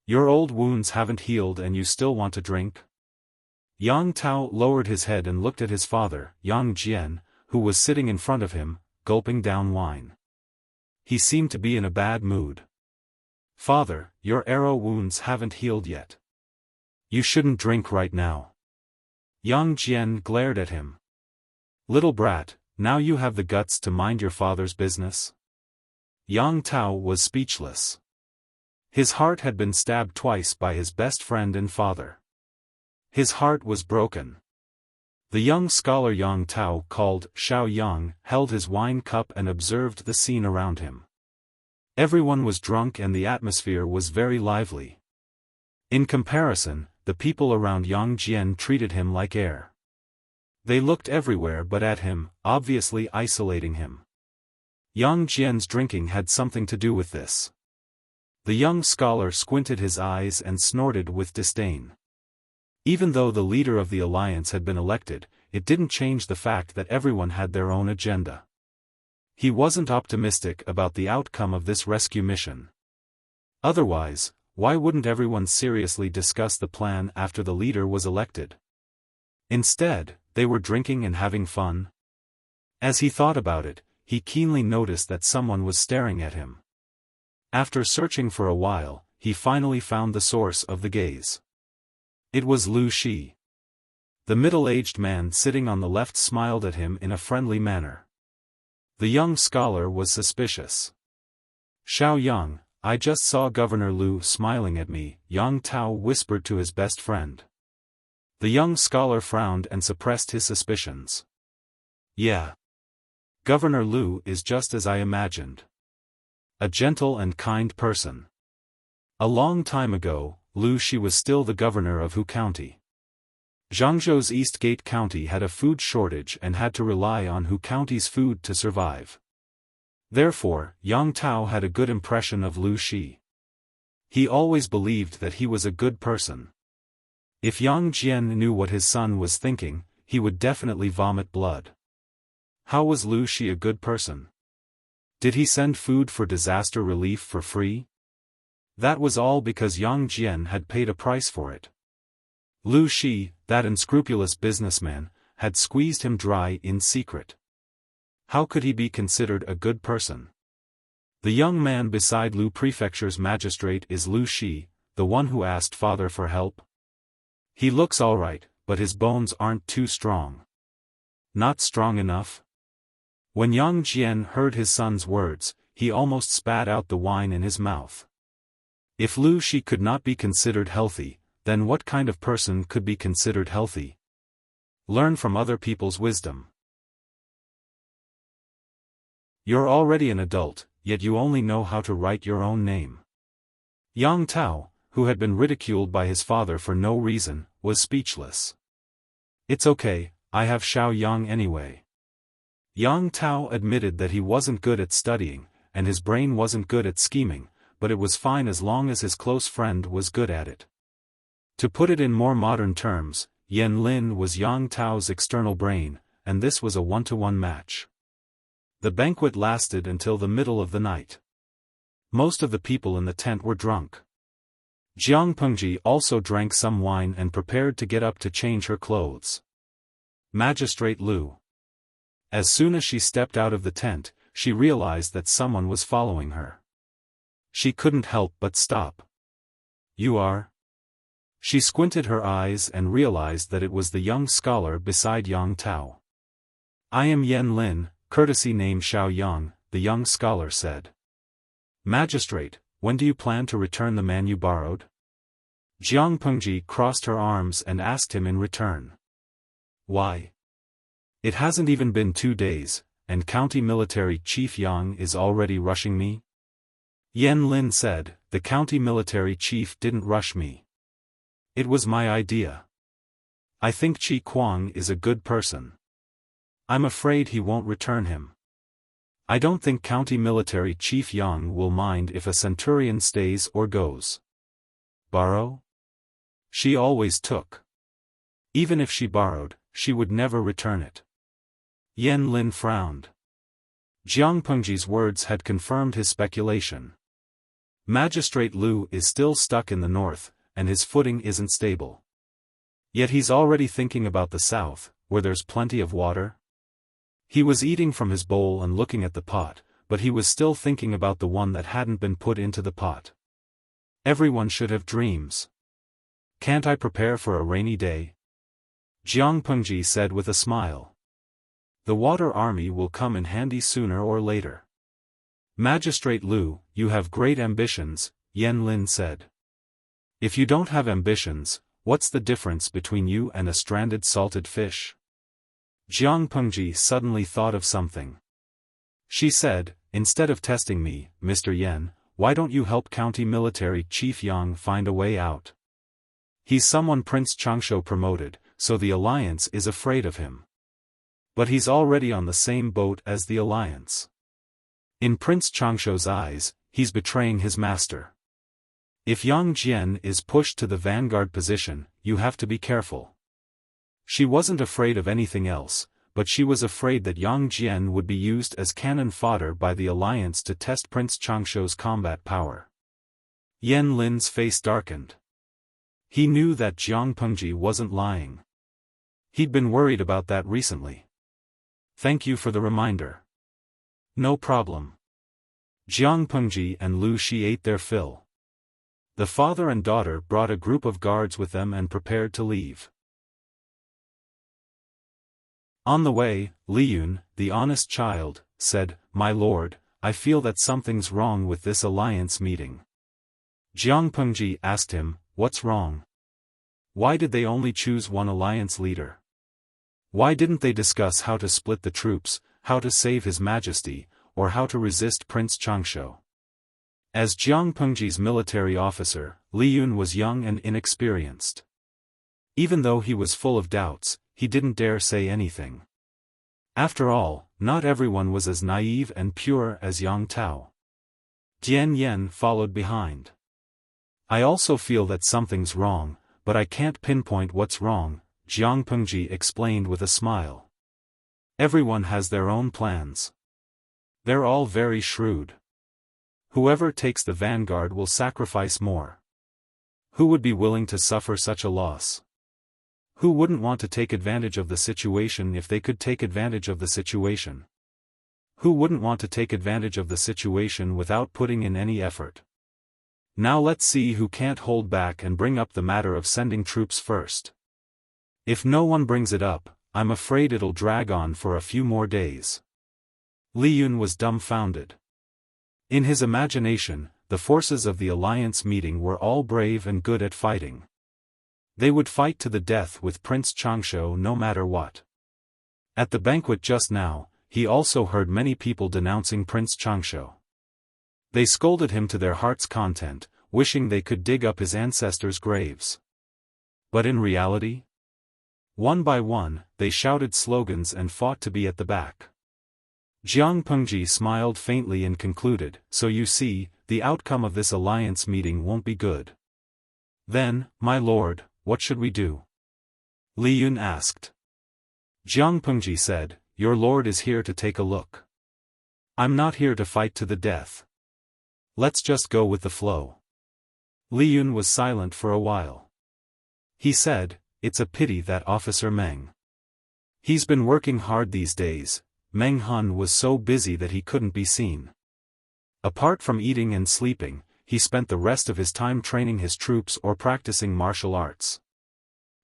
Your old wounds haven't healed and you still want to drink? Yang Tao lowered his head and looked at his father, Yang Jian, who was sitting in front of him, gulping down wine. He seemed to be in a bad mood. "Father, your arrow wounds haven't healed yet. You shouldn't drink right now." Yang Jian glared at him. "Little brat, now you have the guts to mind your father's business?" Yang Tao was speechless. His heart had been stabbed twice by his best friend and father. His heart was broken. The young scholar Yang Tao, called Xiao Yang, held his wine cup and observed the scene around him. Everyone was drunk and the atmosphere was very lively. In comparison, the people around Yang Jian treated him like air. They looked everywhere but at him, obviously isolating him. Yang Jian's drinking had something to do with this. The young scholar squinted his eyes and snorted with disdain. Even though the leader of the alliance had been elected, it didn't change the fact that everyone had their own agenda. He wasn't optimistic about the outcome of this rescue mission. Otherwise, why wouldn't everyone seriously discuss the plan after the leader was elected? Instead, they were drinking and having fun. As he thought about it, he keenly noticed that someone was staring at him. After searching for a while, he finally found the source of the gaze. It was Lu Shi. The middle-aged man sitting on the left smiled at him in a friendly manner. The young scholar was suspicious. "Xiao Yang, I just saw Governor Lu smiling at me," Yang Tao whispered to his best friend. The young scholar frowned and suppressed his suspicions. "Yeah. Governor Lu is just as I imagined. A gentle and kind person. A long time ago, Lu Shi was still the governor of Hu County. Zhangzhou's East Gate County had a food shortage and had to rely on Hu County's food to survive. Therefore, Yang Tao had a good impression of Lu Shi. He always believed that he was a good person. If Yang Jian knew what his son was thinking, he would definitely vomit blood. How was Lu Shi a good person? Did he send food for disaster relief for free? That was all because Yang Jian had paid a price for it. Lu Shi, that unscrupulous businessman, had squeezed him dry in secret. How could he be considered a good person? The young man beside Lu Prefecture's magistrate is Lu Shi, the one who asked father for help. He looks alright, but his bones aren't too strong. Not strong enough? When Yang Jian heard his son's words, he almost spat out the wine in his mouth. If Lu Shi could not be considered healthy, then what kind of person could be considered healthy? Learn from other people's wisdom. You're already an adult, yet you only know how to write your own name. Yang Tao, who had been ridiculed by his father for no reason, was speechless. It's okay, I have Xiao Yang anyway. Yang Tao admitted that he wasn't good at studying, and his brain wasn't good at scheming, but it was fine as long as his close friend was good at it. To put it in more modern terms, Yan Lin was Yang Tao's external brain, and this was a one-to-one match. The banquet lasted until the middle of the night. Most of the people in the tent were drunk. Jiang Pengji also drank some wine and prepared to get up to change her clothes. Magistrate Lu. As soon as she stepped out of the tent, she realized that someone was following her. She couldn't help but stop. You are? She squinted her eyes and realized that it was the young scholar beside Yang Tao. I am Yan Lin, courtesy name Xiao Yang, the young scholar said. Magistrate, when do you plan to return the man you borrowed? Jiang Pengji crossed her arms and asked him in return. Why? It hasn't even been 2 days, and County Military Chief Yang is already rushing me? Yan Lin said, the county military chief didn't rush me. It was my idea. I think Qi Kuang is a good person. I'm afraid he won't return him. I don't think County Military Chief Yang will mind if a centurion stays or goes. Borrow? She always took. Even if she borrowed, she would never return it. Yan Lin frowned. Jiang Pengji's words had confirmed his speculation. Magistrate Lu is still stuck in the north, and his footing isn't stable. Yet he's already thinking about the south, where there's plenty of water. He was eating from his bowl and looking at the pot, but he was still thinking about the one that hadn't been put into the pot. Everyone should have dreams. Can't I prepare for a rainy day? Jiang Pengji said with a smile. The water army will come in handy sooner or later. Magistrate Lu, you have great ambitions, Yan Lin said. If you don't have ambitions, what's the difference between you and a stranded salted fish? Jiang Pengji suddenly thought of something. She said, instead of testing me, Mr. Yan, why don't you help County Military Chief Yang find a way out? He's someone Prince Changsho promoted, so the Alliance is afraid of him. But he's already on the same boat as the Alliance. In Prince Changsho's eyes, he's betraying his master. If Yang Jian is pushed to the vanguard position, you have to be careful. She wasn't afraid of anything else, but she was afraid that Yang Jian would be used as cannon fodder by the Alliance to test Prince Changsho's combat power. Yan Lin's face darkened. He knew that Jiang Pengji wasn't lying. He'd been worried about that recently. Thank you for the reminder. No problem. Jiang Pengji and Lu Shi ate their fill. The father and daughter brought a group of guards with them and prepared to leave. On the way, Li Yun, the honest child, said, My lord, I feel that something's wrong with this alliance meeting. Jiang Pengji asked him, what's wrong? Why did they only choose one alliance leader? Why didn't they discuss how to split the troops, how to save His Majesty, or how to resist Prince Changsho? As Jiang Pengji's military officer, Li Yun was young and inexperienced. Even though he was full of doubts, he didn't dare say anything. After all, not everyone was as naive and pure as Yang Tao. Tian Yan followed behind. I also feel that something's wrong, but I can't pinpoint what's wrong, Jiang Pengji explained with a smile. Everyone has their own plans. They're all very shrewd. Whoever takes the vanguard will sacrifice more. Who would be willing to suffer such a loss? Who wouldn't want to take advantage of the situation if they could take advantage of the situation? Who wouldn't want to take advantage of the situation without putting in any effort? Now let's see who can't hold back and bring up the matter of sending troops first. If no one brings it up, I'm afraid it'll drag on for a few more days. Li Yun was dumbfounded. In his imagination, the forces of the alliance meeting were all brave and good at fighting. They would fight to the death with Prince Changsho no matter what. At the banquet just now, he also heard many people denouncing Prince Changsho. They scolded him to their heart's content, wishing they could dig up his ancestors' graves. But in reality? One by one, they shouted slogans and fought to be at the back. Jiang Pengji smiled faintly and concluded, so you see, the outcome of this alliance meeting won't be good. Then, my lord, what should we do? Li Yun asked. Jiang Pengji said, your lord is here to take a look. I'm not here to fight to the death. Let's just go with the flow. Li Yun was silent for a while. He said, it's a pity that Officer Meng. He's been working hard these days. Meng Han was so busy that he couldn't be seen. Apart from eating and sleeping, he spent the rest of his time training his troops or practicing martial arts.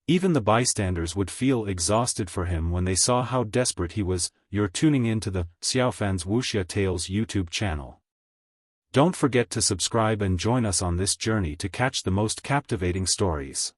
Even the bystanders would feel exhausted for him when they saw how desperate he was. You're tuning in to the Xiaofan's Wuxia Tales YouTube channel. Don't forget to subscribe and join us on this journey to catch the most captivating stories.